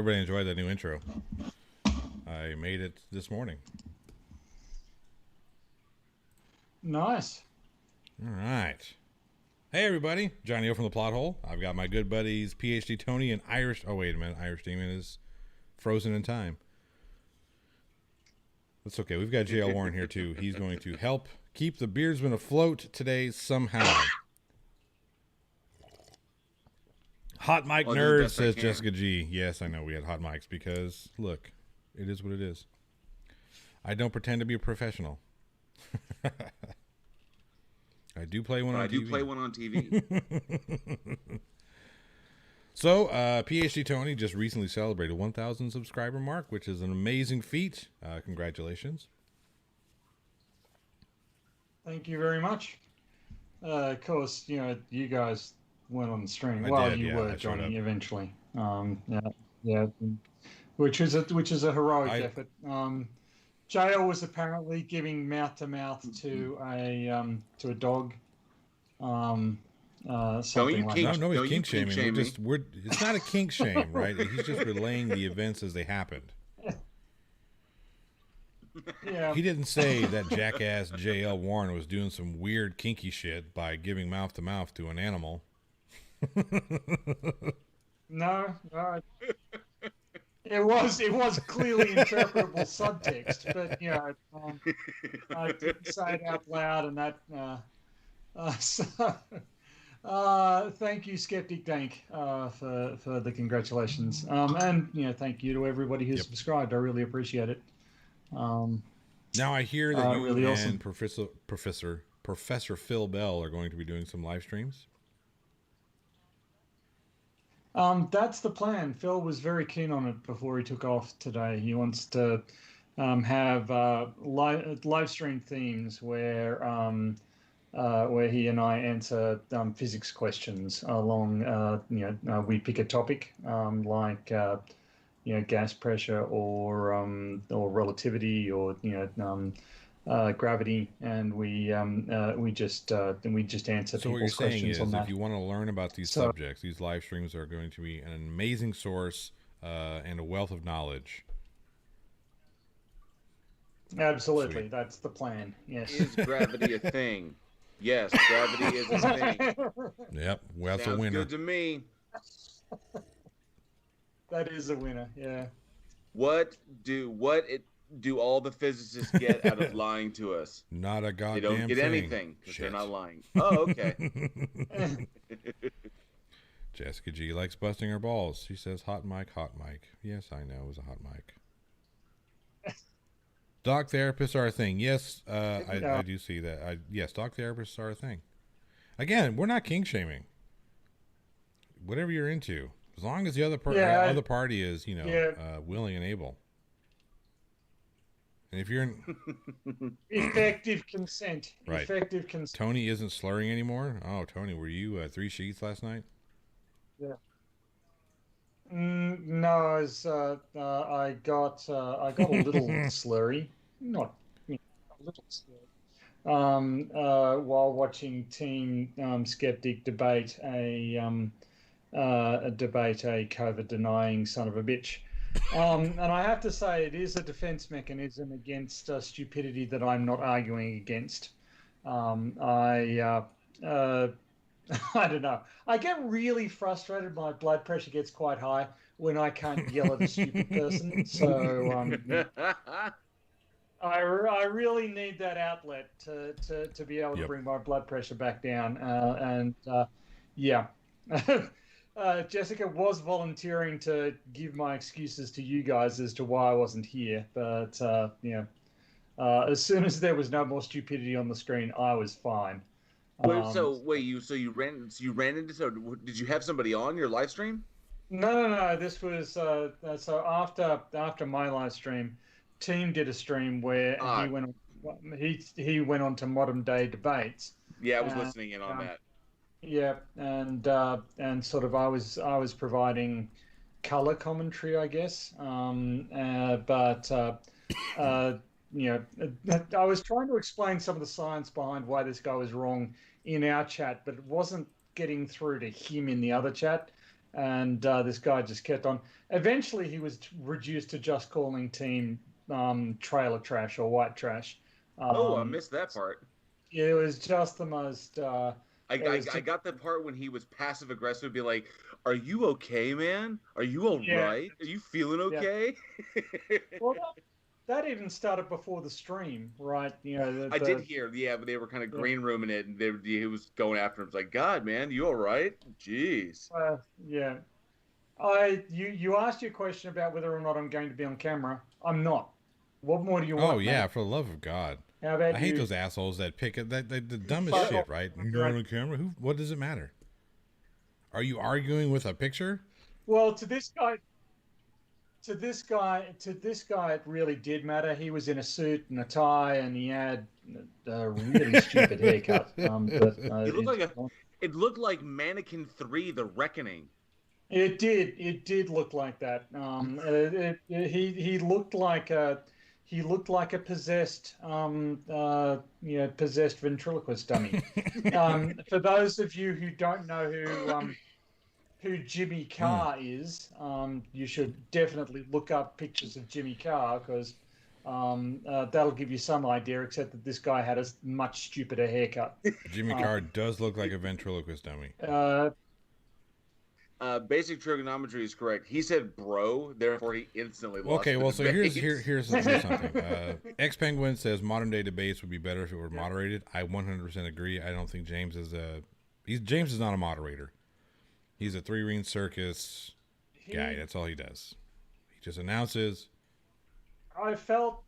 everybody enjoyed that new intro. I made it this morning. Nice. All right. Hey, everybody. Johnny O from the Plot Hole. I've got my good buddies, PhD Tony and Irish... Oh, wait a minute. Irish Demon is frozen in time. That's okay. We've got JL Warren here, too. He's going to help keep the Beardsmen afloat today somehow. Hot mic nerd, says Jessica G. Yes, I know we had hot mics because, look, it is what it is. I don't pretend to be a professional. I do play one on TV. I do play one on TV. So, PhD Tony just recently celebrated 1,000 subscriber mark, which is an amazing feat. Congratulations. Thank you very much. Of course, you guys went on the stream. You were, Johnny, eventually. Yeah, which is a heroic effort. JL was apparently giving mouth to mouth to a dog. Something like that. No, he's kink shaming. It's not a kink shame, right? He's just relaying the events as they happened. Yeah. He didn't say that jackass JL Warren was doing some weird kinky shit by giving mouth to mouth to an animal. No. It was clearly interpretable subtext, but I didn't say it out loud, and that. Thank you, Skeptic Dank, for the congratulations, and thank you to everybody who subscribed. I really appreciate it. Now I hear that you really and awesome. Professor Phil Bell are going to be doing some live streams. That's the plan. Phil was very keen on it before he took off today. He wants to have live stream themes where he and I answer physics questions along. We pick a topic like gas pressure or relativity or gravity, and we just answer so people's questions on that. what you're saying is, if you want to learn about these subjects, these live streams are going to be an amazing source and a wealth of knowledge. Absolutely. Sweet. That's the plan. Yes. Is gravity a thing? Yes, gravity is a thing. Yep, well, that's Sounds a winner. good to me. That is a winner. Yeah. What do all the physicists get out of lying to us? Not a goddamn thing. They don't get anything because they're not lying. Oh, okay. Jessica G likes busting her balls. She says, hot mic. Yes, I know. It was a hot mic. Doc therapists are a thing. Yes, I do see that. Yes, doc therapists are a thing. Again, we're not kink shaming. Whatever you're into. As long as the other party is, willing and able. And if you're in... Effective consent. Right. Effective consent. Tony isn't slurring anymore? Oh, Tony, were you 3 sheets last night? Yeah. No, I got a little slurry. Not a little slurry. While watching Team Skeptic debate a COVID denying son of a bitch. And I have to say, it is a defense mechanism against stupidity that I'm not arguing against. I don't know. I get really frustrated. My blood pressure gets quite high when I can't yell at a stupid person. So I really need that outlet to be able to bring my blood pressure back down. Jessica was volunteering to give my excuses to you guys as to why I wasn't here, but as soon as there was no more stupidity on the screen, I was fine. You ran into? So did you have somebody on your live stream? No. This was so after my live stream, Team did a stream where he went on to modern day debates. Yeah, I was listening in on that. Yeah, and sort of I was providing color commentary, I guess. I was trying to explain some of the science behind why this guy was wrong in our chat, but it wasn't getting through to him in the other chat. and this guy just kept on. Eventually, he was reduced to just calling team trailer trash or white trash. I missed that part. It was just the most. I got the part when he was passive aggressive, be like, "Are you okay, man? Are you all Yeah. right? Are you feeling Yeah. okay?" Well, that even started before the stream, right? I did hear, but they were kind of green rooming it, and he was going after him. It's like, God, man, you all right? Jeez. Yeah. You asked your question about whether or not I'm going to be on camera. I'm not. What more do you want? Oh yeah, mate? for the love of God! How about I hate those assholes that pick it. The dumbest fuck shit, off. right? You're on camera. What does it matter? Are you arguing with a picture? Well, to this guy, it really did matter. He was in a suit and a tie, and he had a really stupid haircut. He looked like it looked like Mannequin 3: The Reckoning. It did. It did look like that. He looked like a possessed possessed ventriloquist dummy. For those of you who don't know who Jimmy Carr is, you should definitely look up pictures of Jimmy Carr, because that'll give you some idea, except that this guy had a much stupider haircut. Jimmy Carr does look like a ventriloquist dummy. Basic trigonometry is correct. He said "bro," therefore he instantly lost. Okay, well, so here's something. X Penguin says modern day debates would be better if it were moderated. I 100% agree. I don't think James is James is not a moderator. He's a three-ring circus guy. That's all he does. He just announces. I felt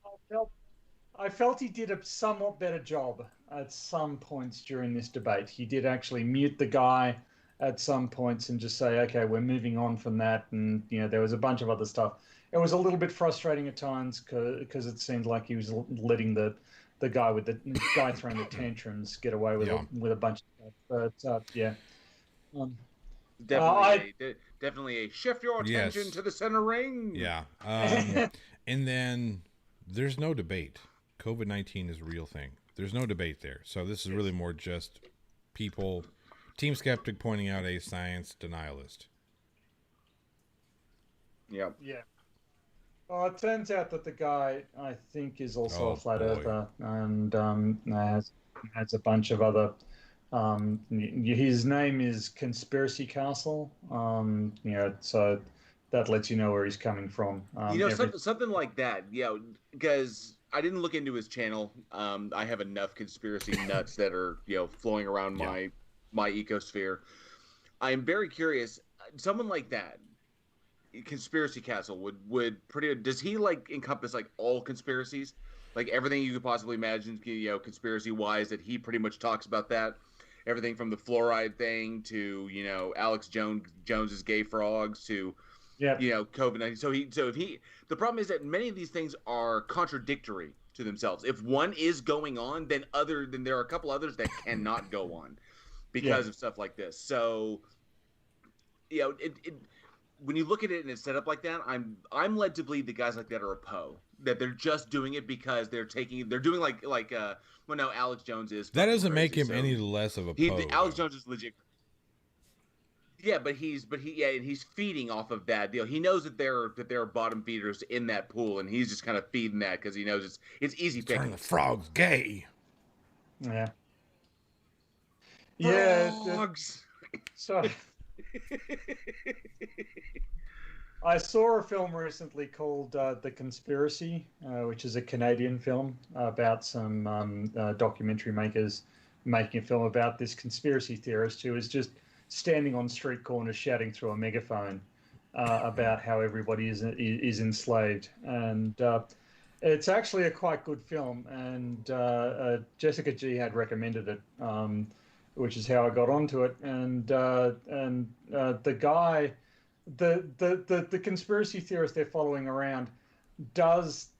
he did a somewhat better job at some points during this debate. He did actually mute the guy at some points and just say, "Okay, we're moving on from that." And there was a bunch of other stuff. It was a little bit frustrating at times because it seemed like he was letting the guy throwing the tantrums get away with a bunch of stuff. But yeah. Definitely a shift your attention to the center ring. Yeah. And then there's no debate. COVID-19 is a real thing. There's no debate there. So this is really more just people, Team Skeptic pointing out a science denialist. Yeah. Yeah. Well, it turns out that the guy, I think, is also a flat earther, and has a bunch of other. His name is Conspiracy Castle. So that lets you know where he's coming from. Something like that. Yeah, because I didn't look into his channel. I have enough conspiracy nuts that are flowing around my ecosphere. I'm very curious. Someone like that, Conspiracy Castle, does he encompass all conspiracies, everything you could possibly imagine, conspiracy wise, that he pretty much talks about that. Everything from the fluoride thing to Alex Jones's gay frogs to COVID-19. The problem is that many of these things are contradictory to themselves. If one is going on, then there are a couple others that cannot go on because of stuff like this. So when you look at it and it's set up like that, I'm led to believe that guys like that are a Poe. That they're just doing it because they're doing Alex Jones is. That doesn't make him any less of a Poe. Alex Jones is legit. Yeah, and he's feeding off of that deal. He knows that there are bottom feeders in that pool, and he's just kind of feeding that because he knows it's easy picking. Turn the frogs gay. Yeah. Frogs. So I saw a film recently called The Conspiracy, which is a Canadian film about some documentary makers making a film about this conspiracy theorist who is just standing on street corners shouting through a megaphone about how everybody is enslaved. And it's actually a quite good film. And Jessica G had recommended it, which is how I got onto it. And the guy... The conspiracy theorist they're following around does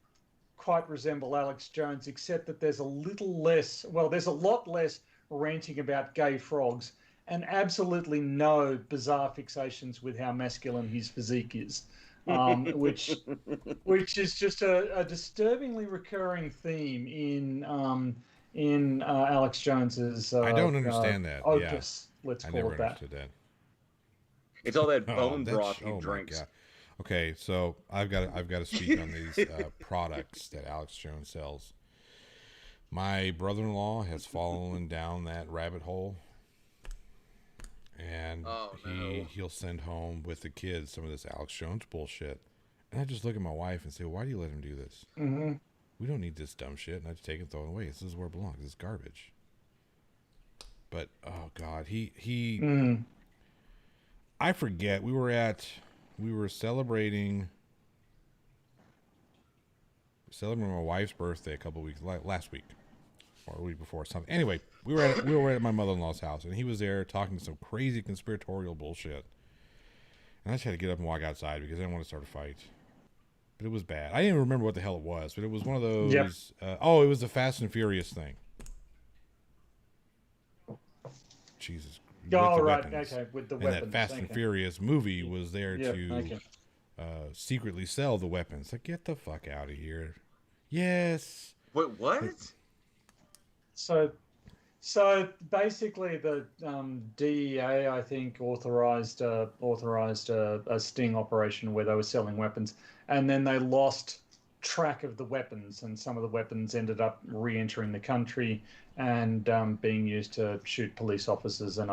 quite resemble Alex Jones, except that there's a lot less ranting about gay frogs and absolutely no bizarre fixations with how masculine his physique is, which is just a disturbingly recurring theme in Alex Jones's I don't understand that. opus. Let's call it that. Understood that. It's all that bone broth he oh drinks. My God. Okay, so I've got to speak on these products that Alex Jones sells. My brother-in-law has fallen down that rabbit hole, and he'll send home with the kids some of this Alex Jones bullshit. And I just look at my wife and say, "Why do you let him do this? Mm-hmm. We don't need this dumb shit." And I just take it and throw it away. This is where it belongs. It's garbage. But oh God, I forget. We were celebrating my wife's birthday a couple of weeks last week or a week before something. Anyway, we were at my mother-in-law's house, and he was there talking some crazy conspiratorial bullshit. And I just had to get up and walk outside because I didn't want to start a fight. But it was bad. I didn't even remember what the hell it was, but it was one of those. Yep. It was the Fast and Furious thing. Jesus. Oh, right. Okay, with the weapons. And that Fast and Furious movie was there to secretly sell the weapons. Like, get the fuck out of here. Yes. Wait, what? So basically, the DEA, I think, authorized a sting operation where they were selling weapons, and then they lost track of the weapons, and some of the weapons ended up re-entering the country and being used to shoot police officers and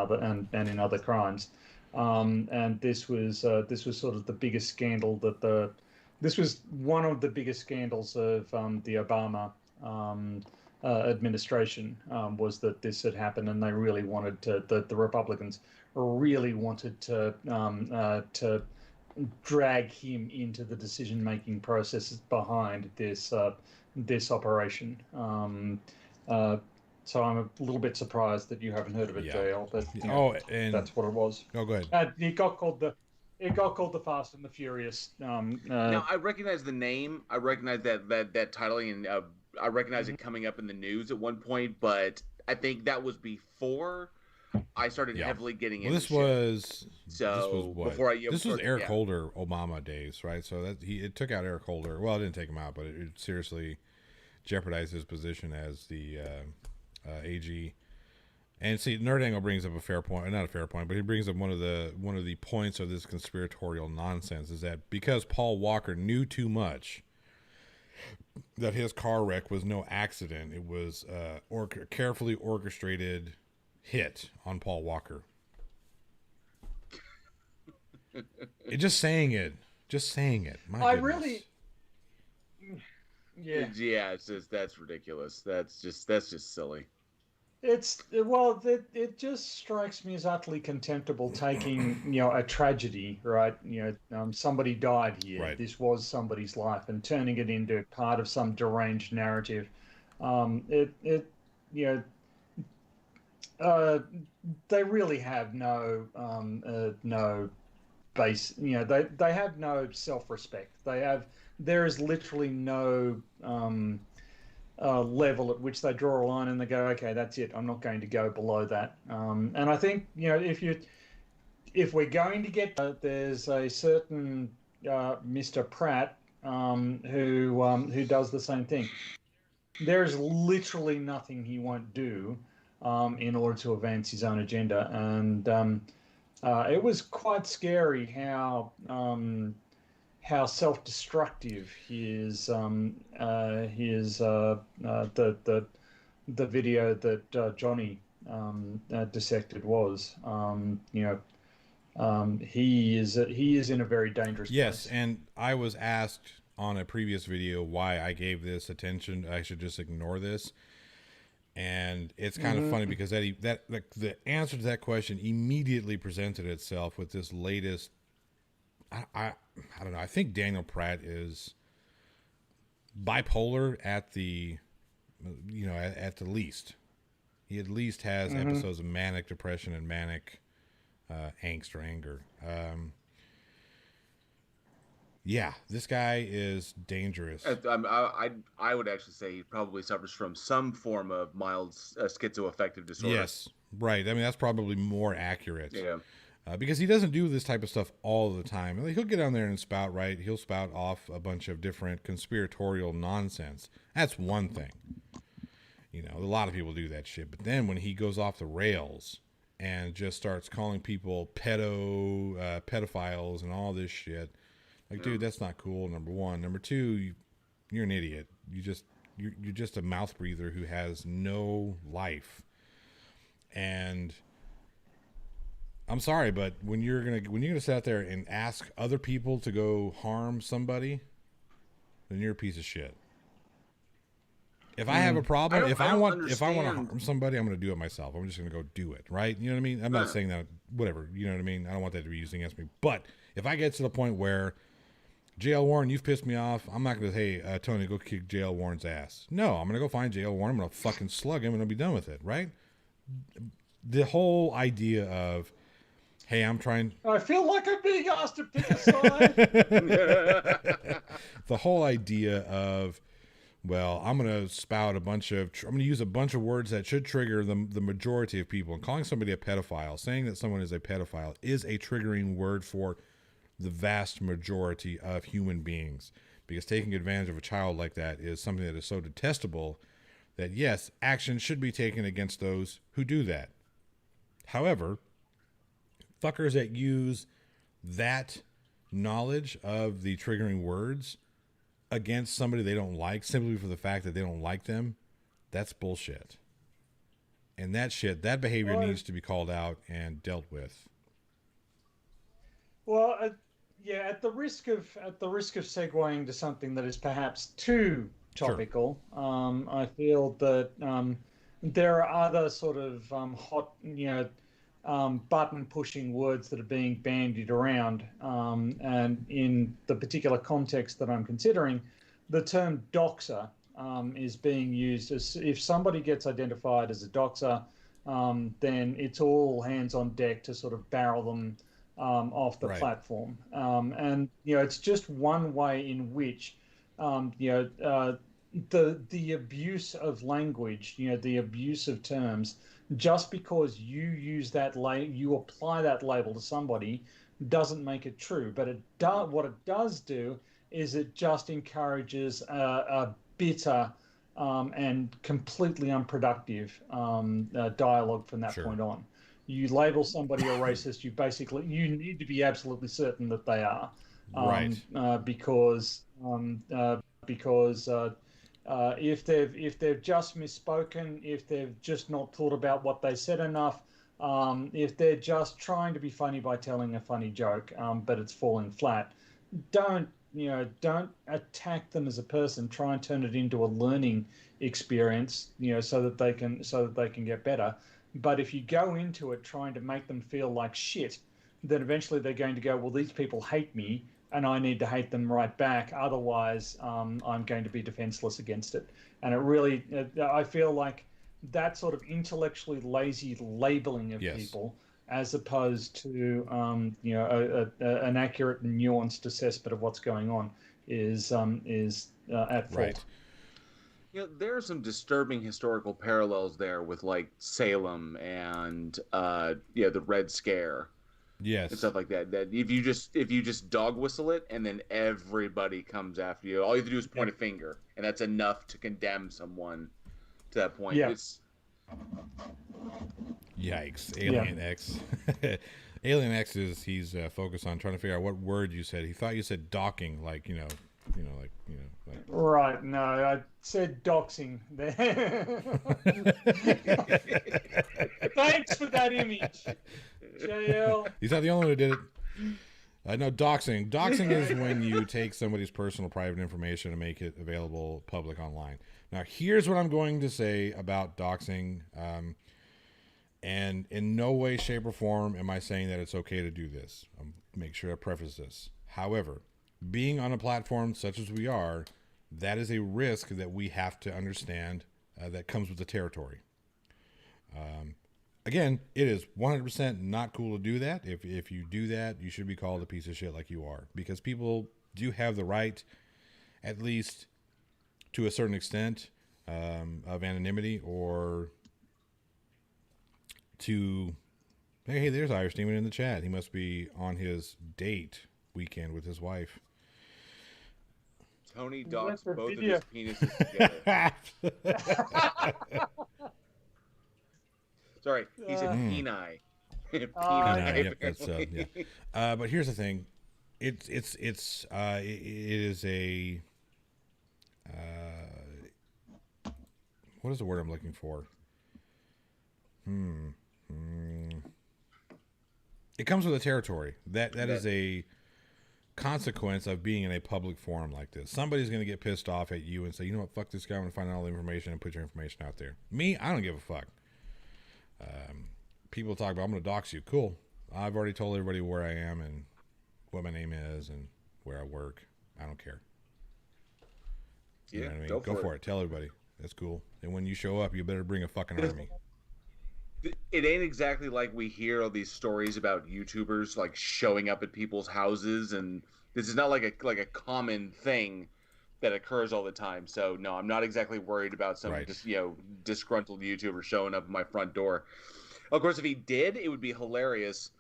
in other crimes. And this was sort of the biggest scandal this was one of the biggest scandals of the Obama administration, was that this had happened, and they really wanted to, the Republicans really wanted to drag him into the decision-making processes behind this operation. So I'm a little bit surprised that you haven't heard of it, JL. But and that's what it was. Oh, go ahead. It got called the Fast and the Furious. Now I recognize the name. I recognize that titling, and I recognize it coming up in the news at one point. But I think that was before I started heavily getting into this was what? Before this was Eric Holder Obama days, right? So that it took out Eric Holder. Well, it didn't take him out, but it seriously jeopardized his position as the AG. And see, Nerd Angle brings up a fair point, not a fair point, but he brings up one of the points of this conspiratorial nonsense is that because Paul Walker knew too much, that his car wreck was no accident. It was a carefully orchestrated hit on Paul Walker. Just saying it. My goodness. Really. Yeah. It's just, that's ridiculous. That's just silly. It just strikes me as utterly contemptible taking a tragedy, right? Somebody died here. Right. This was somebody's life, and turning it into part of some deranged narrative. They really have no base. They have no self-respect. There is literally no level at which they draw a line and they go, okay, that's it. I'm not going to go below that. And I think if we're going to get, there's a certain Mr. Pratt who does the same thing. There's literally nothing he won't do in order to advance his own agenda, and it was quite scary how self-destructive the video that Johnny dissected was. He is in a very dangerous place. Yes, and I was asked on a previous video why I gave this attention. I should just ignore this. And it's kind of funny because the answer to that question immediately presented itself with this latest. I don't know. I think Daniel Pratt is bipolar at the least. He at least has episodes of manic depression and manic angst or anger. This guy is dangerous. I would actually say he probably suffers from some form of mild schizoaffective disorder. Yes, right. I mean, that's probably more accurate. Yeah. Because he doesn't do this type of stuff all the time. He'll get on there and spout, right? He'll spout off a bunch of different conspiratorial nonsense. That's one thing. A lot of people do that shit. But then when he goes off the rails and just starts calling people pedophiles and all this shit. Like, dude, that's not cool. Number one. Number two, you're an idiot. You're just a mouth breather who has no life. And I'm sorry, but when you're gonna sit out there and ask other people to go harm somebody, then you're a piece of shit. If I have a problem, if I want to harm somebody, I'm going to do it myself. I'm just going to go do it, right? You know what I mean? I'm not saying that, whatever. You know what I mean? I don't want that to be used against me. But if I get to the point where, JL Warren, you've pissed me off, I'm not going to say, hey, Tony, go kick JL Warren's ass. No, I'm going to go find JL Warren. I'm going to fucking slug him and I'll be done with it, right? The whole idea of, hey, I feel like I'm being asked to pick a side. The whole idea of, well, I'm going to use a bunch of words that should trigger the majority of people. And calling somebody a pedophile, saying that someone is a pedophile, is a triggering word for the vast majority of human beings. Because taking advantage of a child like that is something that is so detestable that, yes, action should be taken against those who do that. However, fuckers that use that knowledge of the triggering words against somebody they don't like simply for the fact that they don't like them, that's bullshit. And that behavior needs to be called out and dealt with. Well, at the risk of segueing to something that is perhaps too topical, sure. I feel that there are other sort of hot, button pushing words that are being bandied around, and in the particular context that I'm considering, the term doxer is being used as if somebody gets identified as a doxer, then it's all hands on deck to sort of barrel them off the platform, and it's just one way in which the abuse of language, the abuse of terms, just because you use you apply that label to somebody, doesn't make it true. But what it does do is it just encourages a bitter and completely unproductive dialogue from that point on. You label somebody a racist, you need to be absolutely certain that they are, because if they've just misspoken, if they've just not thought about what they said enough, if they're just trying to be funny by telling a funny joke, but it's falling flat, don't attack them as a person. Try and turn it into a learning experience, so that they can get better. But if you go into it trying to make them feel like shit, then eventually they're going to go, well, these people hate me, and I need to hate them right back. Otherwise, I'm going to be defenseless against it. And it really, I feel like that sort of intellectually lazy labeling of people, as opposed to an accurate and nuanced assessment of what's going on, is at fault. Right. There are some disturbing historical parallels there with like Salem and the Red Scare. Yes. And stuff like that. That if you just dog whistle it and then everybody comes after you, all you have to do is point a finger, and that's enough to condemn someone to that point. Yeah. Yikes. Alien X. Alien X he's focused on trying to figure out what word you said. He thought you said docking, like. Right. No, I said doxing. Thanks for that image, JL. He's not the only one who did it. No, doxing. Doxing is when you take somebody's personal private information and make it available public online. Now, here's what I'm going to say about doxing. And in no way, shape, or form am I saying that it's okay to do this. Make sure I preface this. However, being on a platform such as we are, that is a risk that we have to understand that comes with the territory. Again, it is 100% not cool to do that. If you do that, you should be called a piece of shit like you are. Because people do have the right, at least to a certain extent, of anonymity, or to... Hey, there's Irish Demon in the chat. He must be on his date weekend with his wife. Tony docks both of his penises together. Sorry, he said peni. Yep, that's yeah. But here's the thing, it is a what is the word I'm looking for? It comes with the territory. That is a consequence of being in a public forum like this. Somebody's going to get pissed off at you and say, you know what, fuck this guy, I'm going to find out all the information and put your information out there. Me, I don't give a fuck. People talk about, I'm going to dox you. Cool. I've already told everybody where I am and what my name is and where I work. I don't care. You know what I mean? Go for it. Tell everybody. That's cool. And when you show up, you better bring a fucking army. It ain't exactly like we hear all these stories about YouTubers like showing up at people's houses, and this is not like a common thing that occurs all the time. So no, I'm not exactly worried about some disgruntled YouTuber showing up at my front door. Of course, if he did, it would be hilarious.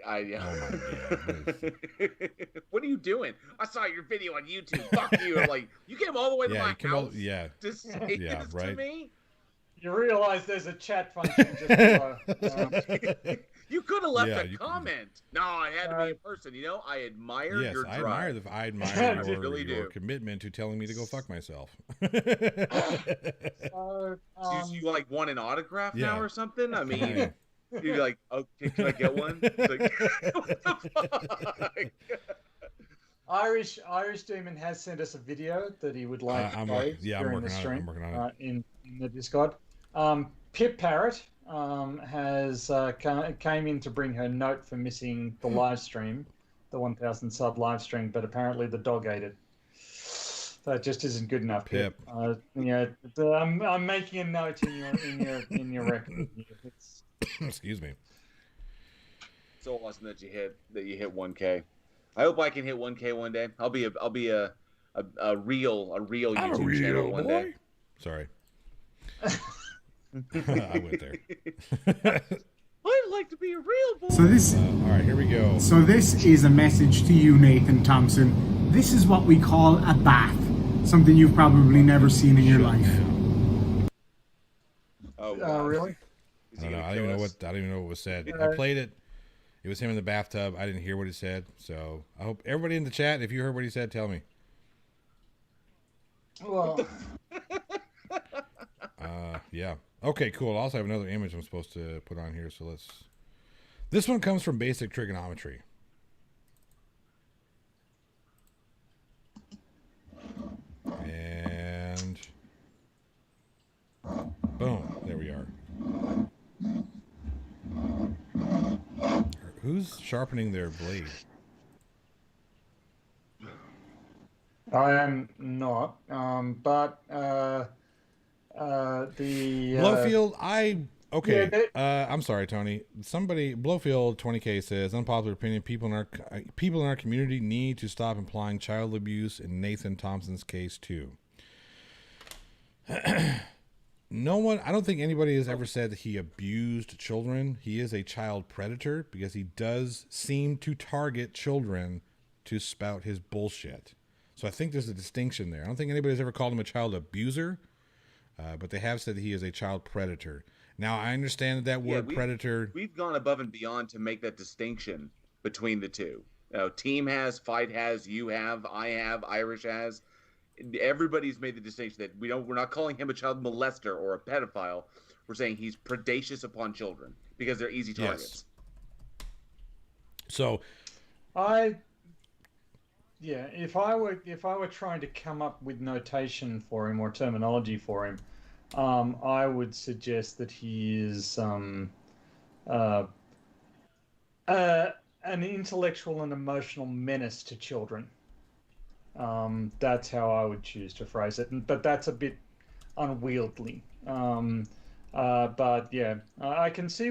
Oh my God. What are you doing? I saw your video on YouTube. Fuck you. I'm like, you came all the way to my house to say this to me? You realize there's a chat function just below. You could have left a comment. No, I had to be in person. You know, I admire your drive. I admire your commitment to telling me to go fuck myself. You like want an autograph now or something? I mean... You're like, okay, can I get one? Like, what the fuck? Irish Demon has sent us a video that he would like to play during the stream. I'm working on it. In the Discord. Pip Parrot has came in to bring her note for missing the live stream, the 1,000 sub live stream, but apparently the dog ate it. That just isn't good enough, Pip. I'm making a note in your record. Excuse me. So awesome that you hit 1K. I hope I can hit 1K one day. I'll be a real YouTube channel one day. Sorry. I went there. I'd like to be a real boy. So this. All right, here we go. So this is a message to you, Nathan Thompson. This is what we call a bath. Something you've probably never seen in your life. Oh, wow. Really? I don't know. I don't even know what was said. I played it. It was him in the bathtub. I didn't hear what he said. So I hope everybody in the chat, if you heard what he said, tell me. Well. Yeah. Okay, cool. I also have another image I'm supposed to put on here. So let's. This one comes from Basic Trigonometry. And boom, there we are. Who's sharpening their blade? I am not, but the Blowfield. I'm sorry, Tony. Somebody Blowfield 20K says unpopular opinion. People in our community need to stop implying child abuse in Nathan Thompson's case too. No one, I don't think anybody has ever said that he abused children. He is a child predator because he does seem to target children to spout his bullshit. So I think there's a distinction there. I don't think anybody's ever called him a child abuser, but they have said that he is a child predator. Now, I understand that word predator. We've gone above and beyond to make that distinction between the two. Team has, Fight has, you have, I have, Irish has. Everybody's made the distinction that we're not calling him a child molester or a pedophile. We're saying he's predacious upon children because they're easy targets. Yes. So, if I were trying to come up with notation for him or terminology for him, I would suggest that he is an intellectual and emotional menace to children. That's how I would choose to phrase it, but that's a bit unwieldy. But yeah, I can see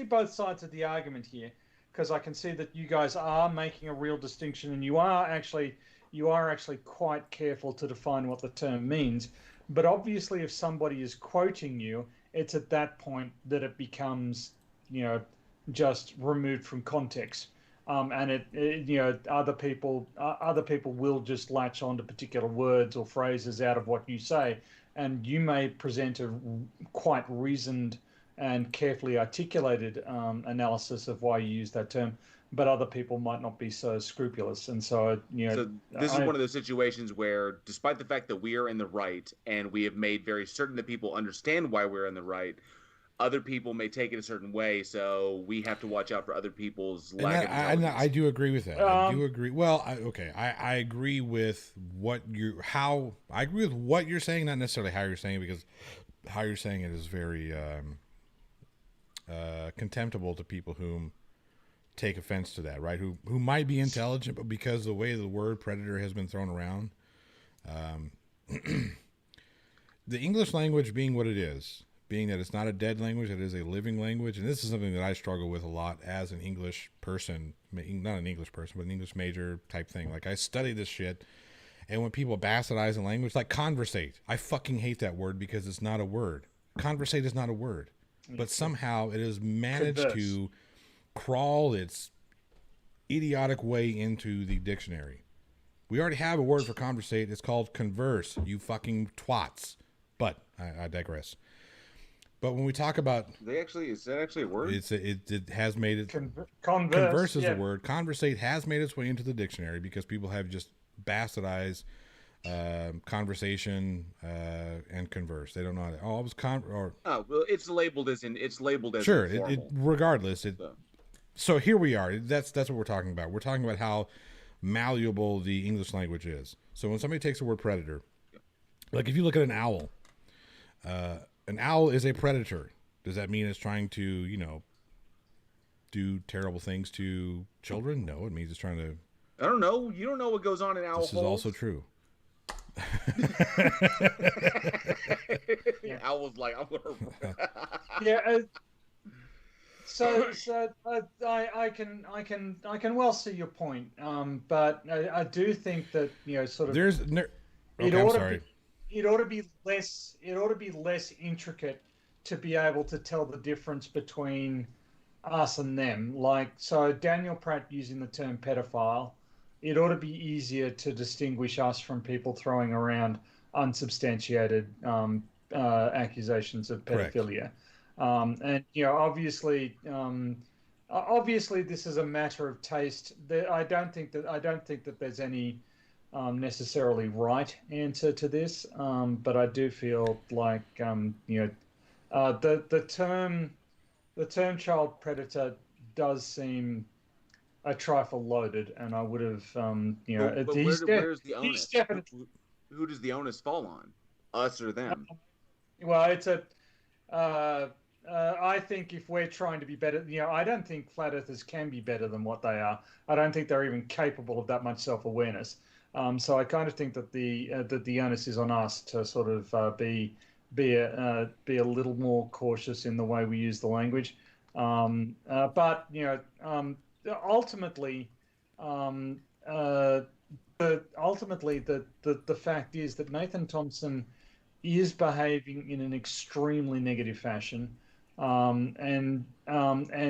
both sides of the argument here, because I can see that you guys are making a real distinction, and you are actually quite careful to define what the term means. But obviously, if somebody is quoting you, it's at that point that it becomes, just removed from context. And other people will just latch on to particular words or phrases out of what you say, and you may present a quite reasoned and carefully articulated analysis of why you use that term, but other people might not be so scrupulous. And so, So this is one of those situations where, despite the fact that we are in the right and we have made very certain that people understand why we're in the right, other people may take it a certain way, so we have to watch out for other people's lack of intelligence. I do agree with that. I do agree. Well, I agree with what I agree with what you're saying, not necessarily how you're saying it, because how you're saying it is very contemptible to people whom take offense to that, right? Who might be intelligent, but because the way the word predator has been thrown around, the English language being what it is, being that it's not a dead language, it is a living language, and this is something that I struggle with a lot as an English person, not an English person, but an English major type thing. Like, I study this shit, and when people bastardize a language, like conversate, I fucking hate that word because it's not a word. Conversate is not a word, but somehow it has managed to crawl its idiotic way into the dictionary. We already have a word for conversate. It's called converse, you fucking twats. But I digress. But when we talk about, is that actually a word? It has made it. Converse is a word. Conversate has made its way into the dictionary because people have just bastardized conversation and converse. They don't know how to. Oh, it was well, it's labeled as sure. Informal. Regardless, so here we are. That's what we're talking about. We're talking about how malleable the English language is. So when somebody takes the word predator, like if you look at an owl is a predator. Does that mean it's trying to, do terrible things to children? No, it means it's trying to. I don't know. You don't know what goes on in owl holes. This is also true. Owl's like, I'm gonna. Yeah. So I can well see your point, but I do think that sort of it ought to be less intricate to be able to tell the difference between us and them. Like, so Daniel Pratt using the term pedophile, it ought to be easier to distinguish us from people throwing around unsubstantiated accusations of pedophilia. And obviously this is a matter of taste. I don't think that there's any necessarily right answer to this, but I do feel like the term child predator does seem a trifle loaded, and I would have but where's the onus? Who does the onus fall on? Us or them? Well, it's I think if we're trying to be better, I don't think flat earthers can be better than what they are. I don't think they're even capable of that much self-awareness. So I kind of think that the onus is on us to sort of be a little more cautious in the way we use the language. But ultimately, the fact is that Nathan Thompson is behaving in an extremely negative fashion, and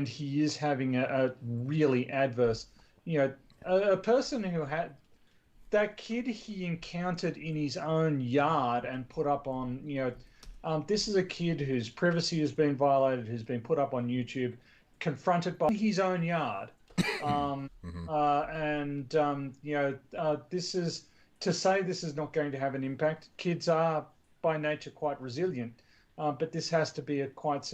he is having a really adverse, a person who had that kid he encountered in his own yard and put up on, this is a kid whose privacy has been violated, who's been put up on YouTube, confronted by his own yard. This is to say this is not going to have an impact. Kids are by nature quite resilient, but this has to be a quite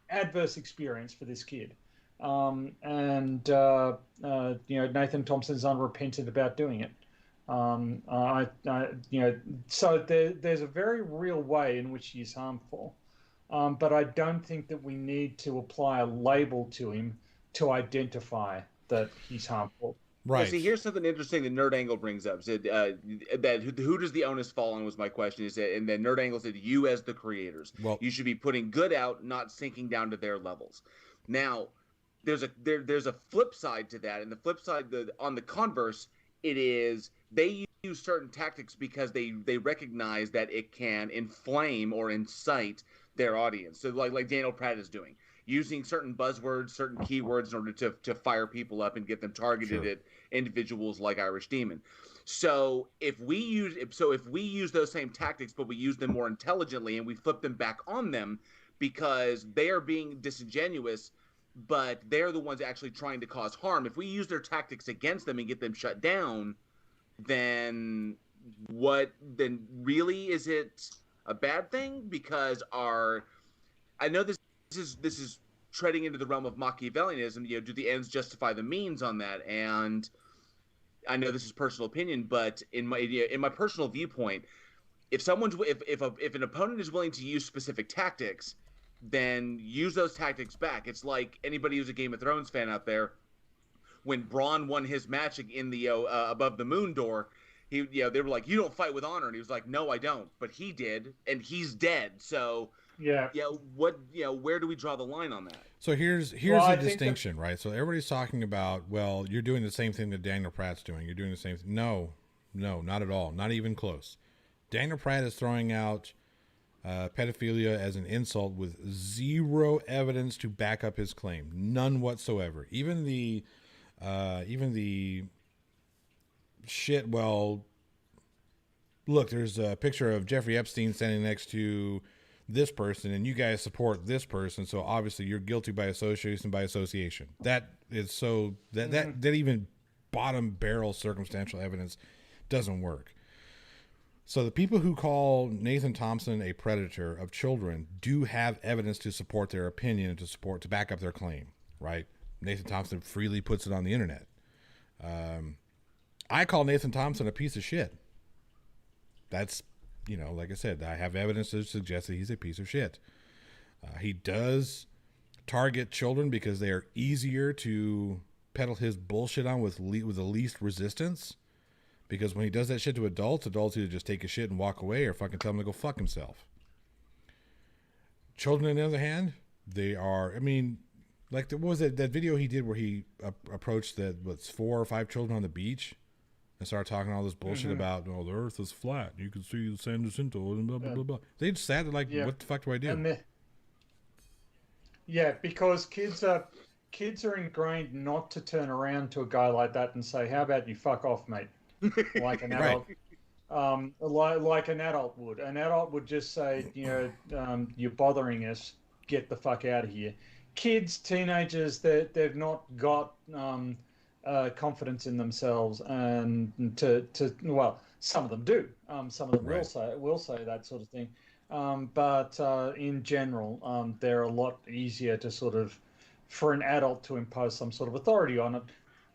adverse experience for this kid. Nathan Thompson's unrepentant about doing it. So there's a very real way in which he's harmful. But I don't think that we need to apply a label to him to identify that he's harmful. Right. See, here's something interesting that Nerd Angle brings up. Said that who does the onus fall on was my question. Is that, and then Nerd Angle said, you as the creators, you should be putting good out, not sinking down to their levels. Now, there's a flip side to that, and the flip side, on the converse, it is they use certain tactics because they recognize that it can inflame or incite their audience. So like Daniel Pratt is doing. using certain buzzwords, certain keywords in order to fire people up and get them targeted at individuals like Irish Demon. So if we use those same tactics, but we use them more intelligently and we flip them back on them because they are being disingenuous, but they're the ones actually trying to cause harm. If we use their tactics against them and get them shut down, then really is it a bad thing? Because I know this is treading into the realm of Machiavellianism. Do the ends justify the means on that? And I know this is personal opinion, but in my personal viewpoint, if an opponent is willing to use specific tactics, then use those tactics back. It's like anybody who's a Game of Thrones fan out there. When Bronn won his match in the above the moon door, they were like, "You don't fight with honor," and he was like, "No, I don't," but he did, and he's dead. So where do we draw the line on that? So here's the distinction, right? So everybody's talking about, well, you're doing the same thing that Daniel Pratt's doing. You're doing the same thing. No, not at all. Not even close. Daniel Pratt is throwing out pedophilia as an insult with zero evidence to back up his claim. None whatsoever. Even the shit, well, look, there's a picture of Jeffrey Epstein standing next to this person and you guys support this person, so obviously you're guilty by association. That is so that even bottom barrel circumstantial evidence doesn't work. So the people who call Nathan Thompson a predator of children do have evidence to support their opinion and to back up their claim, right? Nathan Thompson freely puts it on the internet. I call Nathan Thompson a piece of shit. That's, like I said, I have evidence to suggest that he's a piece of shit. He does target children because they are easier to peddle his bullshit on with the least resistance. Because when he does that shit to adults either just take a shit and walk away or fucking tell him to go fuck himself. Children, on the other hand, they are, like, what was that video he did where he approached 4 or 5 children on the beach and started talking all this bullshit about, the earth is flat. You can see the San Jacinto and blah, blah, blah, blah. They just sat there like, what the fuck do I do? Because kids are ingrained not to turn around to a guy like that and say, how about you fuck off, mate? Like an adult. Like an adult would. An adult would just say, you're bothering us. Get the fuck out of here. Kids, teenagers, they've not got confidence in themselves, and some of them do. Some of them will say that sort of thing. But in general, they're a lot easier to sort of, for an adult to impose some sort of authority on it.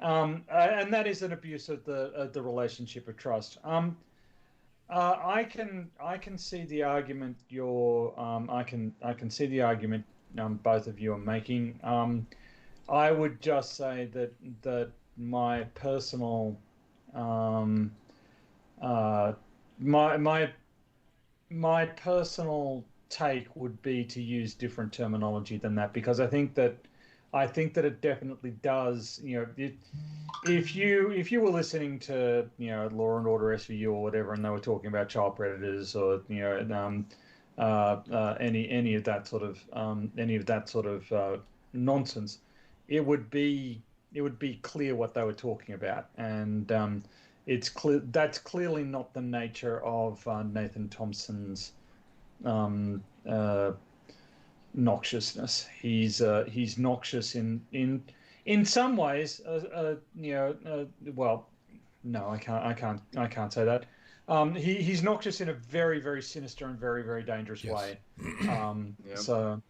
And that is an abuse of the relationship of trust. I can see the argument I can see the argument both of you are making. I would just say that my personal my personal take would be to use different terminology than that, because I think that it definitely does. If you were listening to Law and Order SVU or whatever, and they were talking about child predators or any of that sort of nonsense, it would be clear what they were talking about, and it's clear that's clearly not the nature of Nathan Thompson's noxiousness. He's noxious in some ways. Well, no, I can't say that. He's noxious in a very, very sinister and very, very dangerous way. So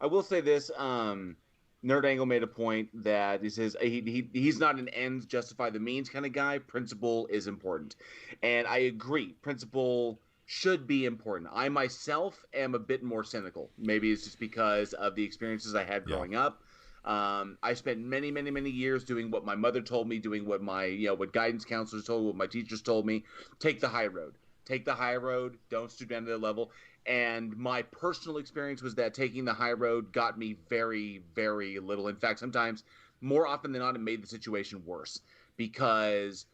I will say this. Nerd Angle made a point that he says he's not an ends justify the means kind of guy. Principle is important, and I agree. Principle should be important. I myself am a bit more cynical. Maybe it's just because of the experiences I had growing up. I spent many, many, many years doing what my mother told me, doing what my what guidance counselors told me, what my teachers told me. Take the high road. Take the high road. Don't stoop down to that level. And my personal experience was that taking the high road got me very, very little. In fact, sometimes, more often than not, it made the situation worse, because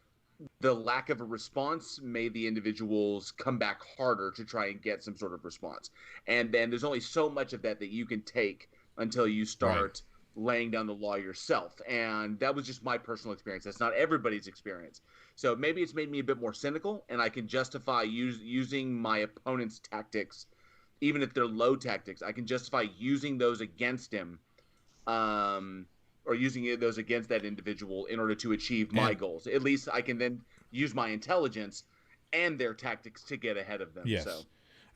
the lack of a response made the individuals come back harder to try and get some sort of response. And then there's only so much of that you can take until you start laying down the law yourself. And that was just my personal experience. That's not everybody's experience. So maybe it's made me a bit more cynical, and I can justify using my opponent's tactics, even if they're low tactics. I can justify using those against him, or using those against that individual in order to achieve my goals. At least I can then use my intelligence and their tactics to get ahead of them. Yes. So.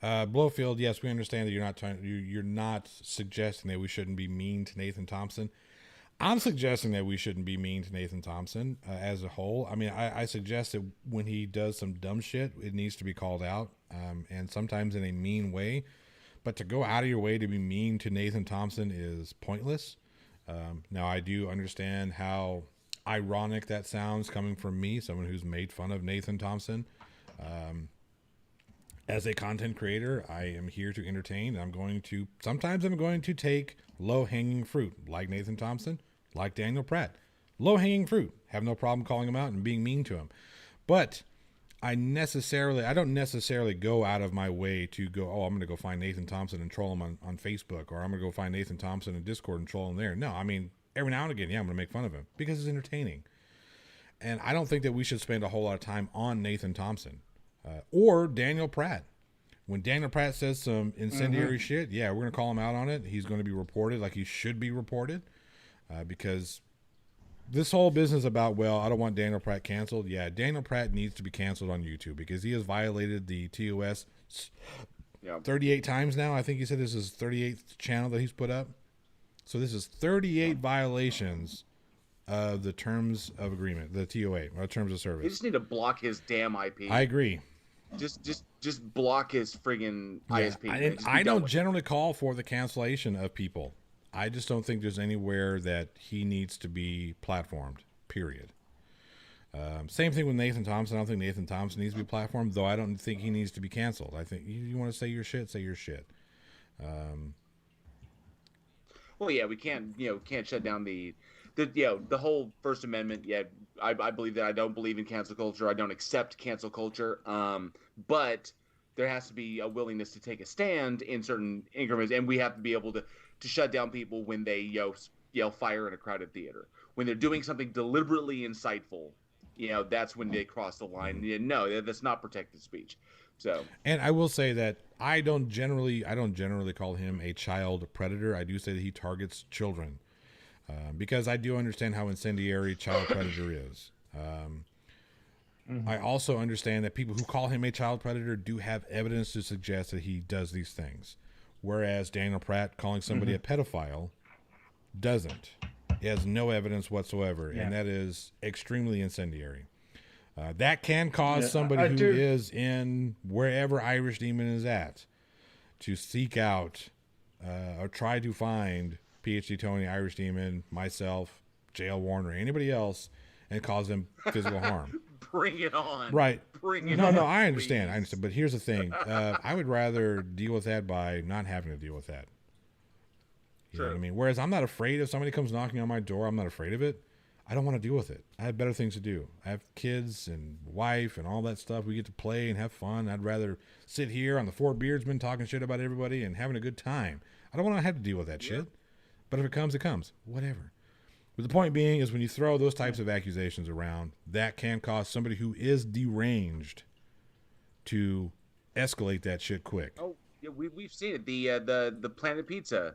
Blowfield, yes, we understand that you're not suggesting that we shouldn't be mean to Nathan Thompson. I'm suggesting that we shouldn't be mean to Nathan Thompson as a whole. I mean, I suggest that when he does some dumb shit, it needs to be called out, and sometimes in a mean way. But to go out of your way to be mean to Nathan Thompson is pointless. Now, I do understand how ironic that sounds coming from me, someone who's made fun of Nathan Thompson. As a content creator, I am here to entertain. Sometimes I'm going to take low-hanging fruit, like Nathan Thompson, like Daniel Pratt. Low-hanging fruit. Have no problem calling him out and being mean to him. But I don't necessarily go out of my way to go, I'm going to go find Nathan Thompson and troll him on Facebook, or I'm going to go find Nathan Thompson in Discord and troll him there. No, I mean, every now and again, I'm going to make fun of him because it's entertaining. And I don't think that we should spend a whole lot of time on Nathan Thompson. Or Daniel Pratt. When Daniel Pratt says some incendiary shit, we're going to call him out on it. He's going to be reported like he should be reported, because this whole business about, I don't want Daniel Pratt canceled. Yeah, Daniel Pratt needs to be canceled on YouTube because he has violated the TOS 38 times now. I think he said this is his 38th channel that he's put up. So this is 38 violations of the terms of agreement, the TOA, or terms of service. You just need to block his damn IP. I agree. Just block his friggin' ISP. I don't generally call for the cancellation of people. I just don't think there's anywhere that he needs to be platformed, period. Same thing with Nathan Thompson. I don't think Nathan Thompson needs to be platformed, though I don't think he needs to be canceled. I think you want to say your shit, say your shit. Well, yeah, we can't shut down the whole First Amendment. Yeah, I believe that. I don't believe in cancel culture. I don't accept cancel culture. But there has to be a willingness to take a stand in certain increments, and we have to be able to shut down people when they yell fire in a crowded theater. When they're doing something deliberately insightful, that's when they cross the line. No, that's not protected speech. So, and I will say that I don't generally call him a child predator. I do say that he targets children, because I do understand how incendiary child predator is. I also understand that people who call him a child predator do have evidence to suggest that he does these things, whereas Daniel Pratt calling somebody a pedophile doesn't. He has no evidence whatsoever, and that is extremely incendiary. That can cause somebody who is in wherever Irish Demon is at to seek out or try to find PhD Tony, Irish Demon, myself, JL Warner, anybody else, and cause them physical harm. Bring it on. Right. Bring it on. No, I understand. But here's the thing. I would rather deal with that by not having to deal with that. You know what I mean? Whereas I'm not afraid if somebody comes knocking on my door, I'm not afraid of it. I don't want to deal with it. I have better things to do. I have kids and wife and all that stuff. We get to play and have fun. I'd rather sit here on the four Beardsmen talking shit about everybody and having a good time. I don't want to have to deal with that shit. But if it comes, it comes. Whatever. But the point being is when you throw those types of accusations around, that can cause somebody who is deranged to escalate that shit quick. Oh, yeah, we've seen it. The Planet Pizza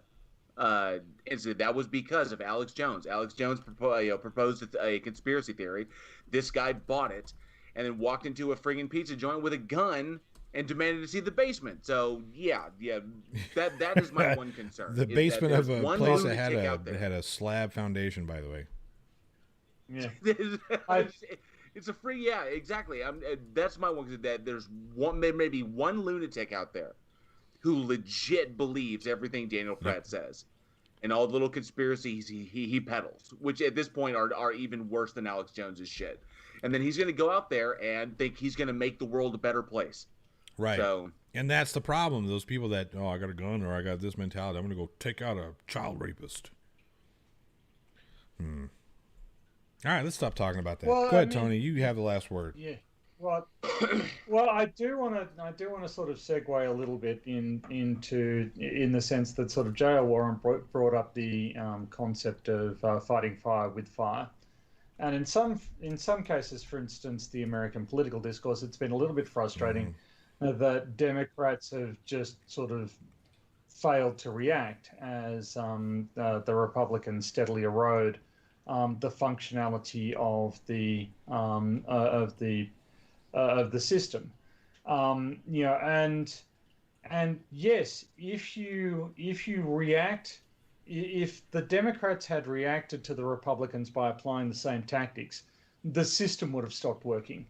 incident, that was because of Alex Jones. Alex Jones proposed a conspiracy theory. This guy bought it and then walked into a friggin' pizza joint with a gun and demanded to see the basement. So that is my one concern. The basement of a place that had a slab foundation, by the way. Yeah, it's a free. Yeah, exactly. That's my one. That there's maybe one lunatic out there who legit believes everything Daniel Pratt says, and all the little conspiracies he peddles, which at this point are even worse than Alex Jones's shit. And then he's going to go out there and think he's going to make the world a better place. Right. So, and that's the problem. Those people that, I got a gun or I got this mentality, I'm going to go take out a child rapist. All right, let's stop talking about that. Well, go ahead, Tony. You have the last word. Yeah. Well, I do want to sort of segue a little bit in the sense that sort of J.R. Warren brought up the concept of fighting fire with fire, and in some cases, for instance, the American political discourse, it's been a little bit frustrating that Democrats have just sort of failed to react as the Republicans steadily erode the functionality of the system. And yes, if you react, if the Democrats had reacted to the Republicans by applying the same tactics, the system would have stopped working.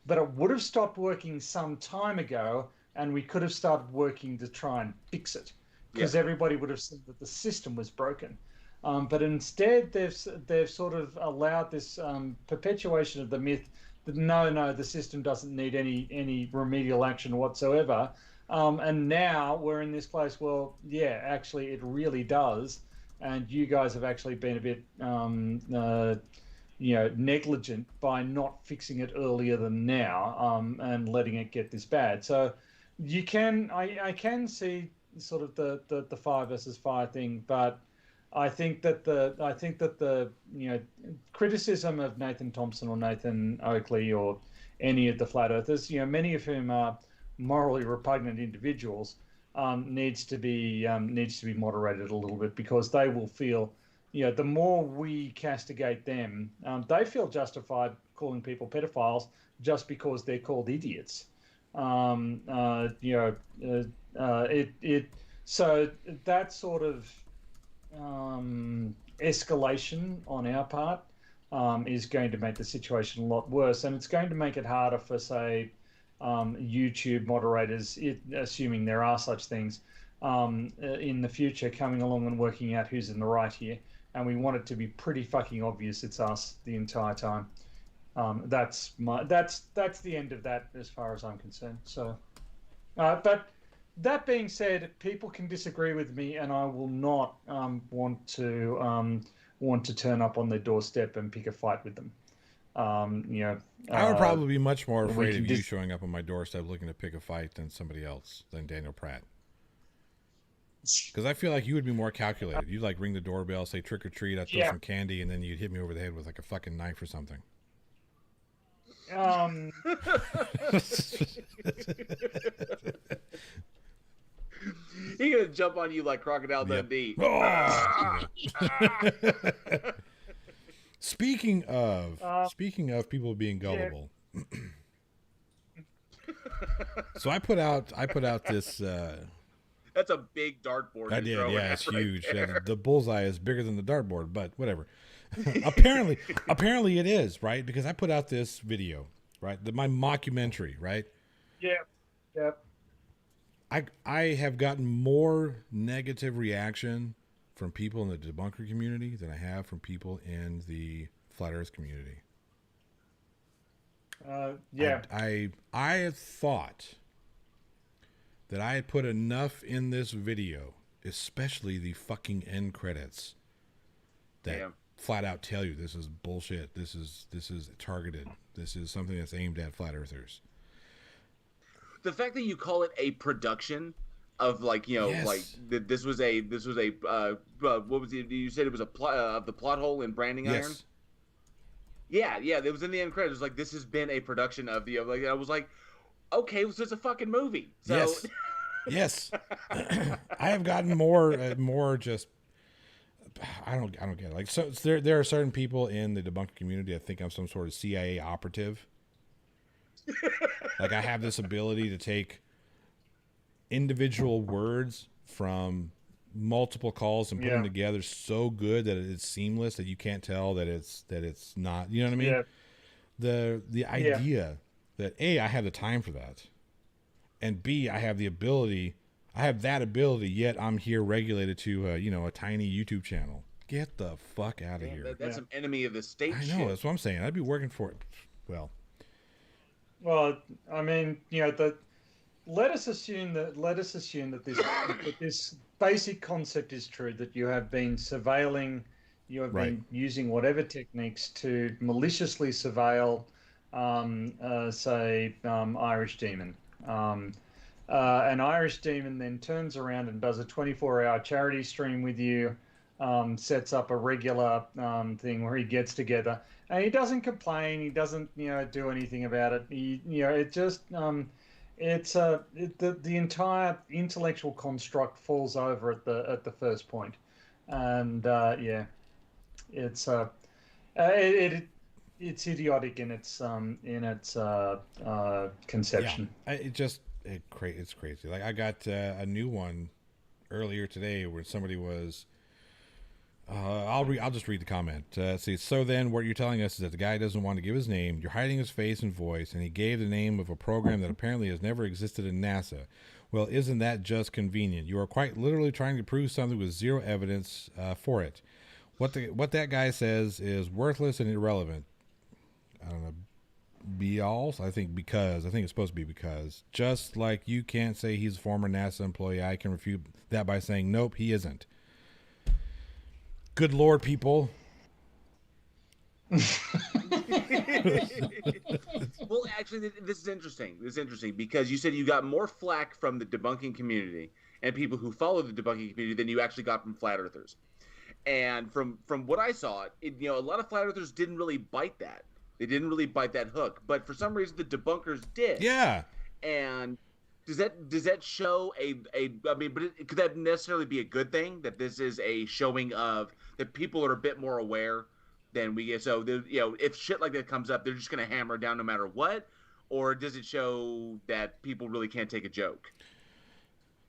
But it would have stopped working some time ago, and we could have started working to try and fix it, because everybody would have seen that the system was broken. But instead, they've sort of allowed this perpetuation of the myth that no, the system doesn't need any remedial action whatsoever. And now we're in this place. Well, yeah, actually, it really does. And you guys have actually been a bit, negligent by not fixing it earlier than now, and letting it get this bad. So I can see sort of the fire versus fire thing, but I think that the criticism of Nathan Thompson or Nathan Oakley or any of the flat earthers, many of whom are morally repugnant individuals, needs to be moderated a little bit, because they will feel, the more we castigate them, they feel justified calling people pedophiles just because they're called idiots. So that sort of escalation on our part is going to make the situation a lot worse, and it's going to make it harder for, say, YouTube moderators, assuming there are such things, in the future, coming along and working out who's in the right here. And we want it to be pretty fucking obvious it's us the entire time. That's the end of that as far as I'm concerned. So, but that being said, people can disagree with me, and I will not want to turn up on their doorstep and pick a fight with them. I would probably be much more afraid of you showing up on my doorstep looking to pick a fight than somebody else, than Daniel Pratt. Because I feel like you would be more calculated. You'd like ring the doorbell, say trick or treat, I'd throw some candy, and then you'd hit me over the head with like a fucking knife or something. He's gonna jump on you like Crocodile Dundee. Oh! Speaking of people being gullible, so I put out this. That's a big dartboard. I did, yeah, it's right huge. Yeah, the bullseye is bigger than the dartboard, but whatever. apparently it is, right? Because I put out this video, right? My mockumentary, right? Yeah. Yep. I have gotten more negative reaction from people in the debunker community than I have from people in the flat earth community. I had thought that I had put enough in this video, especially the fucking end credits, that flat out tell you this is bullshit. This is targeted. This is something that's aimed at flat earthers. The fact that you call it a production of, like, like this was a what was it? You said it was a plot of the plot hole in Branding Iron. Yeah, it was in the end credits. It was like, this has been a production of the, like, I was like, okay, so it's a fucking movie. So yes. I have gotten more just. I don't get it. Like, so there are certain people in the debunker community that think I'm some sort of CIA operative. Like, I have this ability to take individual words from multiple calls and put them together so good that it's seamless that you can't tell that it's not. You know what I mean? Yeah. The idea that A, I have the time for that, and B, I have that ability, yet I'm here regulated to a tiny YouTube channel. Get the fuck out of here. That's an enemy of the state. I know, that's what I'm saying. I'd be working for it. Well, I mean, let us assume that this basic concept is true, that you have been surveilling, you have been using whatever techniques to maliciously surveil say Irish Demon. An Irish Demon then turns around and does a 24-hour charity stream with you, sets up a regular thing where he gets together, and he doesn't complain. He doesn't, do anything about it. It just the entire intellectual construct falls over at the first point, and it's it's idiotic in its conception. Yeah, it's crazy. Like I got a new one earlier today where somebody was. I'll just read the comment. See, so then what you're telling us is that the guy doesn't want to give his name. You're hiding his face and voice, and he gave the name of a program that apparently has never existed in NASA. Well, isn't that just convenient? You are quite literally trying to prove something with zero evidence for it. What that guy says is worthless and irrelevant. I don't know. I think it's supposed to be because. Just like you can't say he's a former NASA employee, I can refute that by saying nope, he isn't. Good Lord, people. Well, actually, this is interesting. Because you said you got more flack from the debunking community and people who follow the debunking community than you actually got from flat earthers. And from what I saw, a lot of flat earthers didn't really bite that. They didn't really bite that hook. But for some reason, the debunkers did. Yeah. And does that show could that necessarily be a good thing? That this is a showing of that people are a bit more aware than we get. So, if shit like that comes up, they're just going to hammer down no matter what? Or does it show that people really can't take a joke?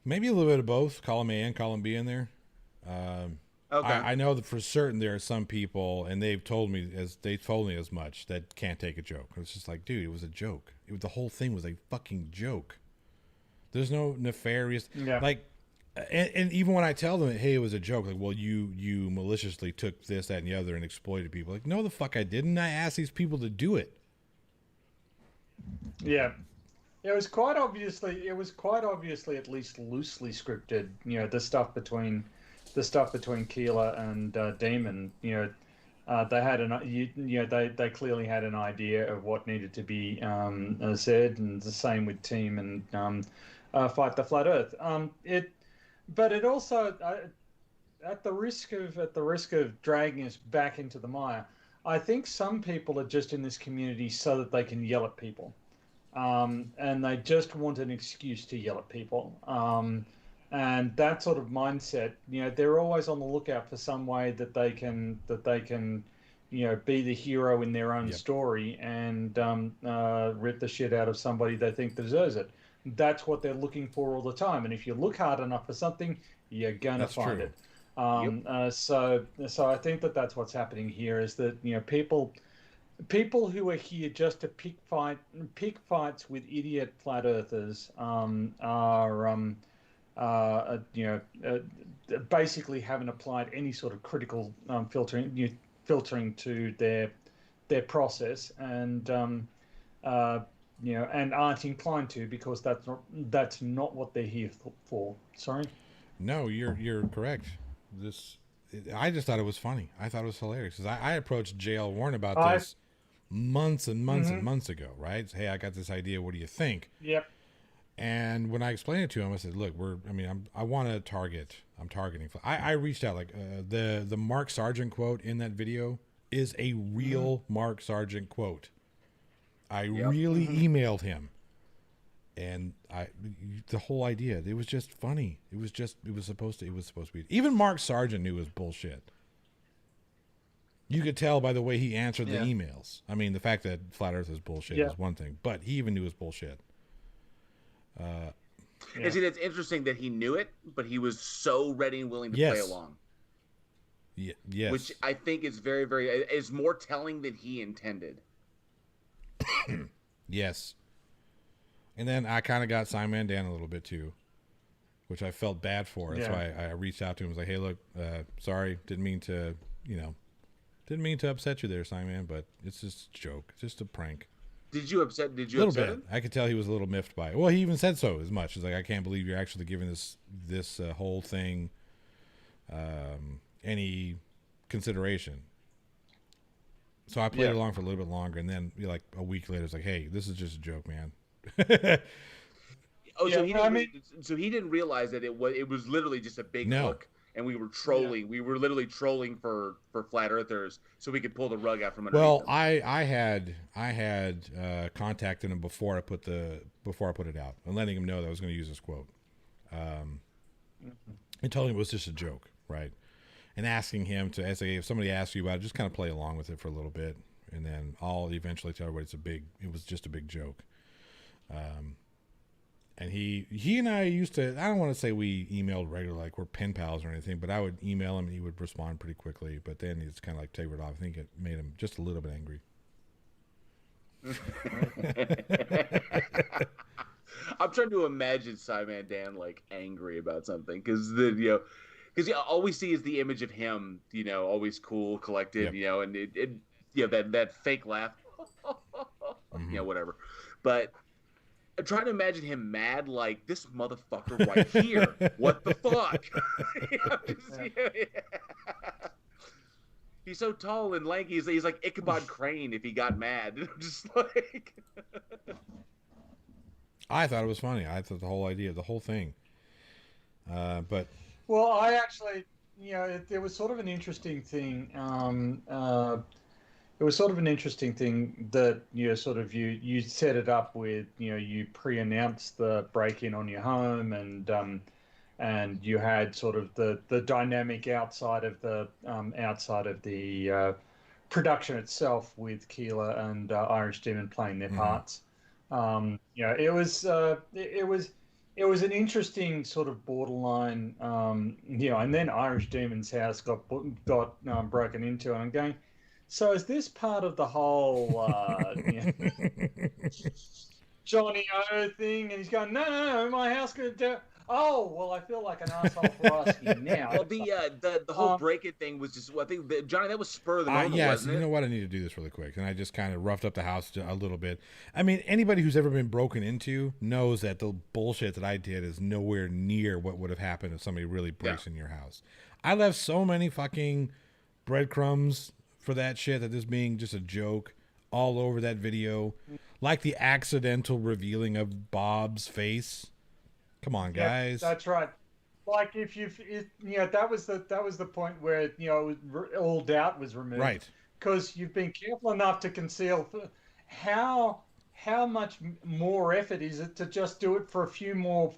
Maybe a little bit of both. Column A and column B in there. Okay. I know that for certain there are some people, and they've told me as much, that can't take a joke. It's just like, dude, it was a joke. The whole thing was a fucking joke. There's no nefarious, and even when I tell them, hey, it was a joke, like, well, you maliciously took this, that, and the other and exploited people. Like, no, the fuck I didn't. I asked these people to do it. Yeah. It was quite obviously at least loosely scripted. The stuff between Keeler and Demon. They had they clearly had an idea of what needed to be said, and the same with Team and Fight the Flat Earth. But it also, at the risk of dragging us back into the mire, I think some people are just in this community so that they can yell at people. And they just want an excuse to yell at people. And that sort of mindset, they're always on the lookout for some way that they can be the hero in their own story and rip the shit out of somebody they think deserves it. That's what they're looking for all the time. And if you look hard enough for something, you're gonna find it. So I think that's what's happening here is that people who are here just to pick fights with idiot flat earthers basically haven't applied any sort of critical filtering to their process and and aren't inclined to, because that's not what they're here for. Sorry. No, you're correct. I just thought it was funny. I thought it was hilarious because I approached J.L. Warren about this months and months and months ago, right? Hey, I got this idea. What do you think? Yep. And when I explained it to him, I said, look, I want to target. I'm targeting. I reached out, like the Mark Sargent quote in that video is a real Mark Sargent quote. I really emailed him, and the whole idea, it was just funny. It was supposed to be. Even Mark Sargent knew it was bullshit. You could tell by the way he answered the emails. I mean, the fact that Flat Earth is bullshit is one thing, but he even knew it was bullshit. And see, that's interesting that he knew it, but he was so ready and willing to play along. Yes. Which I think is very, very is more telling than he intended. Yes. And then I kind of got Simon Dan a little bit too, which I felt bad for. That's why I reached out to him. I was like, hey, look, sorry, didn't mean to upset you there, Simon, but it's just a joke. It's just a prank. Did you upset him? I could tell he was a little miffed by it. Well, he even said so as much. He's like, I can't believe you're actually giving this whole thing any consideration. So I played along for a little bit longer, and then like a week later, it's like, hey, this is just a joke, man. So he didn't realize that it was literally just a big hook, and we were trolling. Yeah. We were literally trolling for flat earthers, so we could pull the rug out from underneath. Well, them. I had contacted him before I put it out, and letting him know that I was going to use this quote, and telling him it was just a joke, right? And asking him to, if somebody asks you about it, just kind of play along with it for a little bit, and then I'll eventually tell everybody it was just a big joke. And he and I used to, I don't want to say we emailed regularly, like we're pen pals or anything, but I would email him and he would respond pretty quickly. But then he's kind of like tapered off. I think it made him just a little bit angry. I'm trying to imagine Cyman Dan like angry about something because all we see is the image of him, always cool, collected, and it that fake laugh, whatever. But I'm trying to imagine him mad like this motherfucker right here. What the fuck? He's so tall and lanky. He's like Ichabod Crane if he got mad. Just like. I thought it was funny. I thought the whole idea, the whole thing. But. Well, I actually, it was sort of an interesting thing. It was sort of an interesting thing that you set it up with, you pre-announced the break-in on your home, and you had sort of the dynamic outside of the production itself with Keela and Irish Demon playing their parts. It was an interesting sort of borderline, and then Irish Demon's house got broken into, and I'm going, so is this part of the whole Johnny O thing? And he's going, no, my house could do. Oh, well, I feel like an asshole for asking now. Well, the whole break-it thing was just, I think, Johnny, that was spur of the moment, wasn't it? You know what? I need to do this really quick. And I just kind of roughed up the house a little bit. I mean, anybody who's ever been broken into knows that the bullshit that I did is nowhere near what would have happened if somebody really breaks in your house. I left so many fucking breadcrumbs for that shit, that this being just a joke all over that video. Like the accidental revealing of Bob's face. Come on, guys. Yeah, that's right. Like that was the point where all doubt was removed, right? Because you've been careful enough to conceal. How much more effort is it to just do it for a few more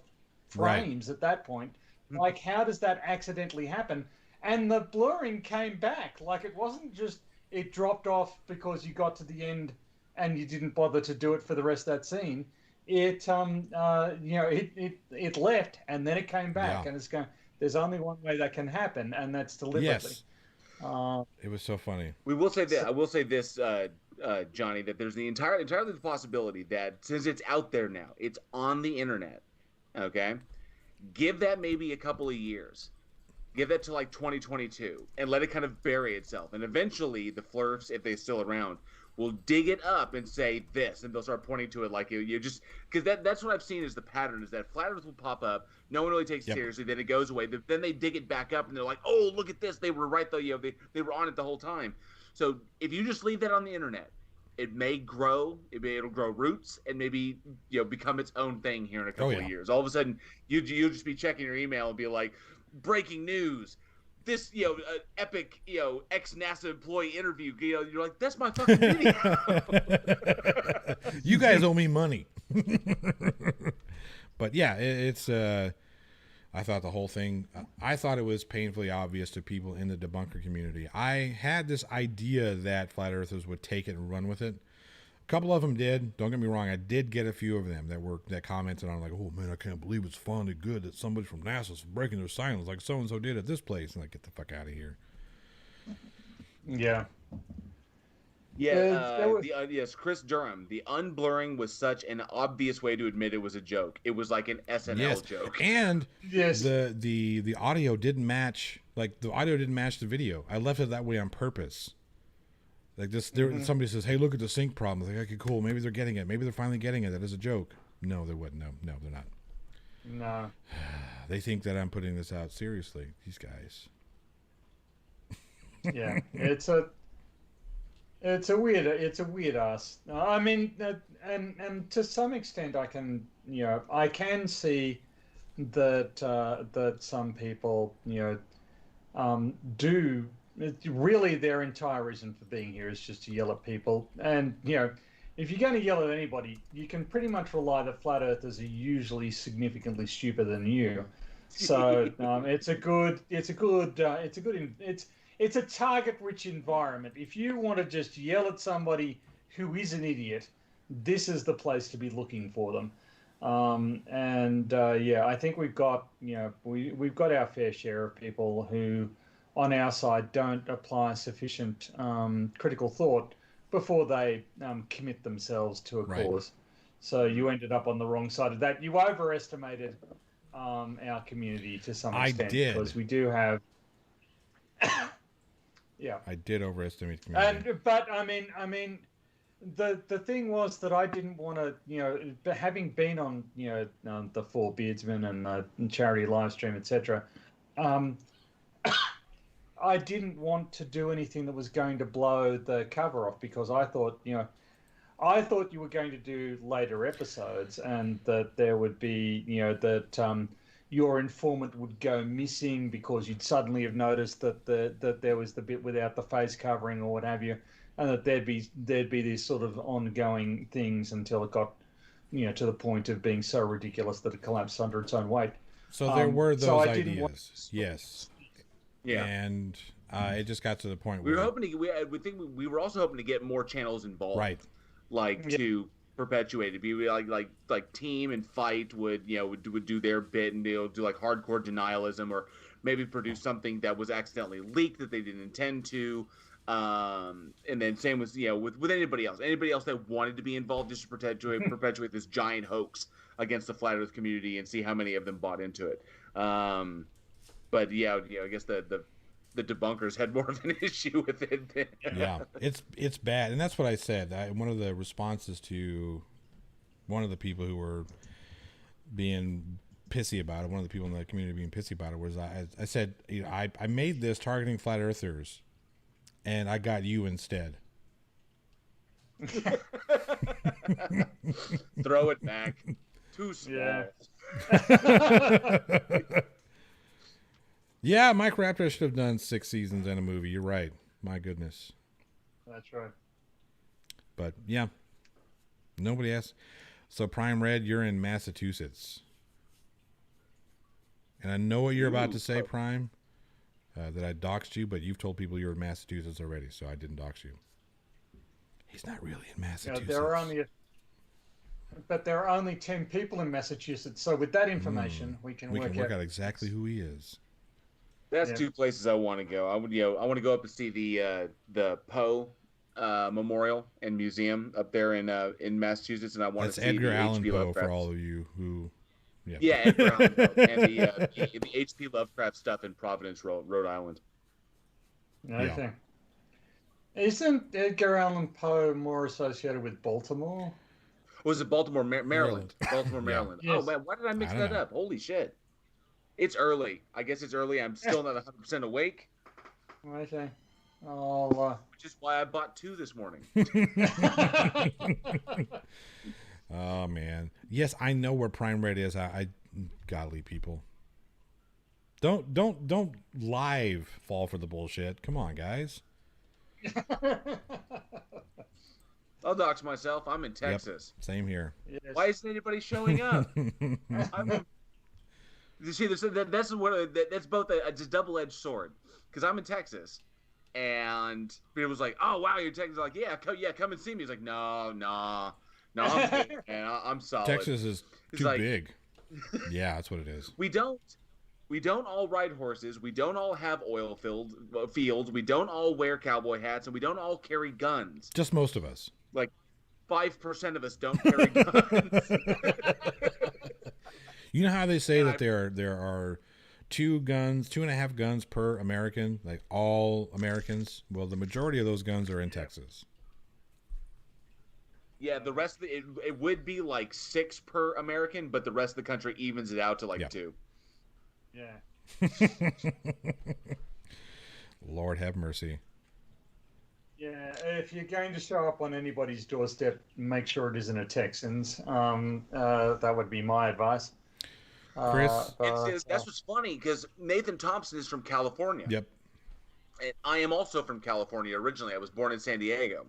frames at that point? Like, how does that accidentally happen? And the blurring came back. Like, it wasn't just it dropped off because you got to the end and you didn't bother to do it for the rest of that scene. It it left and then it came back, and it's going. There's only one way that can happen, and that's deliberately. Yes. It was so funny. We will say that. I will say this, Johnny, that there's entirely the possibility that since it's out there now, it's on the internet. Okay, give that maybe a couple of years. Give that to like 2022 and let it kind of bury itself, and eventually the Flurfs, if they're still around, will dig it up and say this, and they'll start pointing to it like you just because that's what I've seen is the pattern is that flat Earth will pop up, no one really takes it seriously, then it goes away, then they dig it back up and they're like, oh, look at this, they were right though, they were on it the whole time. So if you just leave that on the internet, it may grow, it'll grow roots and maybe become its own thing here in a couple of years. All of a sudden you'll just be checking your email and be like, breaking news. This, epic, ex-NASA employee interview, you're like, that's my fucking video. You guys owe me money. But yeah, it's, I thought the whole thing, I thought it was painfully obvious to people in the debunker community. I had this idea that flat earthers would take it and run with it. A couple of them did. Don't get me wrong. I did get a few of them that commented on like, "Oh man, I can't believe it's finally good that somebody from NASA's breaking their silence like so and so did at this place." And like, get the fuck out of here. Yeah. Yeah. Yes, Chris Durham. The unblurring was such an obvious way to admit it was a joke. It was like an SNL joke. And the audio didn't match. Like the audio didn't match the video. I left it that way on purpose. Like this, somebody says, "Hey, look at the sync problem." Like, okay, cool. Maybe they're getting it. Maybe they're finally getting it. That is a joke. No, they wouldn't. No, they're not. No. They think that I'm putting this out seriously. These guys. Yeah, It's a weird ass. I mean, and to some extent, I can see that some people, do really their entire reason for being here is just to yell at people. And if you're going to yell at anybody, you can pretty much rely that flat earthers are usually significantly stupider than you. So it's a target-rich environment. If you want to just yell at somebody who is an idiot, this is the place to be looking for them. I think we've got we've got our fair share of people who, on our side, don't apply sufficient critical thought before they commit themselves to a cause. So you ended up on the wrong side of that. You overestimated our community to some extent. I did, because we do have. Yeah, I did overestimate the community. But I mean, the thing was that I didn't want to, having been on the four Beardsmen and charity live stream, etc. I didn't want to do anything that was going to blow the cover off, because I thought you were going to do later episodes, and that there would be that your informant would go missing because you'd suddenly have noticed that there was the bit without the face covering or what have you, and that there'd be these sort of ongoing things until it got to the point of being so ridiculous that it collapsed under its own weight. So there were those ideas, yes. Yeah, and it just got to the point we where were hoping to. We were also hoping to get more channels involved, right? Like to perpetuate it. Be like Team and Fight would do their bit and do like hardcore denialism, or maybe produce something that was accidentally leaked that they didn't intend to. And then same with with anybody else that wanted to be involved, just to perpetuate this giant hoax against the flat Earth community and see how many of them bought into it. But I guess the debunkers had more of an issue with it. Yeah, it's bad, and that's what I said. One of the responses to one of the people who were being pissy about it, one of the people in the community being pissy about it, was I said, I made this targeting flat earthers, and I got you instead. Throw it back. Too small. Yeah. Yeah, Mike Raptor should have done 6 seasons and a movie. You're right. My goodness. That's right. But yeah, nobody asked. So Prime Red, you're in Massachusetts, and I know what you're about to say, Prime. That I doxed you, but you've told people you're in Massachusetts already, so I didn't dox you. He's not really in Massachusetts. There are only 10 people in Massachusetts. So with that information, we can work out exactly who he is. That's 2 places I want to go. I want to go up and see the Poe Memorial and Museum up there in Massachusetts, and I want to see Edgar the Allan H.P. Poe Lovecraft. For all of you who. Yeah, Edgar Allan Poe and the H.P. Lovecraft stuff in Providence, Rhode Island. Okay. Yeah. Isn't Edgar Allan Poe more associated with Baltimore? Was it Baltimore, Maryland? Baltimore, Maryland. Yes. Oh man, why did I mix that up? Holy shit! It's early. I guess it's early. I'm still not 100% awake. Okay. Which is why I bought 2 this morning. Oh man, yes, I know where Prime Red is. I godly people. Don't live fall for the bullshit. Come on, guys. I'll dox myself. I'm in Texas. Yep, same here. Yes. Why isn't anybody showing up? You see, that's both a double-edged sword, because I'm in Texas, and people was like, "Oh wow, you're in Texas." Like, yeah, come and see me. He's like, no, I'm good, man. I'm solid. Texas is too big. Yeah, that's what it is. We don't all ride horses. We don't all have oil fields. We don't all wear cowboy hats, and we don't all carry guns. Just most of us. Like 5% of us don't carry guns. You know how they say that there are 2.5 guns per American, like all Americans? Well, the majority of those guns are in Texas. Yeah, the rest of it would be like 6 per American, but the rest of the country evens it out to like 2. Yeah. Lord have mercy. Yeah, if you're going to show up on anybody's doorstep, make sure it isn't a Texans. That would be my advice. Chris? That's what's funny because Nathan Thompson is from California. Yep. And I am also from California originally. I was born in San Diego.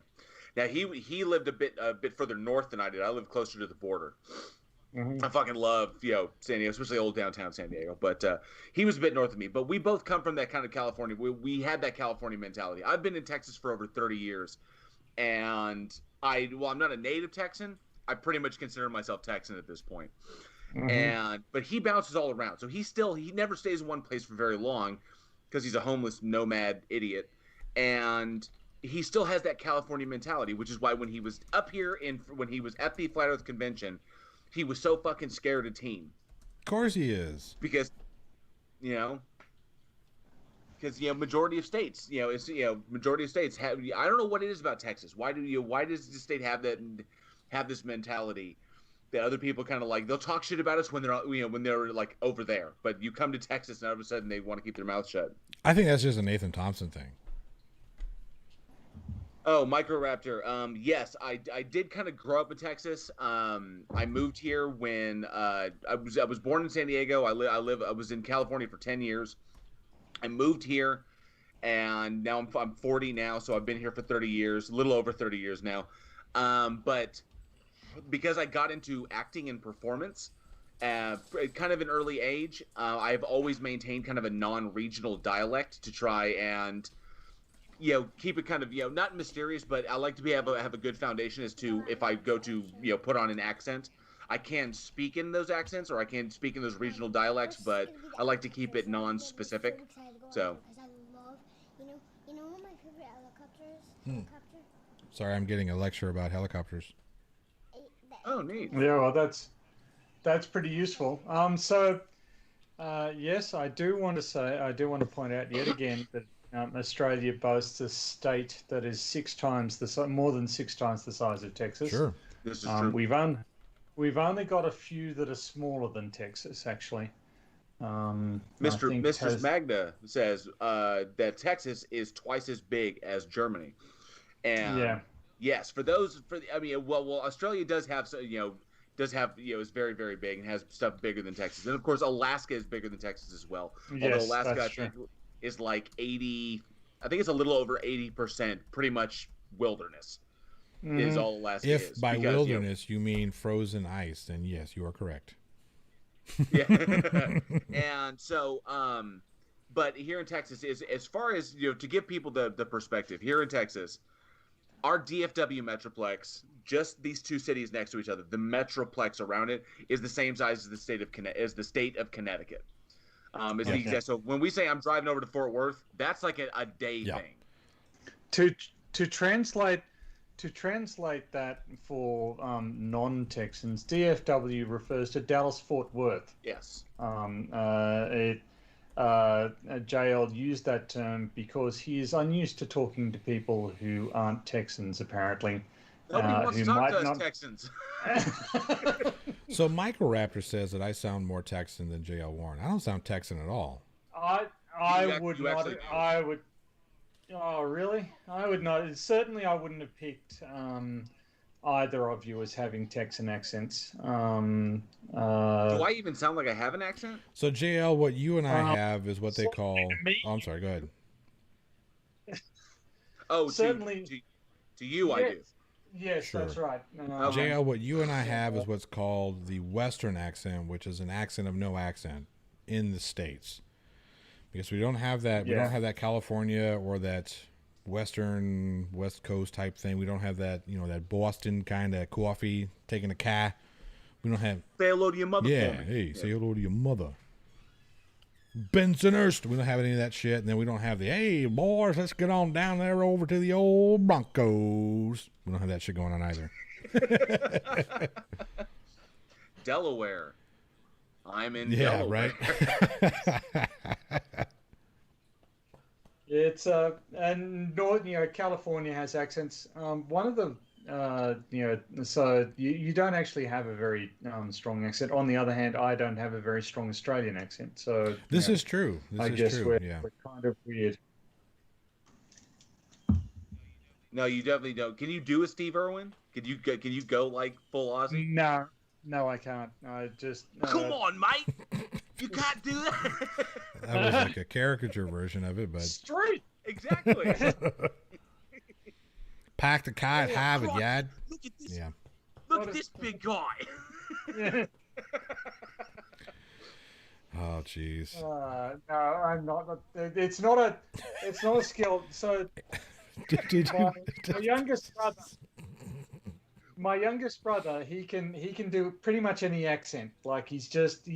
Now he lived a bit further north than I did. I lived closer to the border. Mm-hmm. I fucking love San Diego, especially old downtown San Diego. But he was a bit north of me. But we both come from that kind of California. We had that California mentality. I've been in Texas for over 30 years, and I'm not a native Texan. I pretty much consider myself Texan at this point. Mm-hmm. But he bounces all around, so he never stays in one place for very long because he's a homeless nomad idiot, and he still has that California mentality, which is why when he was up here when he was at the Flat Earth Convention, he was so fucking scared of team. Of course he is, because majority of states, majority of states have. I don't know what it is about Texas. Why does the state have this mentality? That other people kind of like, they'll talk shit about us when they're like over there, but you come to Texas and all of a sudden they want to keep their mouth shut. I think that's just a Nathan Thompson thing. Oh, Microraptor. Yes, I did kind of grow up in Texas. I moved here when I was born in San Diego. I was in California for 10 years. I moved here, and now I'm 40 now, so I've been here for 30 years, a little over 30 years now. But because I got into acting and performance kind of an early age, I've always maintained kind of a non-regional dialect to try and keep it kind of not mysterious, but I like to have a good foundation as to if I go to put on an accent, I can speak in those accents or I can speak in those regional dialects, but I like to keep it non-specific. So you know what my favorite helicopter is? Sorry, I'm getting a lecture about helicopters. Oh, neat. Yeah, well, that's pretty useful. Yes, I do want to point out yet again that Australia boasts a state that is more than 6 times the size of Texas. Sure, this is true. We've only got a few that are smaller than Texas, actually. Mr. Magna says that Texas is twice as big as Germany, and yeah. Yes, Australia does have is very, very big and has stuff bigger than Texas. And of course, Alaska is bigger than Texas as well. Yes, although Alaska, I think, is like 80, I think it's a little over 80% pretty much wilderness is all Alaska is. If by wilderness you mean frozen ice, then yes, you are correct. Yeah. And so, but here in Texas, as far as, to give people the perspective, here in Texas, our DFW Metroplex, just these two cities next to each other, the Metroplex around it is the same size as the state of Connecticut. The exact. So when we say I'm driving over to Fort Worth, that's like a day thing. To translate that for non-Texans, DFW refers to Dallas Fort Worth. Yes. JL used that term because he is unused to talking to people who aren't Texans, apparently. Nobody wants to talk to us Texans. So Microraptor says that I sound more Texan than JL Warren. I don't sound Texan at all. I would not. I would. Oh, really? I would not. Certainly, I wouldn't have picked either of you as having Texan accents. Do I even sound like I have an accent? So JL, what you and I have is what they call. Oh, I'm sorry. Go ahead. Oh, certainly. To you, yes. I do. Yes, sure. That's right. JL, what you and I have is what's called the Western accent, which is an accent of no accent in the States. Because we don't have that. We don't have that California or that West Coast type thing. We don't have that, that Boston kind of coffee, taking a car. We don't have. Say hello to your mother. Yeah, hey, say hello to your mother. Bensonhurst. We don't have any of that shit. And then we don't have the, hey, boys, let's get on down there over to the old Broncos. We don't have that shit going on either. Delaware. I'm in Delaware. Right. It's and California has accents. One of the so you don't actually have a very strong accent. On the other hand, I don't have a very strong Australian accent. So this is true. I guess we're kind of weird. No, you definitely don't. Can you do a Steve Irwin? Can you go like full Aussie? No, I can't. I just Come on, mate. You can't do that. That was like a caricature version of it, but straight. Exactly. pack the kite, have it, Christ. yad. Look at this. Yeah. Look at this big guy. Oh, jeez. No, I'm not. It's not a skill. So my youngest brother, he can do pretty much any accent. Like he's just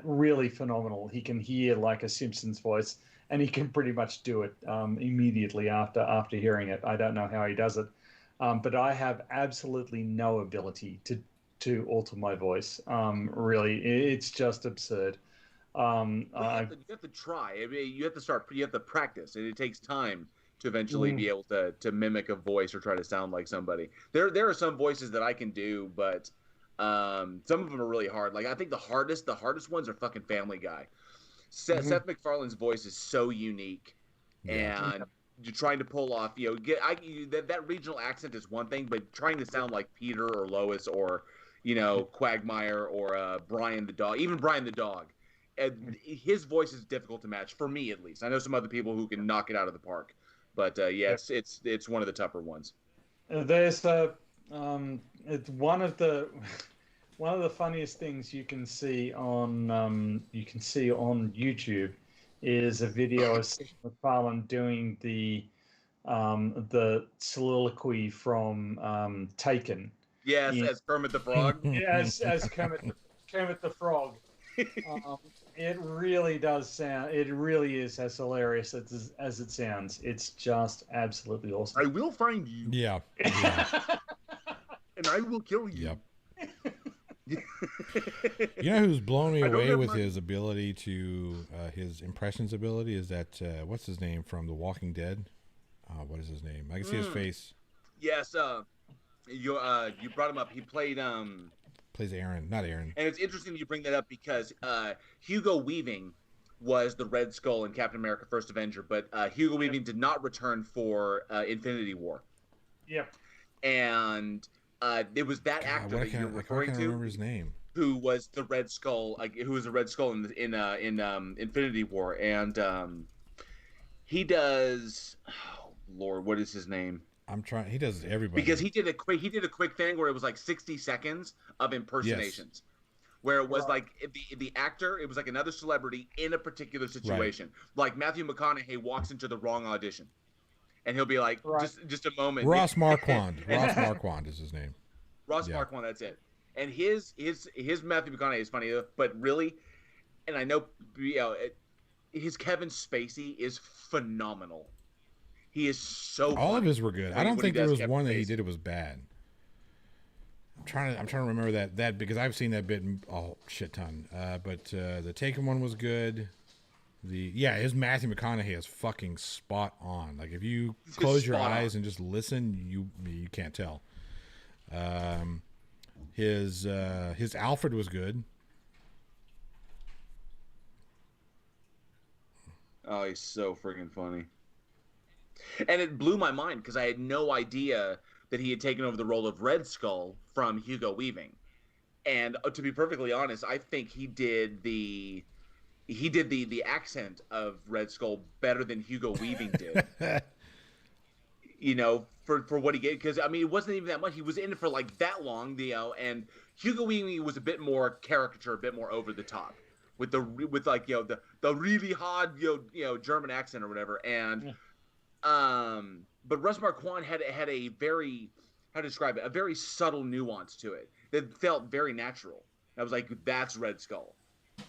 really phenomenal. He can hear like a Simpsons voice, and he can pretty much do it immediately after hearing it. I don't know how he does it, but I have absolutely no ability to alter my voice. Really, it's just absurd. You have to try. I mean, you have to practice, and it takes time to eventually be able to mimic a voice or try to sound like somebody. There are some voices that I can do, but some of them are really hard. Like I think the hardest ones are fucking Family Guy. Seth MacFarlane's voice is so unique, and you're trying to pull off. That regional accent is one thing, but trying to sound like Peter or Lois or Quagmire or Brian the dog, even Brian the dog. His voice is difficult to match for me, at least. I know some other people who can knock it out of the park, but it's one of the tougher ones. There's it's one of the funniest things you can see on YouTube is a video of Seth MacFarlane doing the soliloquy from Taken. Yes, as Kermit the Frog. As Kermit the Frog. It really does sound. It really is as hilarious as it sounds. It's just absolutely awesome. I will find you. Yeah. And I will kill you. Yep. You know who's blown me away with his ability to his impressions ability is that what's his name from The Walking Dead? What is his name? I can see his face. Yes. You brought him up. He played plays Aaron, not Aaron. And it's interesting you bring that up because Hugo Weaving was the Red Skull in Captain America: First Avenger, but Hugo Weaving did not return for Infinity War. Yep. And it was that actor that you're referring to. Remember his name. Who was the Red Skull? Who was the Red Skull in Infinity War? And he does. Oh Lord, what is his name? I'm trying. He does everybody because he did a quick thing where it was like 60 seconds of impersonations, where it was like the actor, it was like another celebrity in a particular situation. Right. Like Matthew McConaughey walks into the wrong audition, and he'll be like, just a moment. Ross Marquand. Ross Marquand is his name. Ross Marquand, that's it. And his Matthew McConaughey is funny, but really, and I know, his Kevin Spacey is phenomenal. He is so. All of his were good. I don't think there was one that he did it was bad. I'm trying to remember that because I've seen that bit a shit ton. But the Taken one was good. His Matthew McConaughey is fucking spot on. Like if you close your eyes and just listen, you can't tell. His Alfred was good. Oh, he's so freaking funny. And it blew my mind because I had no idea that he had taken over the role of Red Skull from Hugo Weaving. And to be perfectly honest, I think he did the accent of Red Skull better than Hugo Weaving did. For what he did, because I mean, it wasn't even that much. He was in it for like that long, and Hugo Weaving was a bit more caricature, a bit more over the top, with the really hard German accent or whatever, and. But Russ Marquand had a very, how to describe it, a very subtle nuance to it that felt very natural. I was like, that's Red Skull.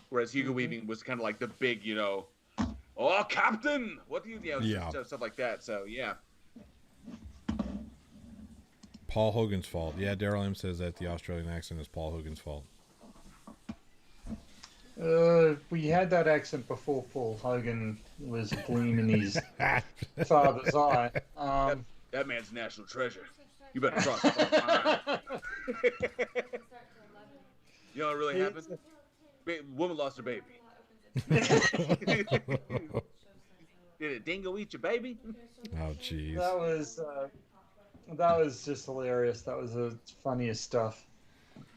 Whereas Hugo Weaving was kind of like the big, oh, Captain, what do you, stuff like that. So, yeah. Paul Hogan's fault. Yeah, Daryl M says that the Australian accent is Paul Hogan's fault. We had that accent before Paul Hogan was a gleam in his father's eye. That man's national treasure. You better cross the line. You know what really happened? Woman lost her baby. Did a dingo eat your baby? Oh, jeez. That was just hilarious. That was the funniest stuff.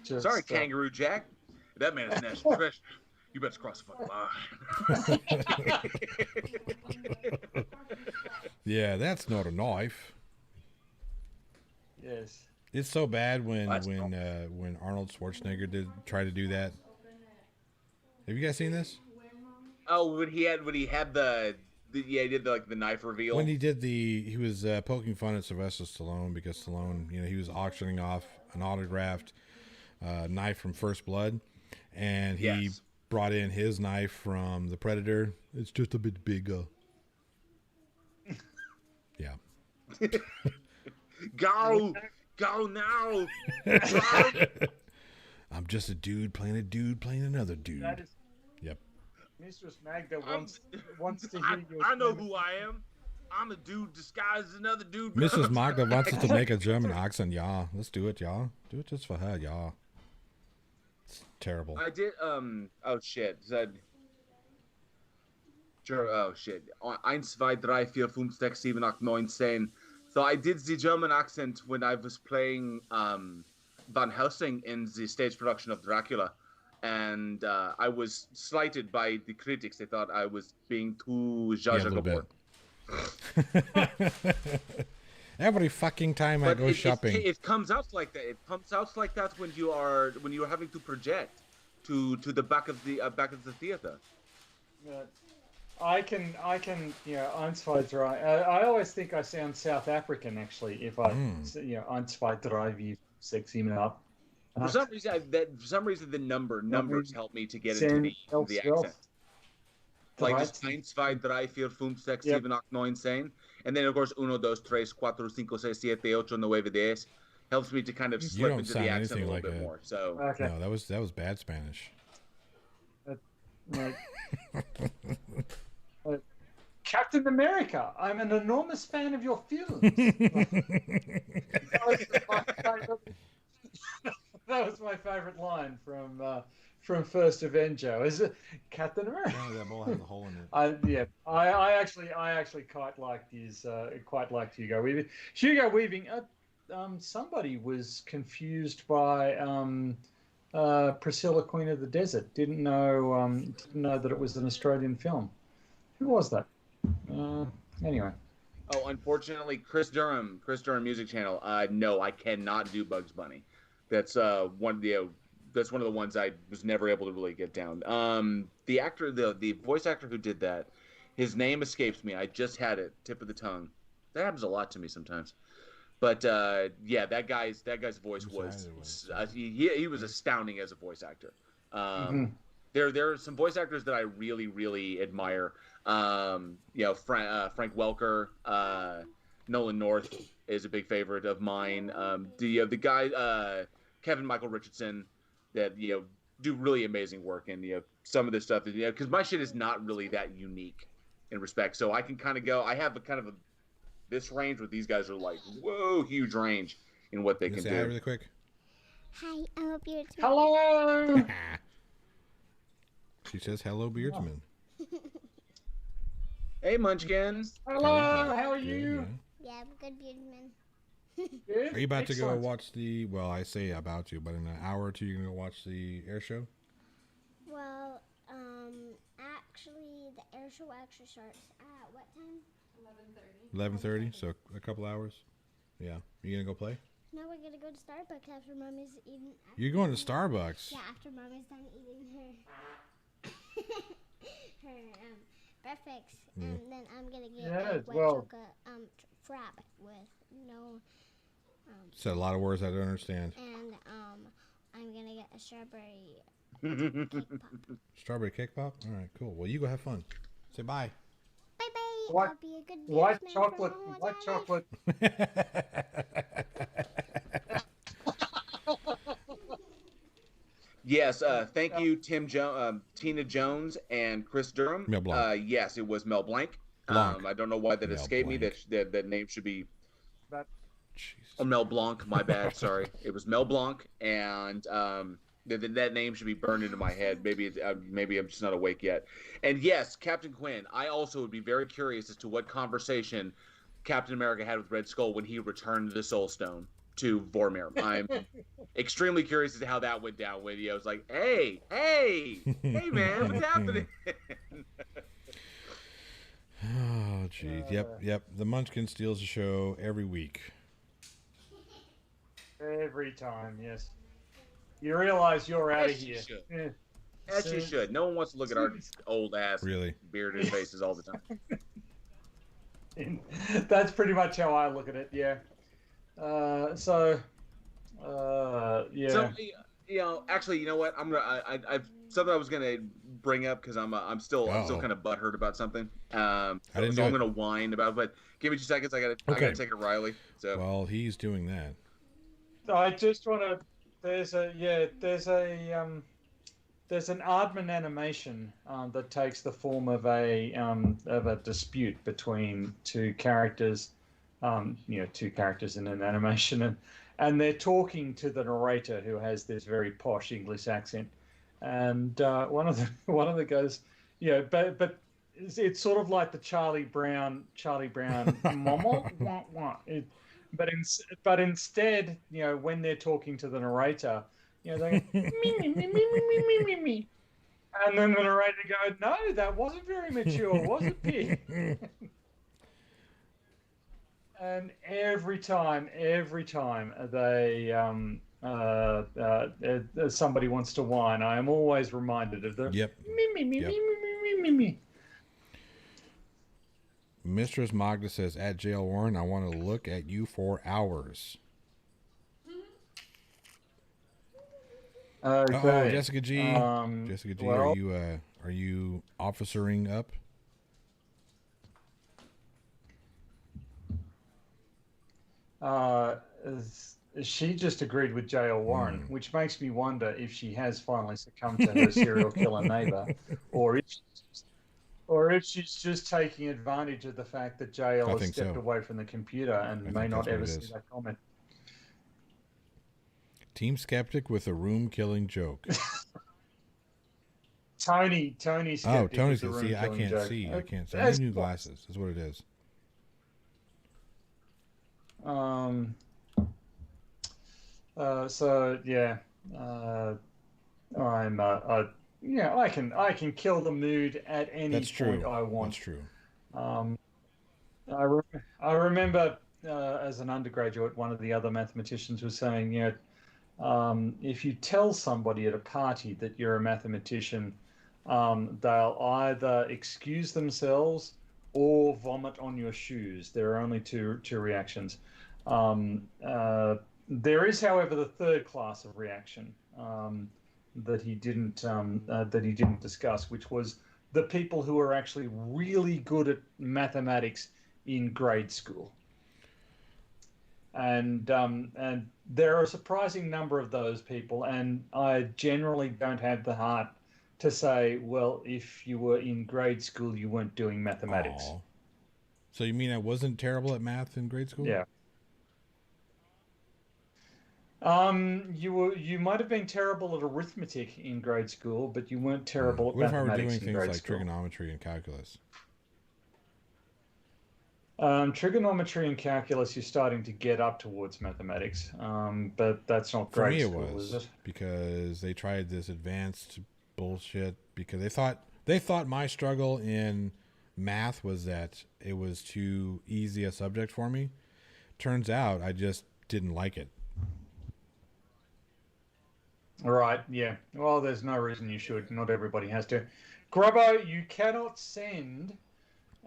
Just, Sorry, Kangaroo Jack. That man is national treasure. You better cross the fucking line. Yeah, that's not a knife. Yes. It's so bad when Arnold Schwarzenegger try to do that. Have you guys seen this? Oh, when he had he did the knife reveal. When he was poking fun at Sylvester Stallone because Stallone, he was auctioning off an autographed knife from First Blood, and he brought in his knife from the Predator. It's just a bit bigger. Yeah. Go now. I'm just a dude playing another dude. Yep. Mistress Magda wants to hear your. I know who I am. I'm a dude disguised as another dude. Mrs. Magda wants us to make a German accent. Yeah, let's do it. Yeah, do it just for her. Yeah. It's terrible. I did. Oh shit. Oh shit. 1, 2, 3, 4, 5, 6, 7, 8, 9, 10. So I did the German accent when I was playing Van Helsing in the stage production of Dracula, and I was slighted by the critics. They thought I was being too Zsa Zsa Gabor. Every fucking time I go shopping, it comes out like that. It comes out like that when you are having to project to the back of the theater. Yeah. I can, 1, 2, 3. I always think I sound South African actually if I, 1, 2, 3, 4, 6, 7, 8. For some reason, the numbers help me to get into the accent. Like just 1, 2, 3, 4, 5, 6, 7, 8, 9, 10. And then, of course, 1, 2, 3, 4, 5, 6, 7, 8, 9, 10 helps me to kind of slip into the accent a little bit more. So no, that was bad Spanish. Captain America, I'm an enormous fan of your films. That was my favorite line from First Avenger. Is it Captain America? Oh, that ball has a hole in it. I actually quite liked Hugo Weaving. Hugo Weaving. Somebody was confused by Priscilla, Queen of the Desert. Didn't know that it was an Australian film. Who was that? Anyway. Oh, unfortunately, Chris Durham Music Channel. No, I cannot do Bugs Bunny. That's one of the ones I was never able to really get down. The actor, the voice actor who did that, his name escapes me. I just had it tip of the tongue. That happens a lot to me sometimes. But that guy's voice was he was astounding as a voice actor. There are some voice actors that I really, really admire. Frank Welker, Nolan North is a big favorite of mine. The guy Kevin Michael Richardson that do really amazing work, and some of this stuff is because my shit is not really that unique in respect, so I can kind of go. I have this range where these guys are like whoa, huge range in what they can do. Really quick. Hi, I'm a Beardsman. Hello. She says hello, Beardsman. Hey, Munchkins. Hello. How are you? Yeah, I'm good, Beardsman. Good. Are you about to go watch the? Well, I say about to, but in an hour or two, you're gonna go watch the air show. Well, actually, the air show actually starts at what time? 11:30. So a couple hours. Yeah. You gonna go play? No, we're gonna go to Starbucks after Mommy's eating. You're going to Starbucks? Yeah, after Mommy's done eating her breakfast, and then I'm gonna get a white chocolate frap with no. Said a lot of words I don't understand. And I'm gonna get a strawberry cake pop. Strawberry cake pop? All right, cool. Well, you go have fun. Say bye. Bye bye. White, I'll be a good white Beardsman chocolate. from now White on. chocolate. Yes, thank you, Tina Jones, and Chris Durham. Mel Blanc. Yes, it was Mel Blanc. Blanc. I don't know why that Mel escaped Blanc. me. That name should be Jesus. Mel Blanc. My bad. Sorry, it was Mel Blanc, and That name should be burned into my head. Maybe I'm just not awake yet. And yes, Captain Quinn. I also would be very curious as to what conversation Captain America had with Red Skull when he returned the Soul Stone to Vormir. I'm extremely curious as to how that went down. When I was like, hey, man, what's happening? Oh, geez. Yep. The Munchkin steals the show every week. Every time, yes. You realize you're out of here. As you should. No one wants to look at our old ass, really bearded faces all the time. That's pretty much how I look at it. Yeah. Yeah. So actually, you know what? I've something I was gonna bring up because I'm still kind of butthurt about something. I'm gonna whine about it, but give me 2 seconds. I gotta take a Riley. So while he's doing that, I just want to. There's an Aardman animation that takes the form of a dispute between two characters, two characters in an animation, and they're talking to the narrator who has this very posh English accent, and one of them goes, but it's sort of like the Charlie Brown mama. But instead, when they're talking to the narrator, they go, me. And then the narrator goes, no, that wasn't very mature, was it, Pig? And every time they somebody wants to whine, I am always reminded of the me. Mistress Magda says, at Jail Warren, I want to look at you for hours. Okay. Jessica G. Jessica G, well, are you officering up? She just agreed with Jail Warren, which makes me wonder if she has finally succumbed to her serial killer neighbor, or if she's just taking advantage of the fact that Jail has stepped away from the computer and may not ever see that comment. Team Skeptic with a room-killing joke. Tony Skeptic. Oh, Tony with the see, I can't joke. see. I can't see. I need new glasses. That's what it is. I can kill the mood at any point I want. That's true. I remember as an undergraduate, one of the other mathematicians was saying, if you tell somebody at a party that you're a mathematician, they'll either excuse themselves or vomit on your shoes. There are only two reactions. There is, however, the third class of reaction that he didn't discuss, which was the people who are actually really good at mathematics in grade school. And there are a surprising number of those people, and I generally don't have the heart to say, well, if you were in grade school, you weren't doing mathematics. Aww. So you mean I wasn't terrible at math in grade school? Yeah. You might have been terrible at arithmetic in grade school, but you weren't terrible at mathematics in grade school. What if I were doing things like trigonometry and calculus? Trigonometry and calculus, you're starting to get up towards mathematics, but that's not grade school, is it? Because they tried this advanced bullshit because they thought my struggle in math was that it was too easy a subject for me. Turns out I just didn't like it. Right, yeah. Well, there's no reason you should. Not everybody has to. Grubbo, you cannot send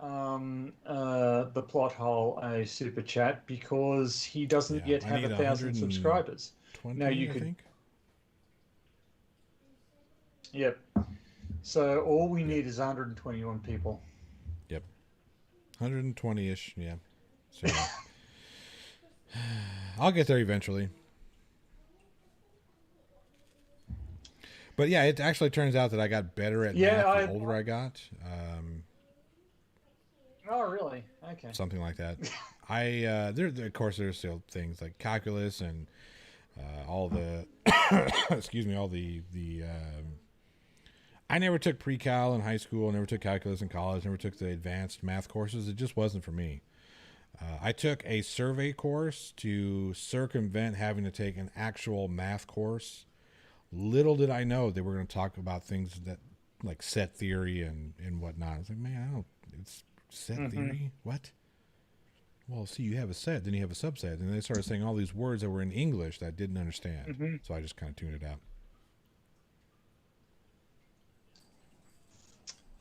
the plot hole a super chat because he doesn't yet have 1,000 subscribers. Now you could. I think. Yep. So all we need is 121 people. Yep. 120-ish, yeah. So I'll get there eventually. But yeah, it actually turns out that I got better at math the older I got. Oh, really? Okay. Something like that. Of course, there's still things like calculus and all the excuse me, all the I never took pre-cal in high school, never took calculus in college, never took the advanced math courses. It just wasn't for me. I took a survey course to circumvent having to take an actual math course. Little did I know they were going to talk about things that like set theory and whatnot. I was like, man, it's set theory? What? Well, see, you have a set, then you have a subset. And they started saying all these words that were in English that I didn't understand. So I just kind of tuned it out.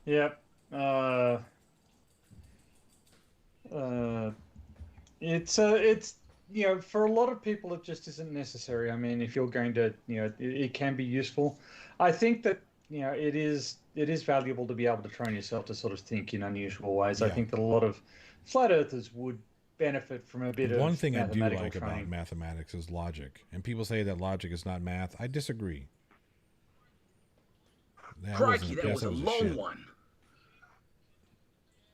Yep. It's for a lot of people it just isn't necessary. I mean, if you're going to, it can be useful. I think that it is valuable to be able to train yourself to sort of think in unusual ways. Yeah. I think that a lot of flat earthers would benefit from a bit of one thing I do like training. About mathematics is logic, and people say that logic is not math. I disagree. Crikey, that was a long one.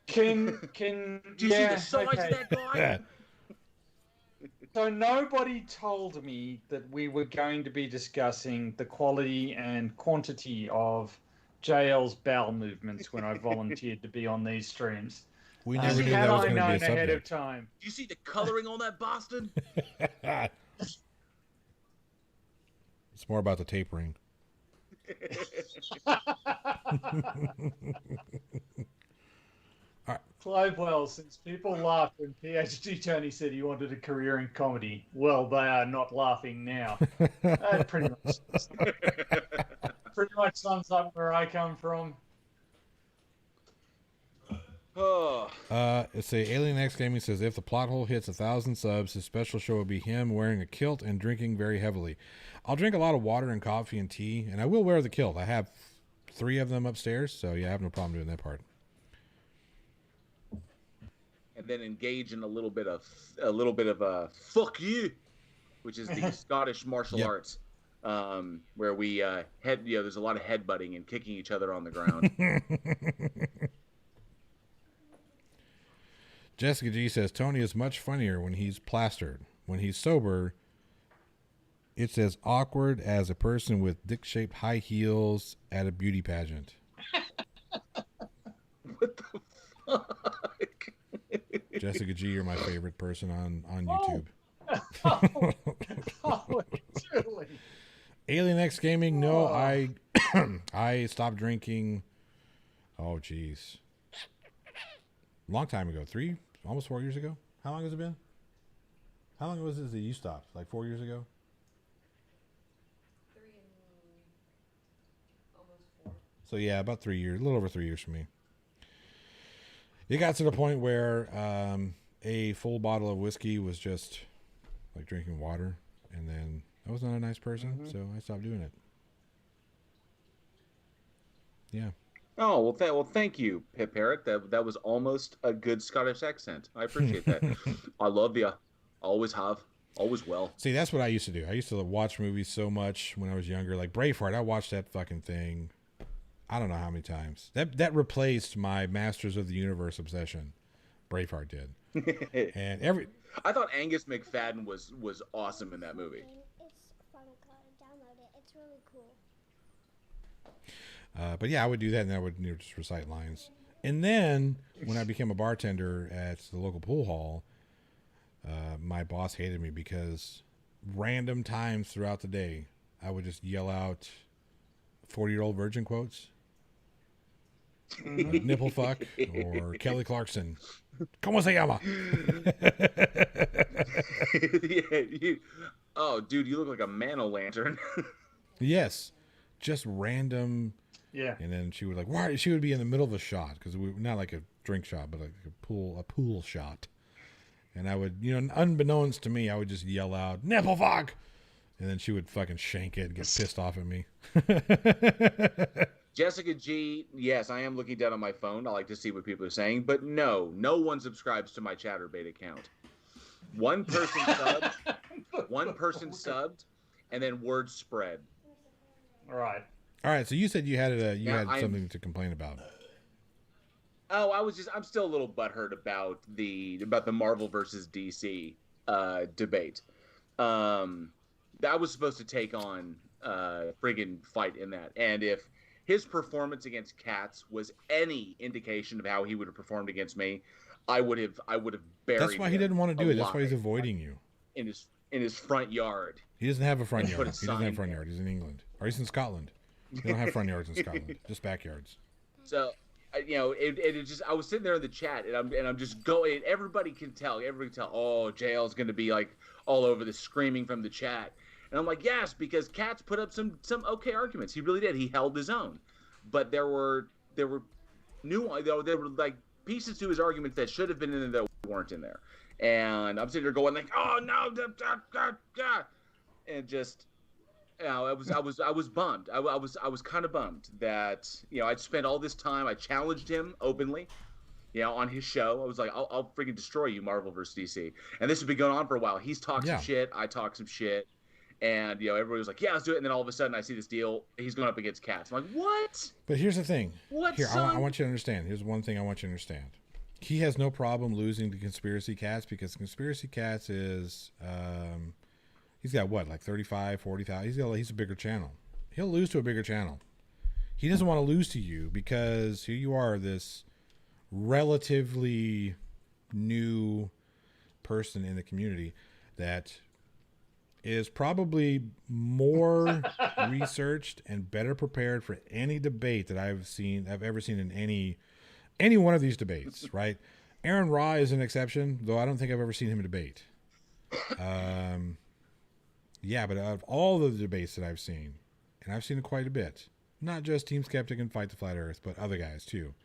Do you see the size of that guy? So nobody told me that we were going to be discussing the quality and quantity of JL's bowel movements when I volunteered to be on these streams. We never knew that was going to be a subject. Ahead of time. Do you see the coloring on that bastard? It's more about the tapering. Clive Wells, since people laughed when PhD Tony said he wanted a career in comedy, well, they are not laughing now. That pretty much sums up where I come from. It's Alien X Gaming says, if the plot hole hits 1,000 subs, his special show will be him wearing a kilt and drinking very heavily. I'll drink a lot of water and coffee and tea, and I will wear the kilt. I have 3 of them upstairs, so yeah, I have no problem doing that part. And then engage in a little bit of fuck you, which is the Scottish martial arts, where we there's a lot of headbutting and kicking each other on the ground. Jessica G says, Tony is much funnier when he's plastered. When he's sober, it's as awkward as a person with dick-shaped high heels at a beauty pageant. What the fuck? Jessica G, you're my favorite person on YouTube. Truly. Alien X Gaming, no, I stopped drinking, geez. Long time ago, almost 4 years ago. How long has it been? How long was it that you stopped? Like 4 years ago? 3 and almost 4. So yeah, about 3 years, a little over 3 years for me. It got to the point where a full bottle of whiskey was just like drinking water, and then I was not a nice person, so I stopped doing it. Yeah. Oh, well, thank you, Pip Parrot. That was almost a good Scottish accent. I appreciate that. I love you. Always have. Always will. See, that's what I used to do. I used to watch movies so much when I was younger. Like Braveheart, I watched that fucking thing I don't know how many times. That replaced my Masters of the Universe obsession. Braveheart did. And I thought Angus McFadden was awesome in that movie. It's fun. Download it. It's really cool. But yeah, I would do that, and I would just recite lines. And then when I became a bartender at the local pool hall, my boss hated me because random times throughout the day, I would just yell out 40-year-old virgin quotes. Nipple fuck or Kelly Clarkson. ¿Cómo se llama? Oh, dude, you look like a man-o'-lantern. Yes, just random. Yeah. And then she would she would be in the middle of a shot, because we not like a drink shot, but like a pool shot. And I would, unbeknownst to me, I would just yell out nipple fuck, and then she would fucking shank it and get pissed off at me. Jessica G, yes, I am looking down on my phone. I like to see what people are saying, but no one subscribes to my ChatterBait account. One person subbed, and then word spread. All right. So you said you had something to complain about. Oh, I'm still a little butthurt about the Marvel versus DC debate. That was supposed to take on friggin' fight in that. And if his performance against Katz was any indication of how he would have performed against me, I would have buried. That's why he didn't want to do it. That's why he's avoiding you. In his front yard. He doesn't have a front yard. He doesn't have a front yard. He's in England, or he's in Scotland. They don't have front yards in Scotland, just backyards. So, it just, I was sitting there in the chat, and I'm just going. Everybody can tell. Oh, JL's going to be like all over the screaming from the chat, and I'm like, yes, because Katz put up some okay arguments. He really did. He held his own, but there were like pieces to his arguments that should have been in there that weren't in there, and I'm sitting there going like, oh no, and just. I was bummed. I was kind of bummed that I'd spent all this time. I challenged him openly, on his show. I was like, I'll freaking destroy you, Marvel versus DC. And this has been going on for a while. He's talked some shit. I talked some shit, and everybody was like, yeah, let's do it. And then all of a sudden, I see this deal. He's going up against Katz. I'm like, what? But here's the thing. What? Here, I want you to understand. Here's one thing I want you to understand. He has no problem losing to Conspiracy Cats because Conspiracy Cats is. He's got what, like 35, 40,000. He's a bigger channel. He'll lose to a bigger channel. He doesn't want to lose to you because here you are, this relatively new person in the community that is probably more researched and better prepared for any debate that I've ever seen in any one of these debates, right? Aaron Ra is an exception, though I don't think I've ever seen him debate. Yeah, but out of all the debates that I've seen, and I've seen it quite a bit, not just Team Skeptic and Fight the Flat Earth, but other guys too.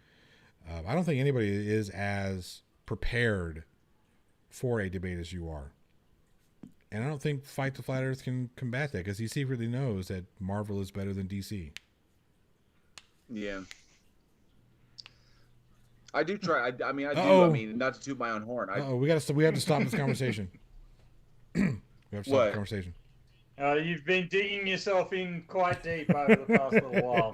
I don't think anybody is as prepared for a debate as you are. And I don't think Fight the Flat Earth can combat that because he secretly knows that Marvel is better than DC. Yeah. I do try. I mean, not to toot my own horn. We have to stop this conversation. We have to stop the conversation. You've been digging yourself in quite deep over the past little while.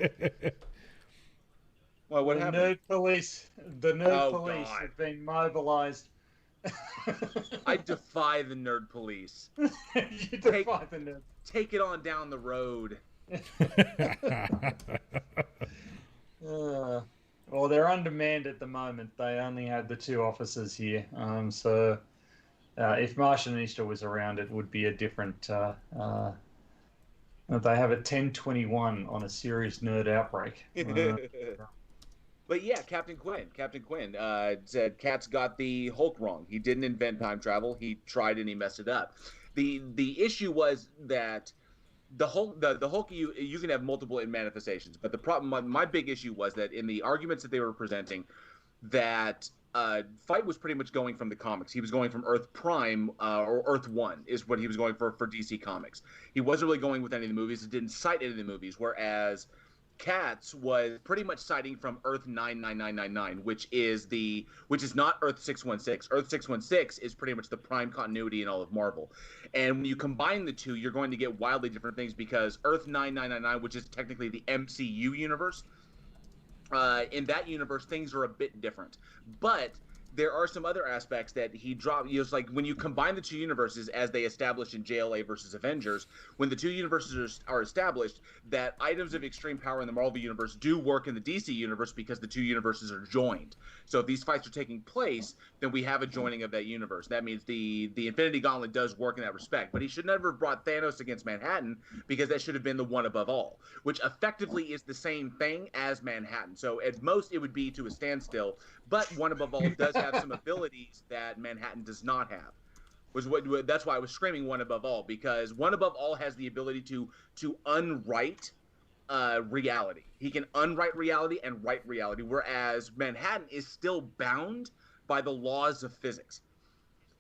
Well, what happened? The nerd police have been mobilized. I defy the nerd police. You defy the nerd. Take it on down the road. Well, they're undermanned at the moment. They only had the 2 officers here. If Martian Easter was around, it would be a different. They have a 1021 on a serious nerd outbreak. But yeah, Captain Quinn said Katz got the Hulk wrong. He didn't invent time travel. He tried and he messed it up. The issue was that the Hulk you can have multiple manifestations, but the problem, my big issue was that in the arguments that they were presenting, that Fight was pretty much going from the comics. He was going from Earth Prime or Earth 1 is what he was going for DC Comics. He wasn't really going with any of the movies. It didn't cite any of the movies, whereas Katz was pretty much citing from Earth 99999, which is not Earth 616. Earth 616 is pretty much the prime continuity in all of Marvel. And when you combine the two, you're going to get wildly different things because Earth 9999, which is technically the MCU universe, in that universe, things are a bit different. But there are some other aspects that he dropped. It's like when you combine the 2 universes as they established in JLA versus Avengers, when the 2 universes are established, that items of extreme power in the Marvel universe do work in the DC universe because the 2 universes are joined. So if these fights are taking place, then we have a joining of that universe. That means the Infinity Gauntlet does work in that respect. But he should never have brought Thanos against Manhattan because that should have been the one above all, which effectively is the same thing as Manhattan. So at most it would be to a standstill, but one above all does have some abilities that Manhattan does not have. That's why I was screaming one above all, because one above all has the ability to unwrite reality. He can unwrite reality and write reality, whereas Manhattan is still bound by the laws of physics.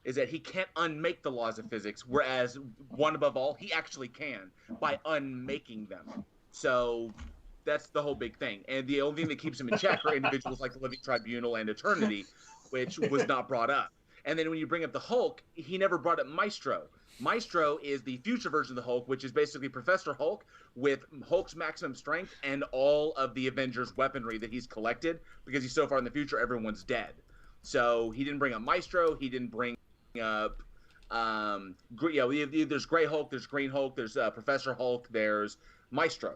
Is that he can't unmake the laws of physics, whereas one above all, he actually can by unmaking them. So that's the whole big thing. And the only thing that keeps him in check are individuals like the Living Tribunal and Eternity, which was not brought up. And then when you bring up the Hulk, he never brought up Maestro. Maestro is the future version of the Hulk, which is basically Professor Hulk with Hulk's maximum strength and all of the Avengers weaponry that he's collected, because he's so far in the future, everyone's dead. So he didn't bring up Maestro. He didn't bring up There's Gray Hulk, there's Green Hulk, there's Professor Hulk, there's Maestro.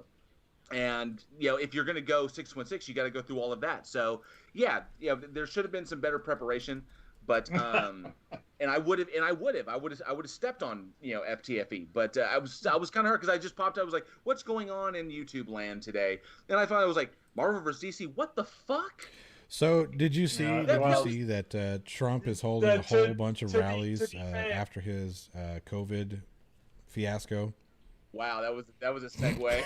And, if you're going to go 616, you got to go through all of that. So, yeah, there should have been some better preparation. But and I would have stepped on FTFE, but I was kind of hurt because I just popped. I was like, what's going on in YouTube land today? And I thought I was like, Marvel vs. DC. What the fuck? So did you see? That Trump is holding a whole bunch of rallies after his COVID fiasco? Wow, that was a segue.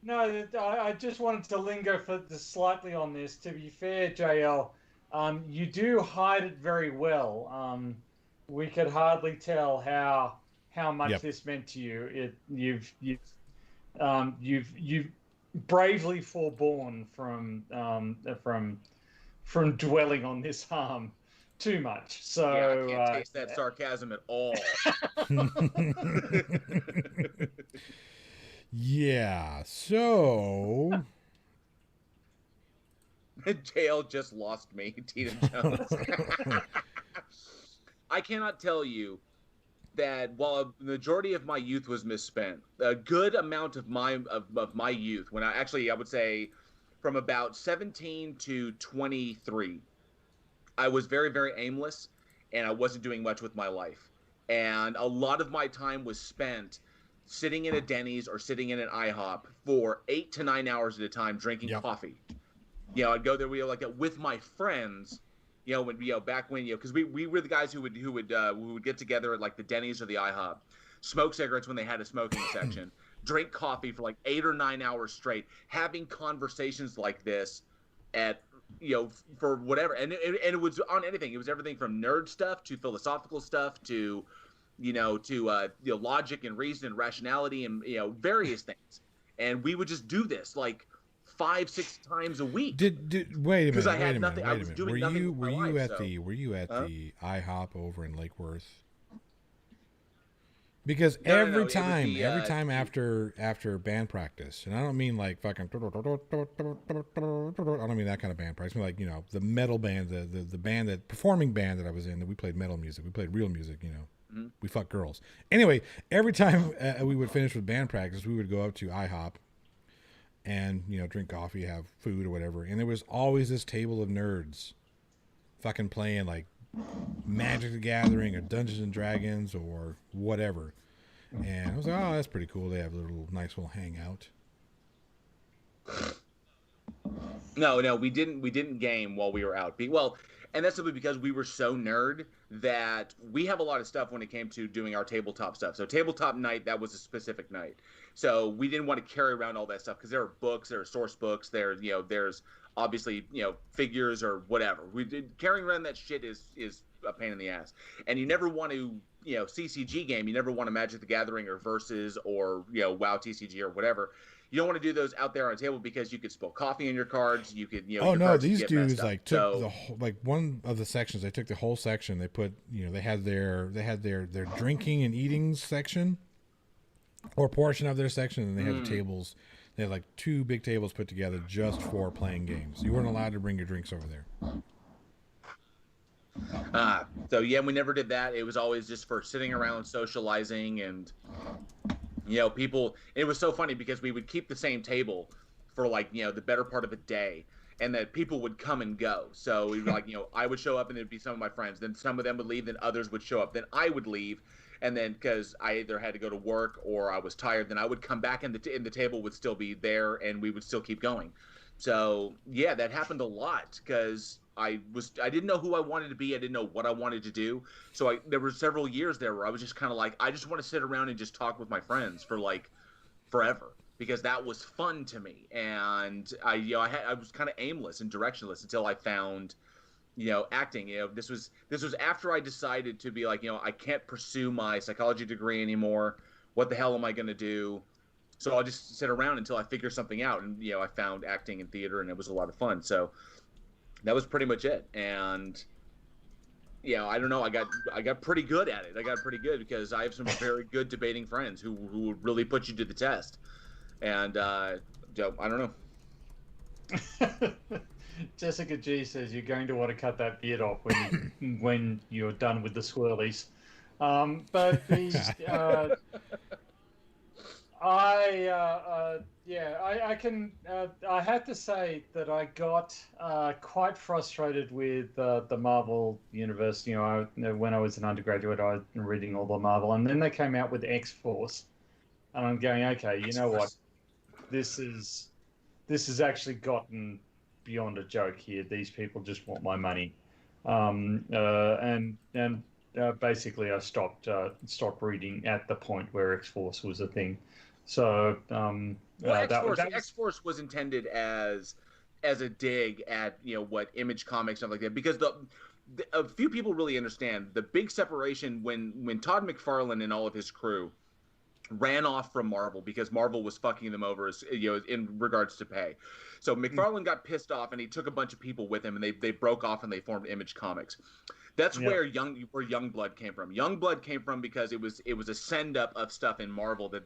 No, I just wanted to linger slightly on this. To be fair, JL, you do hide it very well. We could hardly tell how much this meant to you. You've bravely forborne from dwelling on this harm too much. So I can't taste that sarcasm at all. Yeah, so JL just lost me, Tina Jones. I cannot tell you that while a majority of my youth was misspent, a good amount of my youth, when I would say from about 17 to 23, I was very, very aimless, and I wasn't doing much with my life. And a lot of my time was spent sitting in a Denny's or sitting in an IHOP for 8 to 9 hours at a time drinking coffee. I'd go there with my friends. Back when because we were the guys who would get together at like the Denny's or the IHOP, smoke cigarettes when they had a smoking section, drink coffee for like 8 or 9 hours straight, having conversations like this at for whatever, and it was on anything. It was everything from nerd stuff to philosophical stuff to logic and reason and rationality and various things. And we would just do this like 5-6 times a week. Wait a minute. Because I had nothing. I was doing nothing. Were you at the IHOP over in Lake Worth? Because every time after band practice, and I don't mean like fucking, I don't mean that kind of band practice. I mean like the metal band, the band performing band that I was in, that we played metal music, we played real music, mm-hmm. We fucked girls. Anyway, every time we would finish with band practice, we would go up to IHOP and drink coffee, have food or whatever, and there was always this table of nerds, fucking playing like Magic the Gathering or Dungeons and Dragons or whatever. And I was like, oh, that's pretty cool. They have a nice little hangout. No, we didn't game while we were out. And that's simply because we were so nerd that we have a lot of stuff when it came to doing our tabletop stuff. So tabletop night, that was a specific night. So we didn't want to carry around all that stuff because there are books, there are source books, there's obviously figures or whatever. Carrying around that shit is a pain in the ass. And you never want to CCG game. You never want to Magic the Gathering or Versus or WoW TCG or whatever. You don't want to do those out there on a table because you could spill coffee in your cards. You could oh no, these dudes like took the whole, like one of the sections. They took the whole section. They put they had their drinking and eating section or portion of their section, and they had the tables. They had like 2 big tables put together just for playing games. You weren't allowed to bring your drinks over there. So yeah, we never did that. It was always just for sitting around socializing and people. It was so funny because we would keep the same table for like the better part of a day, and that people would come and go. So we were like I would show up and it'd be some of my friends, then some of them would leave, then others would show up, then I would leave, and then because I either had to go to work or I was tired, then I would come back and the table would still be there and we would still keep going. So yeah, that happened a lot because I didn't know who I wanted to be. I didn't know what I wanted to do. So there were several years there where I was just kind of like, I just want to sit around and just talk with my friends for like forever, because that was fun to me. And I was kind of aimless and directionless until I found, acting. This was after I decided to be like, I can't pursue my psychology degree anymore. What the hell am I going to do? So I'll just sit around until I figure something out. And, I found acting and theater, and it was a lot of fun. So that was pretty much it. And I don't know, I got pretty good at it. I got pretty good because I have some very good debating friends who would really put you to the test. And I don't know. Jessica G says you're going to want to cut that beard off when you're done with the swirlies. But the I can. I have to say that I got quite frustrated with the Marvel universe. When I was an undergraduate, I was reading all the Marvel, and then they came out with X-Force, and I'm going, okay, you know what? This has actually gotten beyond a joke here. These people just want my money, and basically I stopped reading at the point where X-Force was a thing. So X-Force was intended as a dig at what Image Comics stuff like that, because a few people really understand the big separation when Todd McFarlane and all of his crew ran off from Marvel because Marvel was fucking them over, in regards to pay. So McFarlane got pissed off and he took a bunch of people with him, and they broke off and they formed Image Comics. That's where Youngblood came from. Youngblood came from because it was a send up of stuff in Marvel that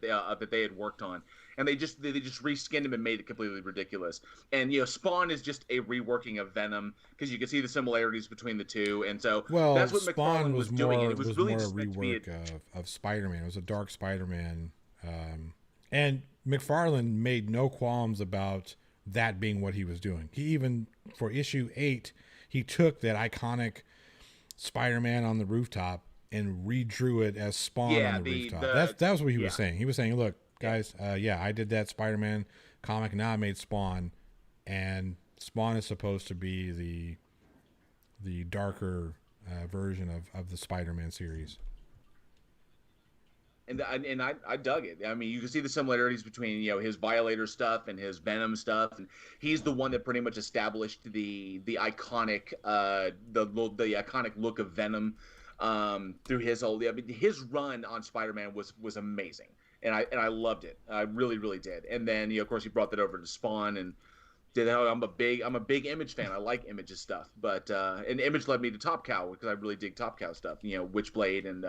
they had worked on, and they just reskinned him and made it completely ridiculous. And Spawn is just a reworking of Venom, because you can see the similarities between the two, and so that's what Spawn McFarlane was doing. And it was really more just a rework of Spider-Man. It was a dark Spider-Man, and McFarlane made no qualms about that being what he was doing. He even, for issue 8, he took that iconic Spider-Man on the rooftop and redrew it as Spawn on the rooftop. That was what he was saying. He was saying, look, guys, I did that Spider-Man comic, now I made Spawn, and Spawn is supposed to be the darker version of the Spider-Man series. And I dug it. I mean, you can see the similarities between his Violator stuff and his Venom stuff, and he's the one that pretty much established the iconic the iconic look of Venom through his whole. I mean, his run on Spider-Man was amazing, and I loved it. I really, really did. And then of course he brought that over to Spawn and did. I'm a big Image fan. I like Image's stuff, but and Image led me to Top Cow because I really dig Top Cow stuff. Witchblade and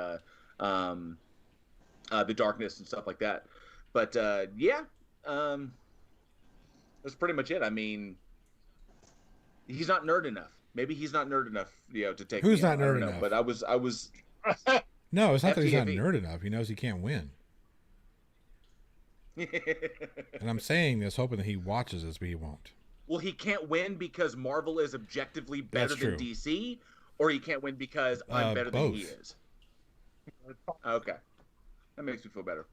the Darkness and stuff like that. But that's pretty much it. I mean, he's not nerd enough. Maybe he's not nerd enough, to take. Who's not nerd enough? But I was. No, it's not that he's not nerd enough. He knows he can't win. And I'm saying this hoping that he watches this, but he won't. Well, he can't win because Marvel is objectively better than DC, or he can't win because I'm better than he is. Okay. That makes me feel better.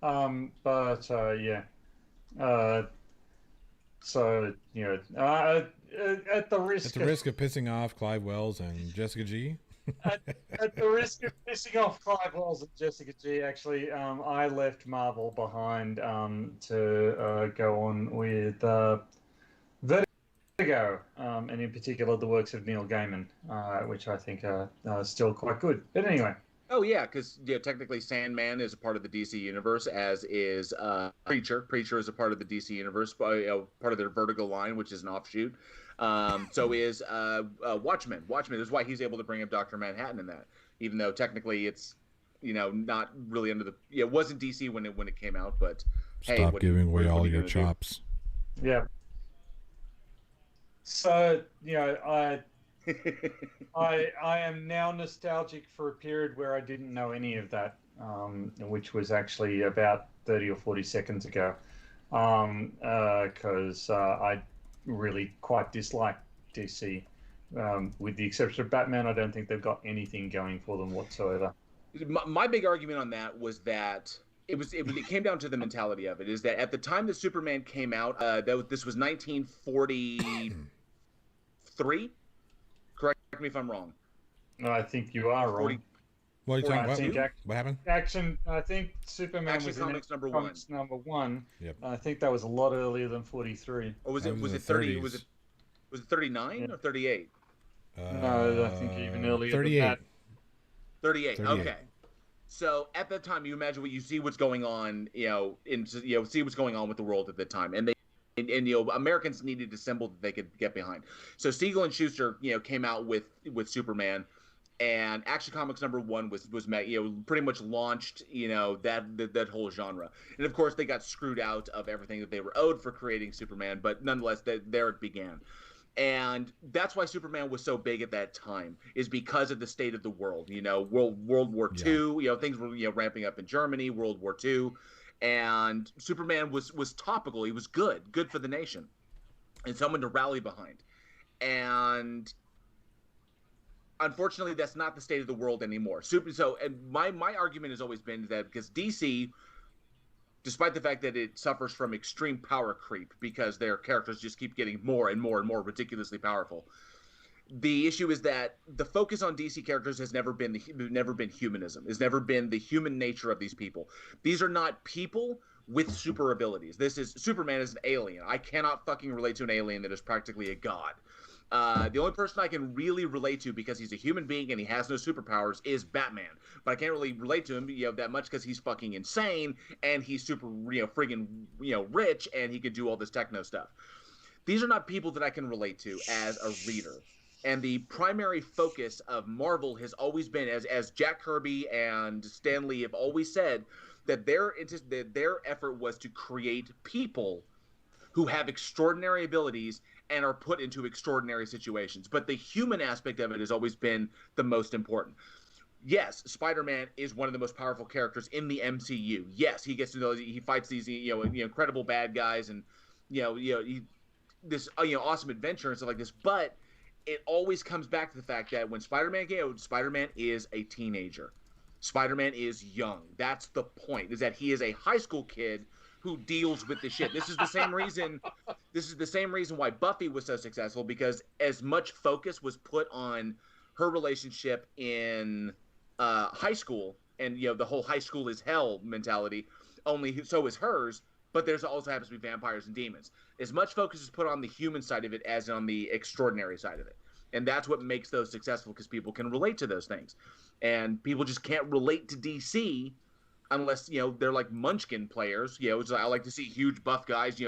At the risk of pissing off Clive Wells and Jessica G. at the risk of pissing off Clive Wells and Jessica G, actually, I left Marvel behind to go on with Vertigo, and in particular the works of Neil Gaiman, which I think are still quite good. But anyway. Oh yeah, because technically Sandman is a part of the DC universe, as is Preacher. Preacher is a part of the DC universe, part of their Vertigo line, which is an offshoot. So is Watchmen. Watchmen is why he's able to bring up Dr. Manhattan in that, even though technically it's not really under the it wasn't DC when it came out, but stop giving away all your chops. Do? Yeah. So I am now nostalgic for a period where I didn't know any of that, which was actually about 30 or 40 seconds ago, because I really quite dislike DC. With the exception of Batman, I don't think they've got anything going for them whatsoever. My big argument on that was that it came down to the mentality of it, is that at the time that Superman came out, this was 1943. Correct me if I'm wrong. No, I think you are wrong. What are you talking about? What happened? I think Superman was Comics in number one. Yep. I think that was a lot earlier than 43. Or was it 30? Was it 39 or 38? No, I think even earlier 38. than that. 38. Okay. So at that time, you imagine what you see what's going on, see what's going on with the world at the time, and Americans needed a symbol that they could get behind. So Siegel and Schuster, came out with Superman, And Action Comics #1 was pretty much launched that whole genre. And of course they got screwed out of everything that they were owed for creating Superman, but nonetheless there it began. And that's why Superman was so big at that time, is because of the state of the world. World War II, things were ramping up in Germany, World War II, and Superman was topical. He was good for the nation, and someone to rally behind. And unfortunately, that's not the state of the world anymore. And my argument has always been that because DC, despite the fact that it suffers from extreme power creep because their characters just keep getting more and more and more ridiculously powerful, the issue is that the focus on DC characters has never been humanism. Has never been the human nature of these people. These are not people with super abilities. Superman is an alien. I cannot fucking relate to an alien that is practically a god. The only person I can really relate to, because he's a human being and he has no superpowers, is Batman. But I can't really relate to him, that much because he's fucking insane and he's super, friggin', rich, and he could do all this techno stuff. These are not people that I can relate to as a reader. And the primary focus of Marvel has always been, as Jack Kirby and Stan Lee have always said, that their effort was to create people who have extraordinary abilities and are put into extraordinary situations. But the human aspect of it has always been the most important. Yes, Spider-Man is one of the most powerful characters in the MCU. Yes, he gets to know, he fights these incredible bad guys and this awesome adventure and stuff like this. But it always comes back to the fact that when Spider-Man came out, Spider-Man is a teenager. Spider-Man is young. That's the point, is that he is a high school kid who deals with the shit. This is the same reason why Buffy was so successful, because as much focus was put on her relationship in high school, and the whole high school is hell mentality, only so is hers, but there's also happens to be vampires and demons. As much focus is put on the human side of it as on the extraordinary side of it. And that's what makes those successful, because people can relate to those things. And people just can't relate to DC unless, they're like Munchkin players. I like to see huge buff guys,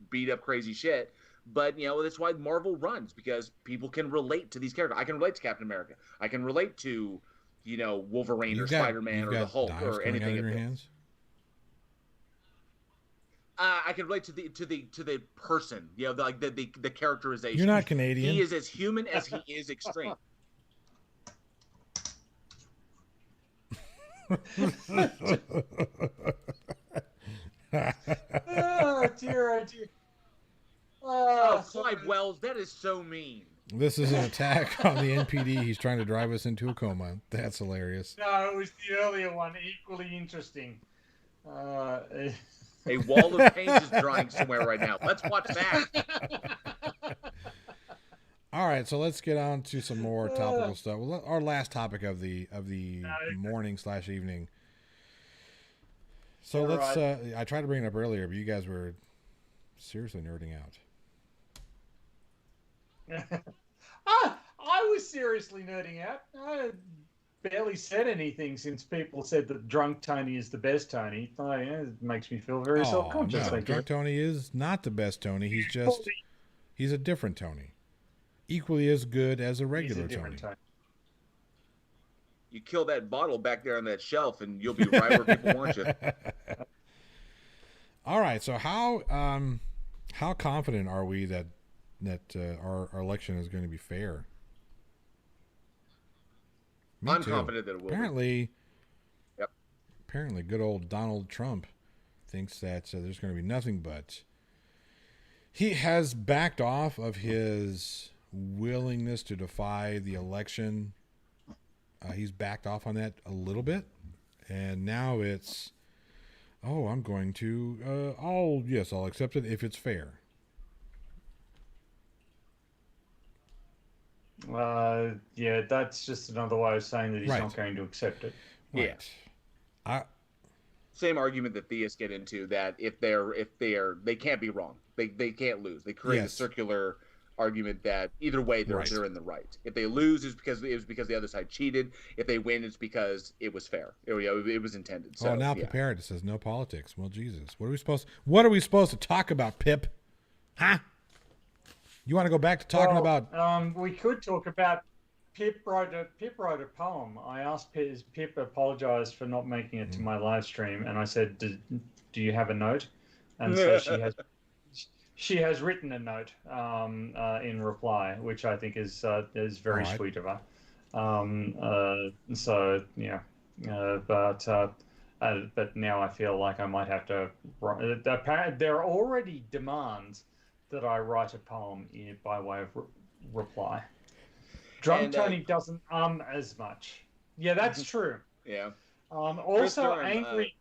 beat up crazy shit. But, that's why Marvel runs, because people can relate to these characters. I can relate to Captain America. I can relate to, Wolverine or Spider-Man or the Hulk or anything. Your hands? I can relate to the person, the characterization. You're not Canadian. He is as human as he is extreme. Oh dear. Oh, Clive Wells, that is so mean. This is an attack on the NPD. He's trying to drive us into a coma. That's hilarious. No, it was the earlier one, equally interesting. A wall of paint is drying somewhere right now. Let's watch that. All right, so let's get on to some more topical stuff. Well, our last topic of the morning/evening. So let's. I tried to bring it up earlier, but you guys were seriously nerding out. I was seriously nerding out. I barely said anything since people said that drunk Tony is the best Tony. It makes me feel very self-conscious. No, drunk Tony is not the best Tony. He's a different Tony. Equally as good as a regular Tony. You kill that bottle back there on that shelf, and you'll be right where people want you. All right. So how confident are we that our election is going to be fair? I'm confident that it will. Apparently, good old Donald Trump thinks that there's going to be nothing but. He has backed off of his willingness to defy the election. He's backed off on that a little bit, and now it's, I'm going to, I'll accept it if it's fair. That's just another way of saying that he's not going to accept it. Right. Yeah. Same argument that theists get into, that if they can't be wrong. They can't lose. They create a circular argument that either way they're in the right. If they lose, it's because the other side cheated. If they win, it's because it was fair. It was intended. So now prepared. It says no politics. Well, Jesus, what are we supposed to talk about, Pip? Huh? You want to go back to talking about? We could talk about Pip wrote a poem. I asked Pip apologized for not making it to my live stream, and I said, "Do you have a note?" And so she has written a note in reply, which I think is very sweet of her. So yeah, but now I feel like I might have to. There are already demands that I write a poem by way of reply. Drunk Tony doesn't as much. Yeah, that's true. Yeah. Also, angry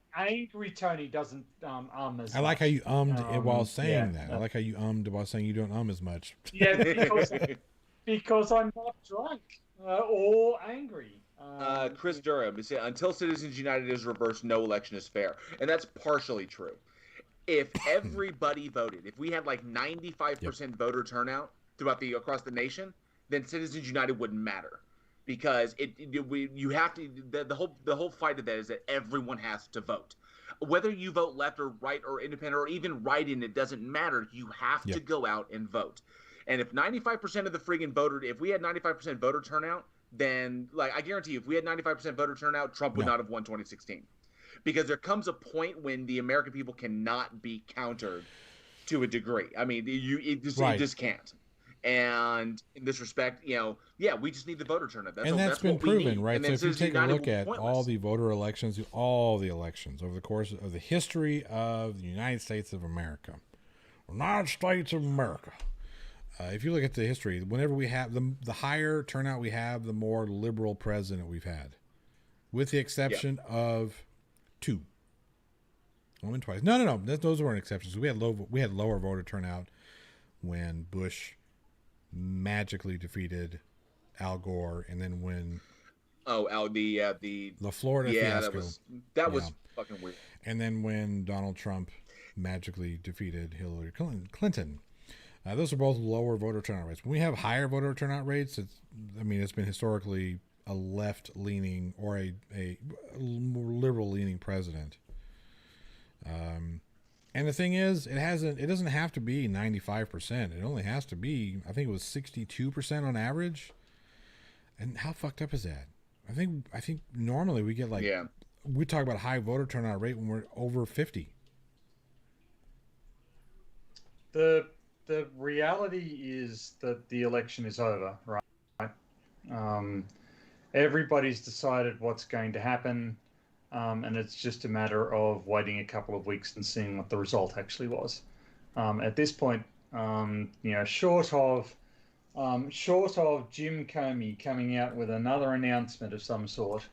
Tony doesn't as much. I like how you while saying that. I like how you while saying you don't as much. Yeah, because I'm not drunk or angry. Chris Durham said, "Until Citizens United is reversed, no election is fair," and that's partially true. If everybody voted, if we had like 95% voter turnout across the nation, then Citizens United wouldn't matter, because you have to the whole fight of that is that everyone has to vote, whether you vote left or right or independent or even write-in, it doesn't matter. You have to go out and vote. And if 95% of the friggin' if we had 95% voter turnout, then like I guarantee you, if we had 95% voter turnout, Trump would not have won 2016, because there comes a point when the American people cannot be countered to a degree. I mean, you just can't. And in this respect, we just need the voter turnout. That's been proven, right? So if you take a look at all the voter elections, all the elections over the course of the history of the United States of America, if you look at the history, whenever we have the higher turnout we have, the more liberal president we've had, with the exception of two. Only twice. No. Those weren't exceptions. We had lower voter turnout when Bush magically defeated Al Gore, and then when the Florida fiasco, that was fucking weird. And then when Donald Trump magically defeated Hillary Clinton. Those are both lower voter turnout rates. When we have higher voter turnout rates, it's been historically a left-leaning or a more liberal-leaning president. And the thing is, it doesn't have to be 95%. It only has to be, I think it was 62% on average. And how fucked up is that? I think normally we get we talk about high voter turnout rate when we're over 50. The reality is that the election is over, right? Everybody's decided what's going to happen. And it's just a matter of waiting a couple of weeks and seeing what the result actually was. At this point, short of Jim Comey coming out with another announcement of some sort,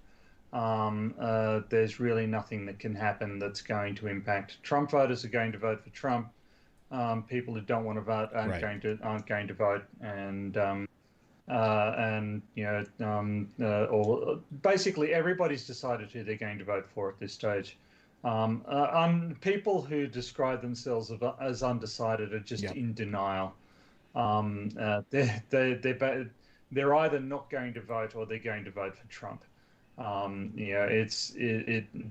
there's really nothing that can happen that's going to impact. Trump voters are going to vote for Trump. People who don't want to vote aren't going to vote, basically everybody's decided who they're going to vote for at this stage. People who describe themselves as undecided are just in denial. They're either not going to vote or they're going to vote for Trump.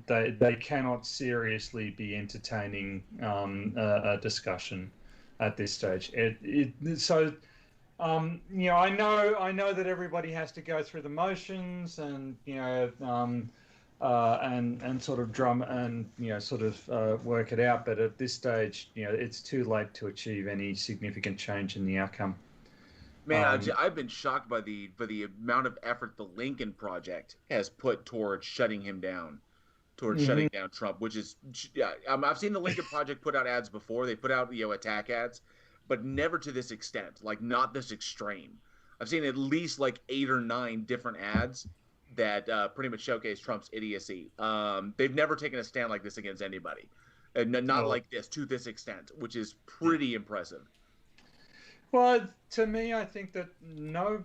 They cannot seriously be entertaining a discussion at this stage. I know that everybody has to go through the motions and and sort of drum and work it out. But at this stage, it's too late to achieve any significant change in the outcome. Man, I've been shocked by the amount of effort the Lincoln Project has put towards shutting him down, shutting down Trump. Which is, I've seen the Lincoln Project put out ads before. They put out attack ads, but never to this extent. Like, not this extreme. I've seen at least like 8 or 9 different ads that pretty much showcase Trump's idiocy. They've never taken a stand like this against anybody, not like this to this extent, which is pretty impressive. Well, to me, I think that no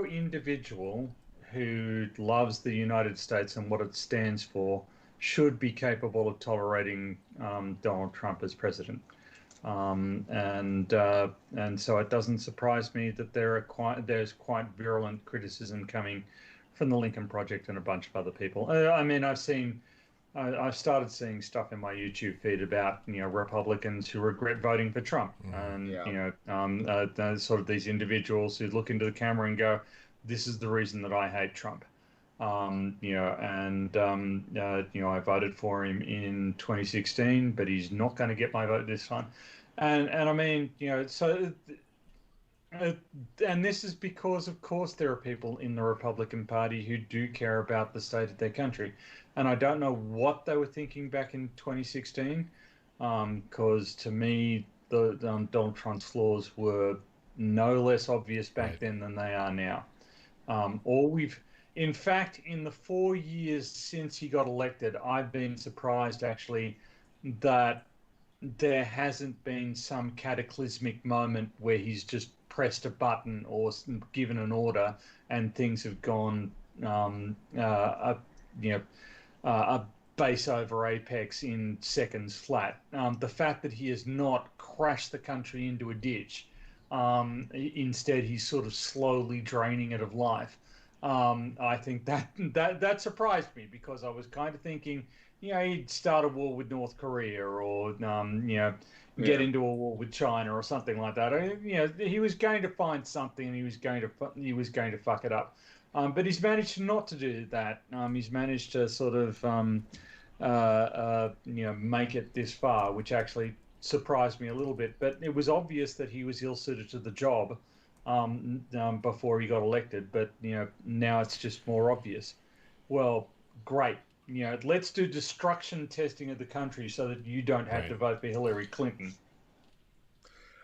individual who loves the United States and what it stands for should be capable of tolerating Donald Trump as president. And so it doesn't surprise me that there's quite virulent criticism coming from the Lincoln Project and a bunch of other people. I've started seeing stuff in my YouTube feed about Republicans who regret voting for Trump, and sort of these individuals who look into the camera and go, this is the reason that I hate Trump. I voted for him in 2016, but he's not going to get my vote this time. And I mean, and this is because, of course, there are people in the Republican Party who do care about the state of their country. And I don't know what they were thinking back in 2016, because to me, the Donald Trump's flaws were no less obvious back then than they are now. In fact, in the 4 years since he got elected, I've been surprised actually that there hasn't been some cataclysmic moment where he's just pressed a button or given an order and things have gone a base over apex in seconds flat. The fact that he has not crashed the country into a ditch, instead he's sort of slowly draining it of life. I think that surprised me, because I was kind of thinking, he'd start a war with North Korea or, get into a war with China or something like that. He was going to find something and he was going to fuck it up. But he's managed not to do that. He's managed to sort of, make it this far, which actually surprised me a little bit. But it was obvious that he was ill-suited to the job before he got elected, but now it's just more obvious. Well, great. Let's do destruction testing of the country so that you don't have to vote for Hillary Clinton.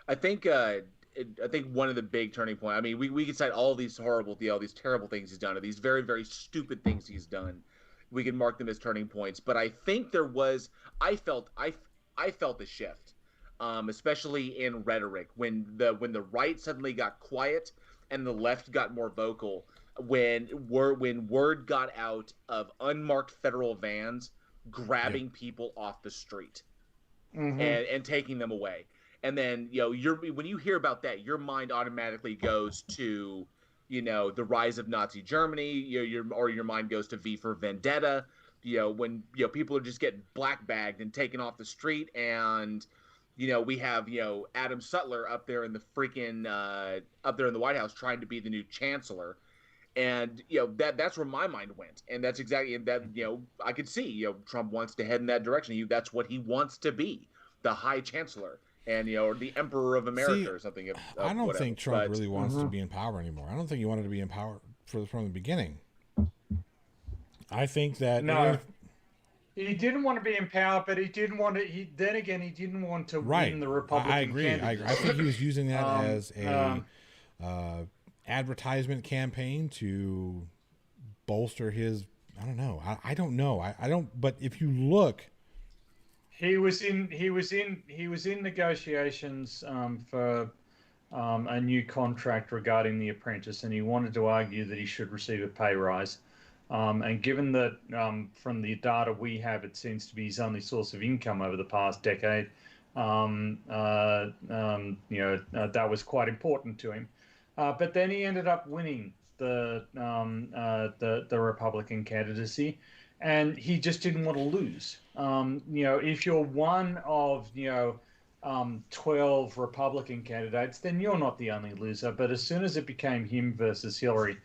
I think one of the big turning points. I mean, we could cite all these horrible, all these terrible things he's done, or these very, very stupid things he's done. We can mark them as turning points, but I think there was. I felt a shift. Especially in rhetoric, when the right suddenly got quiet and the left got more vocal, when word got out of unmarked federal vans grabbing people off the street and taking them away, and then when you hear about that, your mind automatically goes to the rise of Nazi Germany, your mind goes to V for Vendetta, when people are just getting black bagged and taken off the street, and we have, Adam Sutler up there in the freaking, up there in the White House trying to be the new chancellor. And, that's where my mind went. And that's exactly, and that, I could see, Trump wants to head in that direction. That's what he wants to be, the high chancellor and, or the emperor of America or something. I don't think Trump really wants to be in power anymore. I don't think he wanted to be in power from the beginning. I think that. No. He didn't want to be in power, but he didn't want to. He didn't want to win the Republican. I agree. I think he was using that as a advertisement campaign to bolster his. I don't know. I don't know. I don't. But if you look, he was in negotiations for a new contract regarding The Apprentice, and he wanted to argue that he should receive a pay rise. And given that from the data we have, it seems to be his only source of income over the past decade, that was quite important to him. But then he ended up winning the Republican candidacy, and he just didn't want to lose. If you're one of 12 Republican candidates, then you're not the only loser. But as soon as it became him versus Hillary,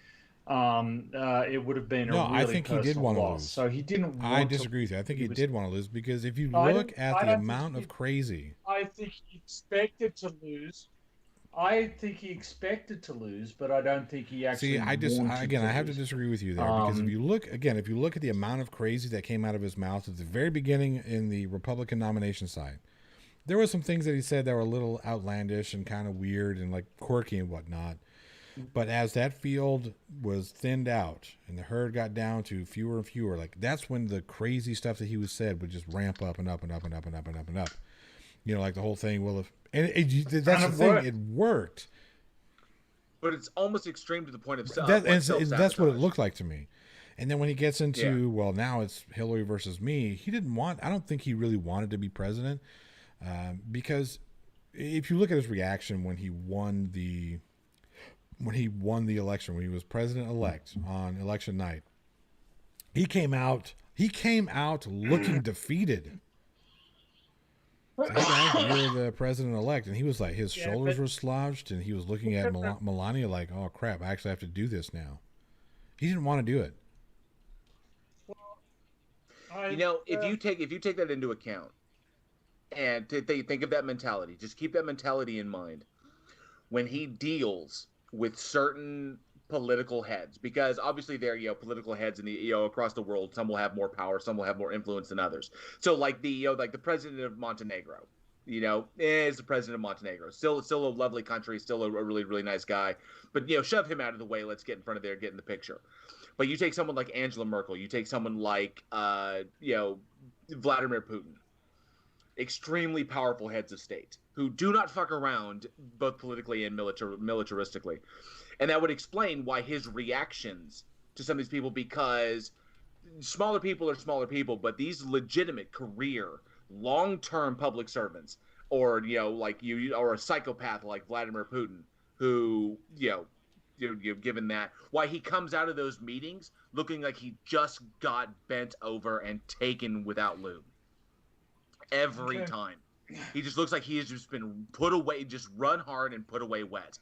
it would have been a really I think he did want to lose. So he didn't. I disagree with you. I think he did want to lose, because if you look at the amount of crazy, I think he expected to lose. I think he expected to lose, but I don't think he actually. I have to disagree with you there, because if you look at the amount of crazy that came out of his mouth at the very beginning in the Republican nomination side, there were some things that he said that were a little outlandish and kind of weird and like quirky and whatnot. But as that field was thinned out and the herd got down to fewer and fewer, like that's when the crazy stuff that he was said would just ramp up and up and up and up and up and up and up. Like the whole thing. Well, that's the thing. It worked. But it's almost extreme to the point of that's what it looked like to me. And then when he gets into, well, now it's Hillary versus me, I don't think he really wanted to be president, because if you look at his reaction when he won the election, when he was president-elect on election night, he came out looking defeated. Hey guys, you're the president-elect. And he was like, his shoulders were slouched, and he was looking at Melania like, oh, crap, I actually have to do this now. He didn't want to do it. If you take that into account, and think of that mentality, just keep that mentality in mind when he deals with certain political heads, because obviously there are political heads in the across the world. Some will have more power, some will have more influence than others. So like the president of Montenegro, is the president of Montenegro. Still a lovely country, still a really, really nice guy. But shove him out of the way. Let's get in front of there, get in the picture. But you take someone like Angela Merkel, you take someone like Vladimir Putin, extremely powerful heads of state who do not fuck around, both politically and militaristically. And that would explain why his reactions to some of these people, because smaller people are smaller people, but these legitimate career, long-term public servants, or or a psychopath like Vladimir Putin, who given that, why he comes out of those meetings looking like he just got bent over and taken without lube every time. He just looks like he has just been put away, just run hard and put away wet.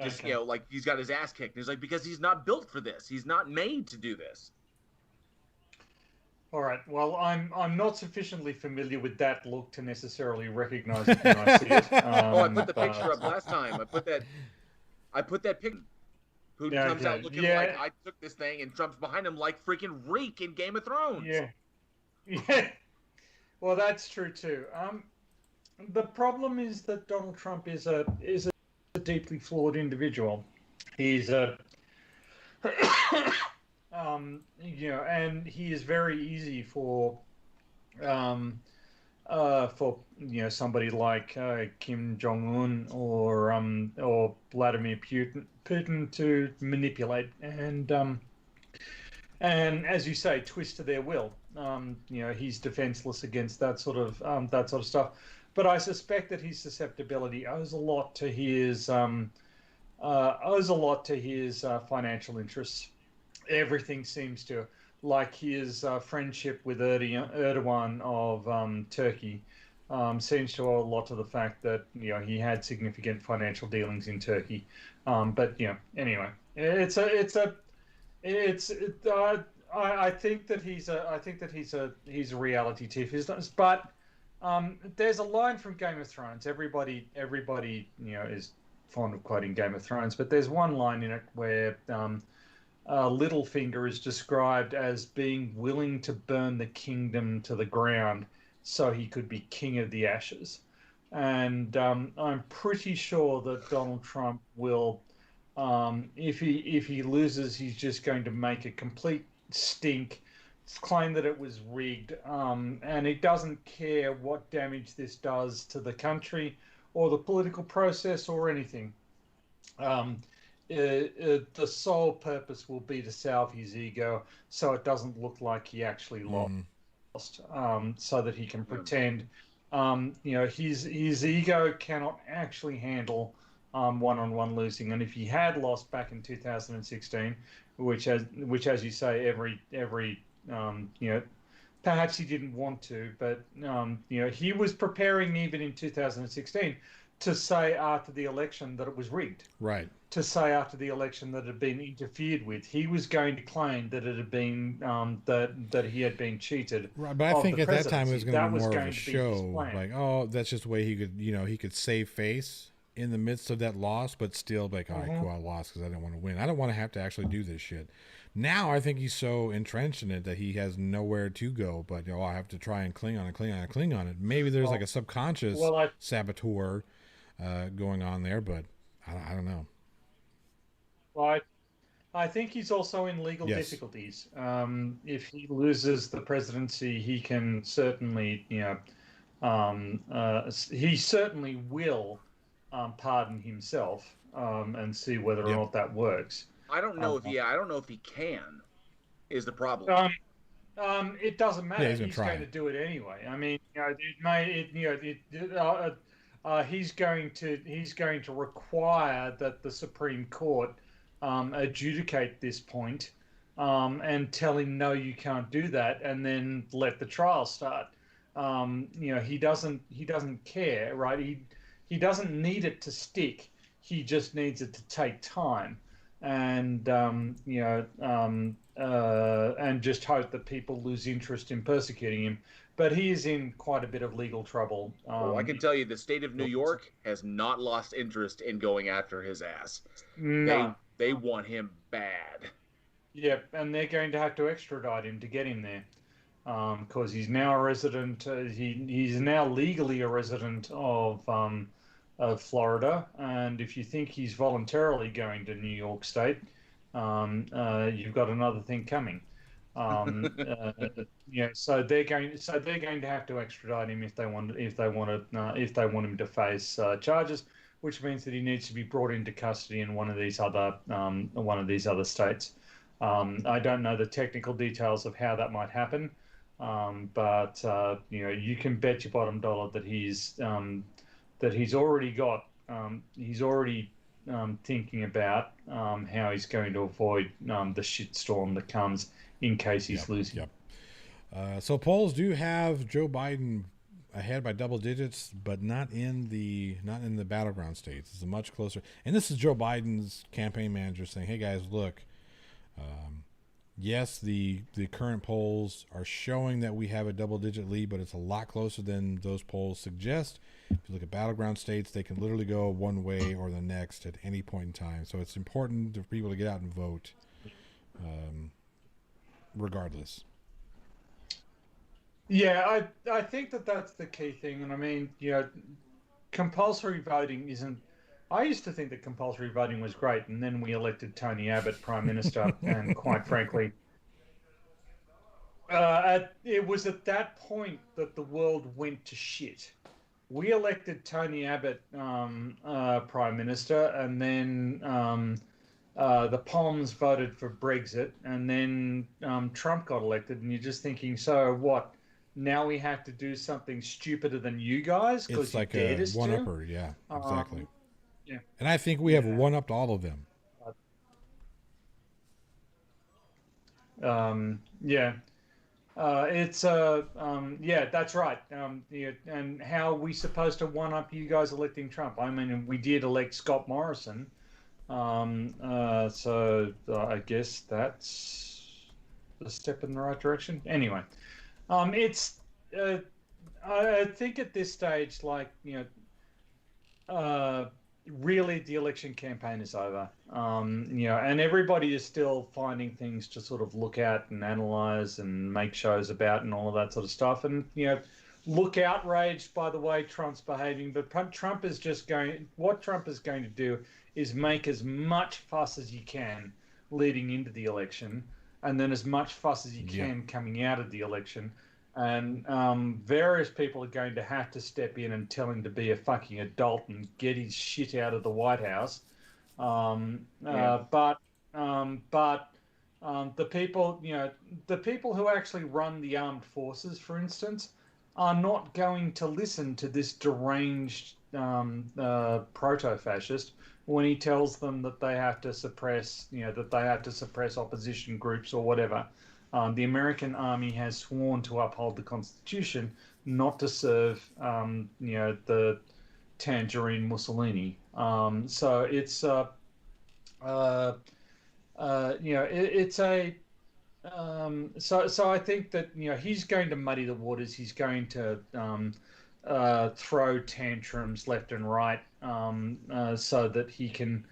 Just like he's got his ass kicked. He's like, because he's not built for this. He's not made to do this. All right. Well, I'm not sufficiently familiar with that look to necessarily recognize it when I see it. I put the picture up last time. I put that picture. Who comes out looking like I took this thing, and Trump's behind him like freaking Reek in Game of Thrones. Yeah. Well, that's true too. The problem is that Donald Trump is a deeply flawed individual. He's and he is very easy for somebody like Kim Jong-un or Vladimir Putin to manipulate and as you say, twist to their will. He's defenseless against that sort of stuff. But I suspect that his susceptibility owes a lot to his financial interests. Everything seems to, like his friendship with Erdogan of Turkey, seems to owe a lot to the fact that he had significant financial dealings in Turkey. But anyway, I think that he's a reality tiff. But there's a line from Game of Thrones. Everybody is fond of quoting Game of Thrones, but there's one line in it where Littlefinger is described as being willing to burn the kingdom to the ground so he could be king of the ashes. And I'm pretty sure that Donald Trump will, if he loses, he's just going to make a complete stink, claim that it was rigged, and he doesn't care what damage this does to the country or the political process or anything. The sole purpose will be to salve his ego so it doesn't look like he actually lost, so that he can pretend. His ego cannot actually handle one-on-one losing, and if he had lost back in 2016, which as you say, every perhaps he didn't want to, but he was preparing even in 2016 to say after the election that it was rigged. Right. To say after the election that it had been interfered with. He was going to claim that it had been that he had been cheated. Right, but I think at that time it was going to be more of a show. Like, oh, that's just the way he could save face in the midst of that loss, but still like, all right, cool, I lost because I didn't want to win. I don't want to have to actually do this shit. Now I think he's so entrenched in it that he has nowhere to go, but I have to try and cling on it. Maybe there's like a subconscious saboteur going on there, but I don't know. Well, I think he's also in legal difficulties. If he loses the presidency, he can certainly, he certainly will pardon himself and see whether or not that works. I don't know if he can. Is the problem? It doesn't matter. Yeah, he's going to do it anyway. I mean, he's going to require that the Supreme Court adjudicate this point and tell him no, you can't do that, and then let the trial start. he doesn't care, right? He doesn't need it to stick. He just needs it to take time, and and just hope that people lose interest in persecuting him. But he is in quite a bit of legal trouble. I can tell you, the state of New York has not lost interest in going after his ass. No. They want him bad. Yep, and they're going to have to extradite him to get him there, because he's now a resident. He's now legally a resident of Florida, and if you think he's voluntarily going to New York State, you've got another thing coming. So they're going to have to extradite him if they want him to face charges, which means that he needs to be brought into custody in one of these other states. I don't know the technical details of how that might happen, but you can bet your bottom dollar that he's already thinking about how he's going to avoid the shitstorm that comes in case he's losing. Yep. So polls do have Joe Biden ahead by double digits, but not in the battleground states. It's a much closer. And this is Joe Biden's campaign manager saying, "Hey guys, look. Yes, the current polls are showing that we have a double-digit lead, but it's a lot closer than those polls suggest. If you look at battleground states, they can literally go one way or the next at any point in time. So it's important for people to get out and vote, regardless." Yeah, I think that's the key thing, and I mean, compulsory voting isn't. I used to think that compulsory voting was great, and then we elected Tony Abbott Prime Minister, and quite frankly, it was at that point that the world went to shit. We elected Tony Abbott Prime Minister, and then the Poms voted for Brexit, and then Trump got elected, and you're just thinking, so what? Now we have to do something stupider than you guys? It's like a one-upper, yeah, exactly. Yeah. And I think we have one-upped all of them. That's right. And how are we supposed to one-up you guys electing Trump? I mean, we did elect Scott Morrison. So I guess that's a step in the right direction. Anyway, I think at this stage, really the election campaign is over. And everybody is still finding things to sort of look at and analyze and make shows about and all of that sort of stuff. And, look outraged by the way Trump's behaving, but what Trump is going to do is make as much fuss as he can leading into the election, and then as much fuss as he can coming out of the election. And various people are going to have to step in and tell him to be a fucking adult and get his shit out of the White House. But the people who actually run the armed forces, for instance, are not going to listen to this deranged proto-fascist when he tells them that they have to suppress opposition groups or whatever. The American army has sworn to uphold the Constitution, not to serve, the tangerine Mussolini. So it's, it's a. So I think that he's going to muddy the waters. He's going to throw tantrums left and right, so that he can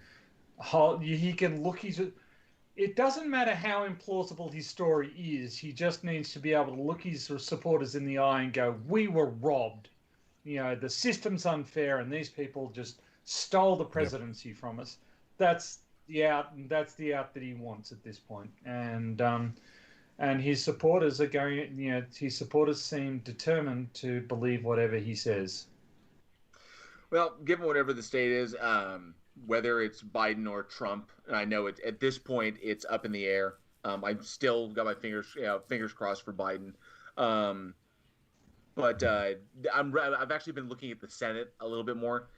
look his. It doesn't matter how implausible his story is. He just needs to be able to look his supporters in the eye and go, "We were robbed. The system's unfair, and these people just stole the presidency from us." That's the out. That's the out that he wants at this point. And his supporters are going. His supporters seem determined to believe whatever he says. Well, given whatever the state is, whether it's Biden or Trump, and I know at this point it's up in the air. I've still got my fingers crossed for Biden, but I've actually been looking at the Senate a little bit more,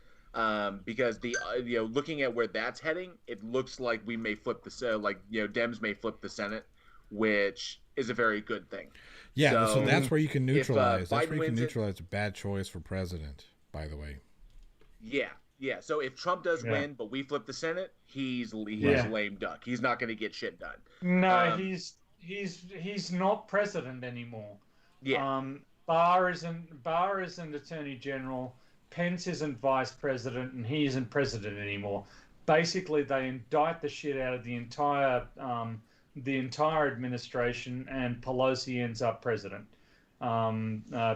because looking at where that's heading, it looks like we may flip Dems may flip the Senate, which is a very good thing. Yeah, so that's where you can neutralize. If, that's where you can neutralize a bad choice for president, by the way. Yeah. So if Trump does win, but we flip the Senate, he's lame duck. He's not going to get shit done. No, he's not president anymore. Yeah. Barr isn't Attorney General. Pence isn't Vice President, and he isn't president anymore. Basically, they indict the shit out of the entire administration, and Pelosi ends up president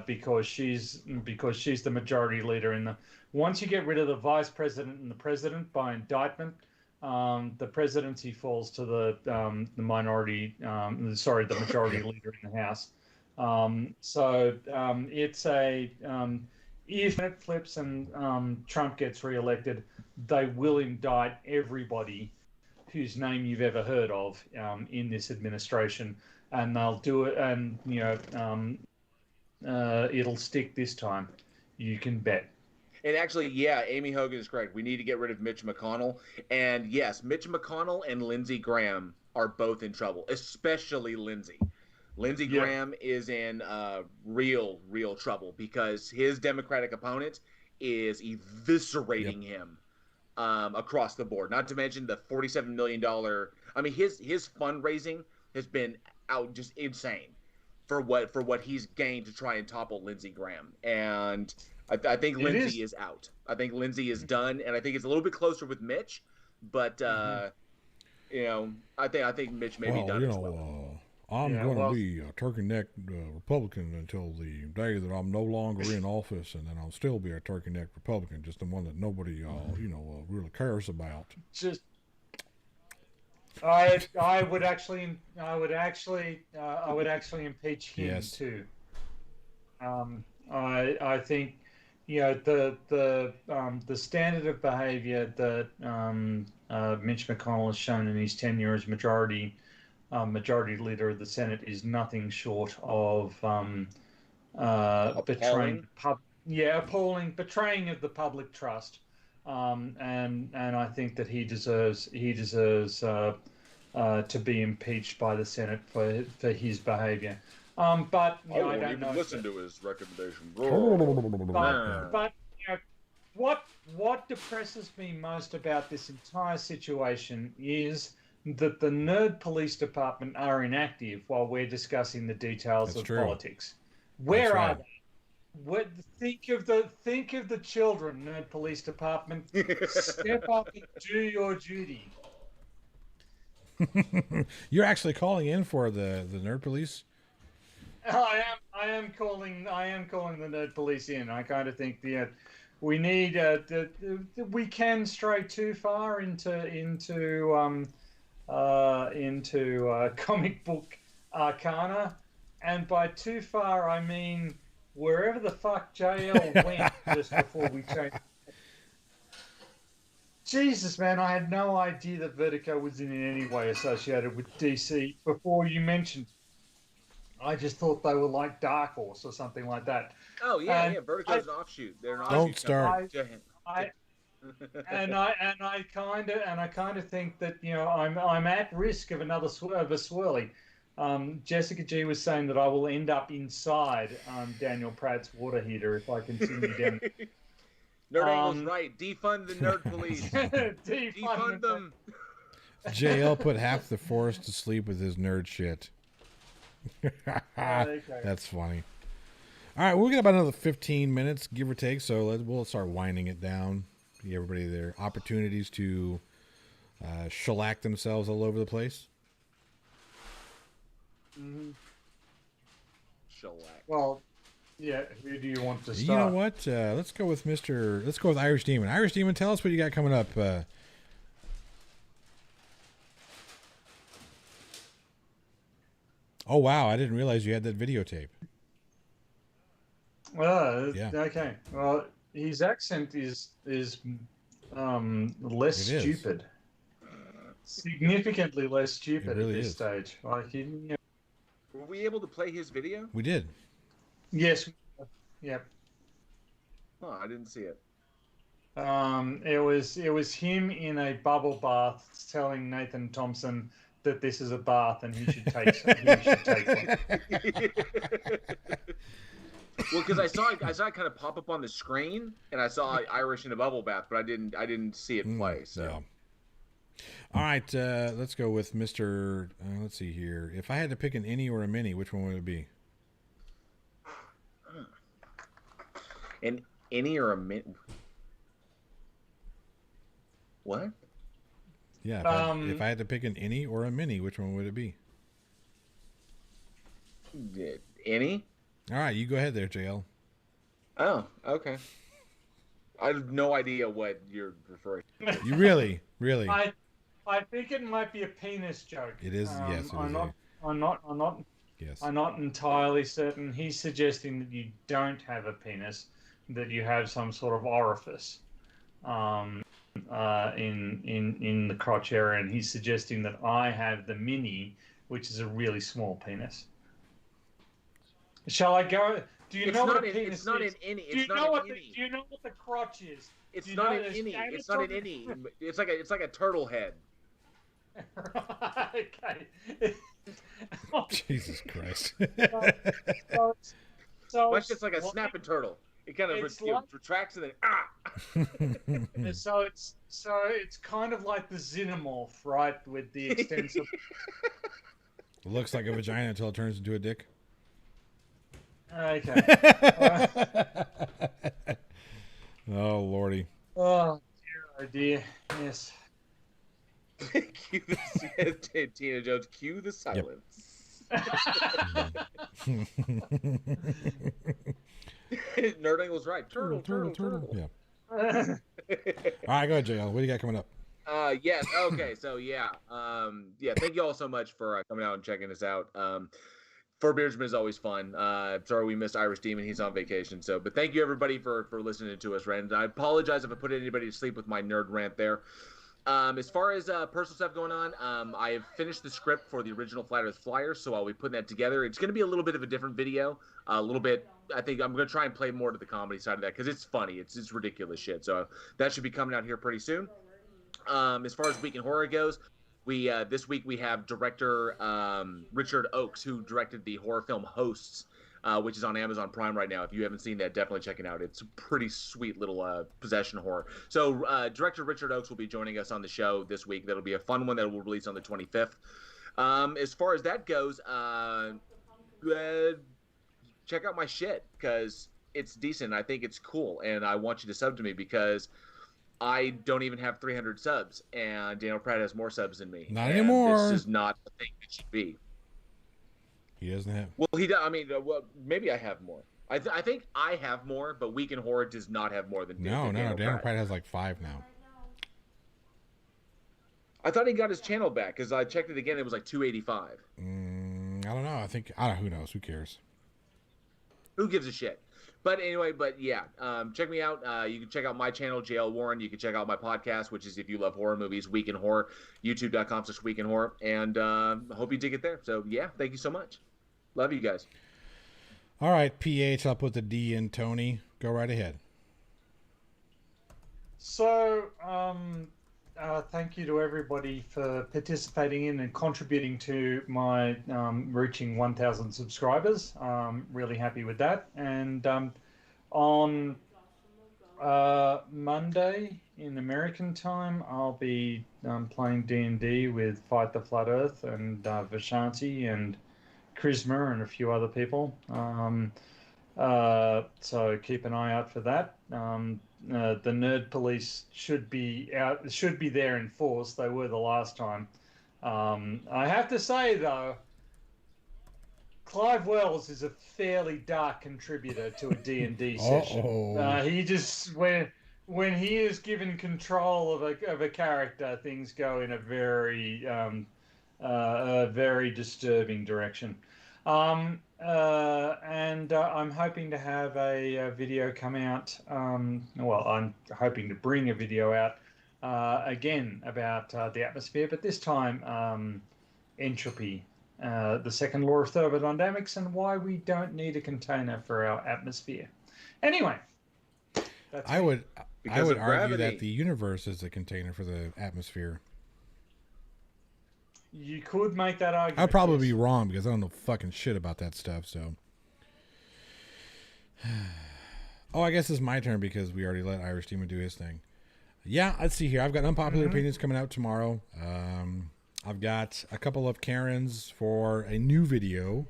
because she's the majority leader. Once you get rid of the vice president and the president by indictment, the presidency falls to the majority leader in the House. It's if it flips and Trump gets reelected, they will indict everybody whose name you've ever heard of in this administration, and they'll do it, and it'll stick this time. You can bet. And actually, yeah, Amy Hogan is correct. We need to get rid of Mitch McConnell. And yes, Mitch McConnell and Lindsey Graham are both in trouble, especially Lindsey. Lindsey Graham is in real trouble because his Democratic opponent is eviscerating him across the board. Not to mention the $47 million. I mean, his fundraising has been just insane for what he's gained to try and topple Lindsey Graham. And I think Lindsey is out. I think Lindsey is done, and I think it's a little bit closer with Mitch, but I think Mitch may be done as well. I'm going to be a turkey-necked Republican until the day that I'm no longer in office, and then I'll still be a turkey-necked Republican, just the one that nobody, really cares about. Just, I would actually impeach him too. I think, the standard of behavior that Mitch McConnell has shown in his tenure as majority leader of the Senate is nothing short of betraying of the public trust, and I think that he deserves to be impeached by the Senate for his behavior. But I don't even listen to his recommendation. But what depresses me most about this entire situation is that the nerd police department are inactive while we're discussing the details of politics. Where are they? Think of the children, nerd police department. Step up and do your duty. You're actually calling in for the nerd police? I am calling the nerd police in. I kind of think we need we can stray too far into comic book arcana, and by too far I mean wherever the fuck JL went just before we changed. Jesus, man, I had no idea that Vertigo was in any way associated with DC before you mentioned. I just thought they were like Dark Horse or something like that. Oh yeah, Vertigo's an offshoot. They're an offshoot. Don't start. And I kind of think that I'm at risk of another swirly. Jessica G was saying that I will end up inside Daniel Pratt's water heater if I continue down. Nerd Angle's right. Defund the nerd police. Defund them. JL put half the forest to sleep with his nerd shit. That's funny. All right, we've got about another 15 minutes, give or take, so we'll start winding it down. Give everybody their opportunities to shellac themselves all over the place. Mm-hmm. Shellac. Well, yeah. Who do you want to start? You know what? Let's go with Irish Demon. Irish Demon, tell us what you got coming up. Oh wow! I didn't realize you had that videotape. Yeah. Okay. Well, his accent is less stupid. Significantly less stupid at this stage. Like Were we able to play his video? We did. Yes. Yep. Oh, I didn't see it. It was him in a bubble bath telling Nathan Thompson that this is a bath and he should take one. Well, because I saw it kind of pop up on the screen, and I saw Irish in a bubble bath, but I didn't see it play. So, yeah. All right, let's go with Mr. Let's see here. If I had to pick an innie or a mini, which one would it be? An innie or a mini? What? Yeah, if I had to pick an innie or a mini, which one would it be? Innie? All right, you go ahead there, JL. Oh, okay. I have no idea what you're referring to. You really? I think it might be a penis joke. It is, yes. I'm not entirely certain. He's suggesting that you don't have a penis, that you have some sort of orifice in the crotch area, and he's suggesting that I have the mini, which is a really small penis. Shall I go? Do you know what a penis is? It's not an innie. Do you know what the crotch is? It's not an innie. It's not an innie. It's like a turtle head. Okay. Jesus Christ. So it's just like a snapping turtle. It kind of retracts and then So it's kind of like the xenomorph, right? With the extensive. It looks like a vagina until it turns into a dick. Okay. Oh Lordy. Oh dear. Yes. Tina Jones, cue the silence. Nerding was right. Turtle. Yeah. All right, go ahead, JL. What do you got coming up? Yes. Okay. So yeah. Thank you all so much for coming out and checking us out. For Beardsmen is always fun. Sorry we missed Irish Demon. He's on vacation. But thank you everybody for listening to us rant. I apologize if I put anybody to sleep with my nerd rant there. As far as personal stuff going on, I have finished the script for the original Flat Earth Flyer, so I'll be putting that together. It's going to be a little bit of a different video, a little bit. I think I'm going to try and play more to the comedy side of that because it's funny. It's ridiculous shit. So that should be coming out here pretty soon. As far as Week in Horror goes, we this week we have director Richard Oakes, who directed the horror film Hosts, which is on Amazon Prime right now. If you haven't seen that, definitely check it out. It's a pretty sweet little possession horror. So director Richard Oakes will be joining us on the show this week. That'll be a fun one that will release on the 25th. As far as that goes, check out my shit because it's decent. I think it's cool, and I want you to sub to me because I don't even have 300 subs, and Daniel Pratt has more subs than me. Not anymore. This is not the thing it should be. He doesn't have. Well, he does. I mean, maybe I have more. I think I have more, but Week in Horror does not have more than No. Daniel Pratt has like 5 now. I thought he got his channel back because I checked it again. It was like 285. I don't know. Who knows? Who cares? Who gives a shit? But anyway, check me out. You can check out my channel, JL Warren. You can check out my podcast, which is If You Love Horror Movies, Week in Horror, youtube.com/Week in Horror. And I hope you dig it there. So, yeah, thank you so much. Love you guys. All right, PH, I'll put the D in Tony. Go right ahead. So, thank you to everybody for participating in and contributing to my reaching 1,000 subscribers. Really happy with that. And on Monday in American time, I'll be playing D&D with Fight the Flat Earth and Vishanti and Charisma and a few other people. So keep an eye out for that. The Nerd Police should be there in force. They were the last time. I have to say though, Clive Wells is a fairly dark contributor to a D&D session. He just when he is given control of a character, things go in a very disturbing direction. And I'm hoping to have a video come out. I'm hoping to bring a video out again about the atmosphere, but this time entropy, the second law of thermodynamics, and why we don't need a container for our atmosphere. Anyway, I would argue that the universe is a container for the atmosphere. You could make that argument. I'd probably be wrong because I don't know fucking shit about that stuff. So, oh, I guess it's my turn because we already let Irish Demon do his thing. Yeah, let's see here. I've got unpopular opinions coming out tomorrow. I've got a couple of Karens for a new video.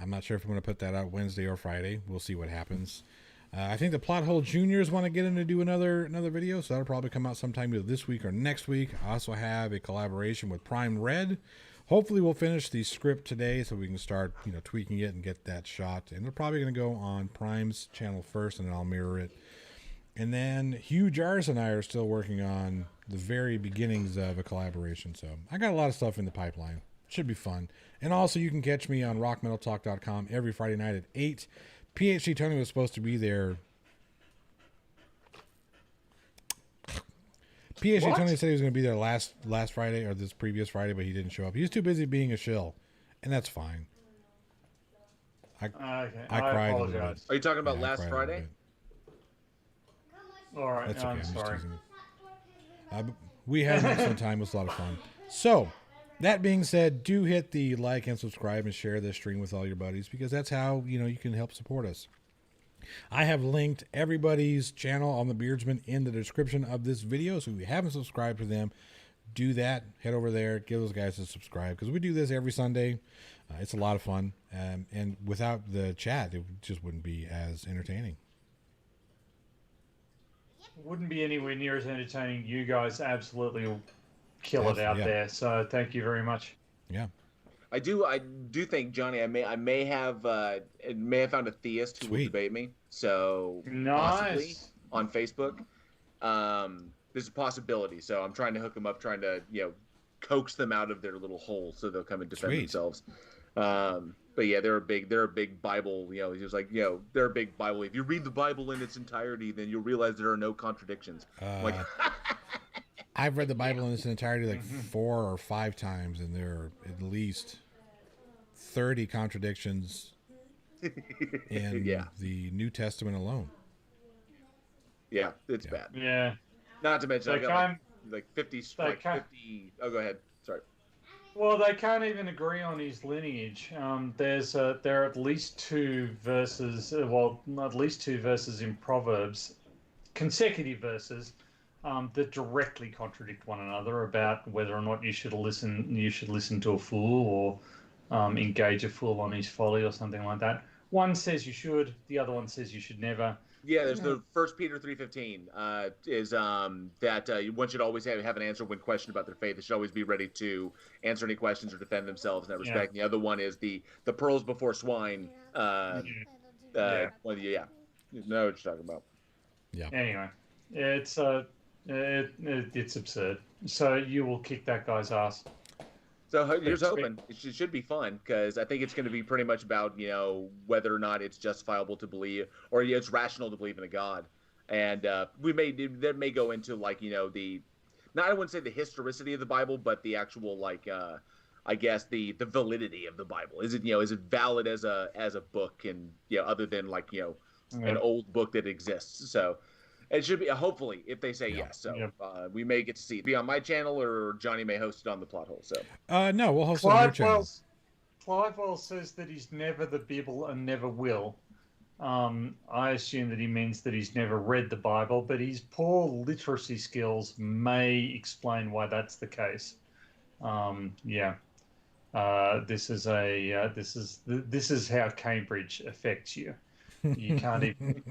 I'm not sure if I'm going to put that out Wednesday or Friday. We'll see what happens. I think the Plot Hole Juniors want to get him to do another video, so that'll probably come out sometime either this week or next week. I also have a collaboration with Prime Red. Hopefully we'll finish the script today so we can start, tweaking it and get that shot. And they're probably going to go on Prime's channel first, and then I'll mirror it. And then Hugh Jars and I are still working on the very beginnings of a collaboration. So I got a lot of stuff in the pipeline. Should be fun. And also you can catch me on rockmetaltalk.com every Friday night at 8. PhD Tony was supposed to be there. PhD Tony said he was going to be there last Friday or this previous Friday, but he didn't show up. He was too busy being a shill, and that's fine. I cried. Apologize. Are you talking about last Friday? All right, that's no, okay. I'm sorry. We had an excellent time. It was a lot of fun. So, that being said, do hit the like and subscribe and share this stream with all your buddies because that's how, you can help support us. I have linked everybody's channel on the Beardsmen in the description of this video. So if you haven't subscribed to them, do that. Head over there. Give those guys a subscribe because we do this every Sunday. It's a lot of fun. And without the chat, it just wouldn't be as entertaining. Wouldn't be anywhere near as entertaining. You guys absolutely will kill it out there. So thank you very much. Yeah. I do think, Johnny, I may have found a theist who will debate me. So possibly on Facebook, there's a possibility. So I'm trying to hook them up, trying to coax them out of their little hole so they'll come and defend themselves. But yeah, they're a big Bible. He was like, they're a big Bible. If you read the Bible in its entirety, then you'll realize there are no contradictions. I've read the Bible in its entirety like 4 or 5 times, and there are at least 30 contradictions in the New Testament alone. Yeah, it's bad. Yeah. Not to mention, I got like 50. Oh, go ahead. Sorry. Well, they can't even agree on his lineage. There are at least 2 verses. At least 2 verses in Proverbs, consecutive verses, that directly contradict one another about whether or not you should listen to a fool or engage a fool on his folly or something like that. One says you should, the other one says you should never. Yeah, there's the 1 Peter 3:15 is that one should always have an answer when questioned about their faith. They should always be ready to answer any questions or defend themselves in that respect. And the other one is the pearls before swine. You know what you're talking about. Yeah. Anyway, it's absurd. So you will kick that guy's ass. So here's hoping. It should be fun because I think it's going to be pretty much about whether or not it's justifiable to believe or it's rational to believe in a God, and that may go into I wouldn't say the historicity of the Bible, but the actual I guess the validity of the Bible. Is it valid as a book and other than an old book that exists? So. It should be, hopefully, if they say yes. So we may get to see it be on my channel, or Johnny may host it on the Plot Hole. So no, we'll host it on your channel. Clive says that he's never the Bible and never will. I assume that he means that he's never read the Bible, but his poor literacy skills may explain why that's the case. This is how Cambridge affects you. You can't even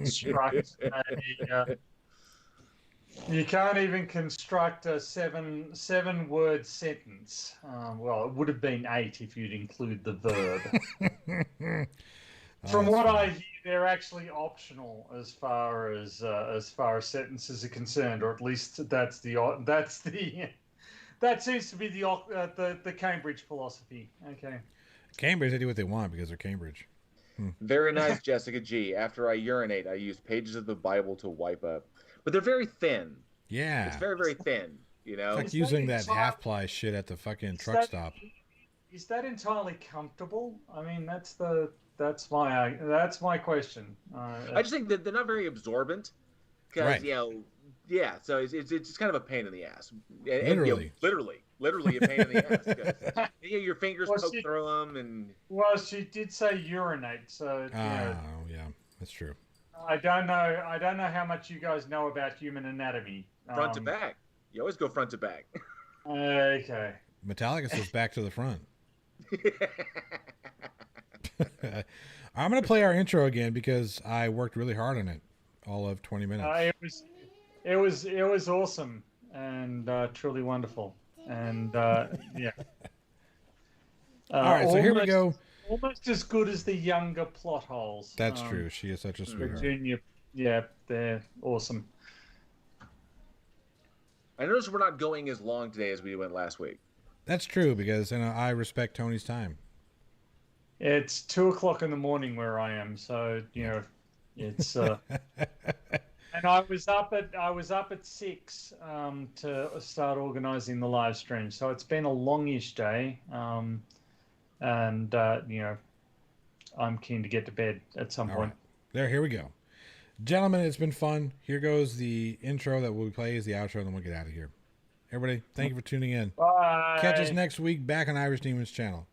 construct a seven-word sentence. Well, it would have been 8 if you'd include the verb. From what I hear, they're actually optional as far as sentences are concerned, or at least that seems to be the Cambridge philosophy. Okay. Cambridge, they do what they want because they're Cambridge. Very nice, Jessica G. After I urinate, I use pages of the Bible to wipe up. But they're very thin. Yeah. It's very, very thin, It's like using that half-ply shit at the fucking truck stop. Is that entirely comfortable? I mean, that's my question. I just think that they're not very absorbent. Because, so it's kind of a pain in the ass. Literally. literally a pain in the ass. 'Cause, your fingers poke through them, and well, she did say urinate, so yeah, that's true. I don't know how much you guys know about human anatomy. Front to back. You always go front to back. Okay. Metallica says back to the front. I'm going to play our intro again because I worked really hard on it, all of 20 minutes. It was awesome and truly wonderful, and yeah. All right, so here we go. Almost as good as the younger plot holes. That's true. She is such a sweetheart. Virginia, yeah, they're awesome. I noticed we're not going as long today as we went last week. That's true because I respect Tony's time. It's 2:00 in the morning where I am, so it's. And I was up at 6 to start organizing the live stream, so it's been a longish day, and I'm keen to get to bed at some point. Right. Here we go, gentlemen. It's been fun. Here goes the intro that we'll play as the outro, and then we'll get out of here. Everybody, thank you for tuning in. Bye. Catch us next week back on Irish Demons channel.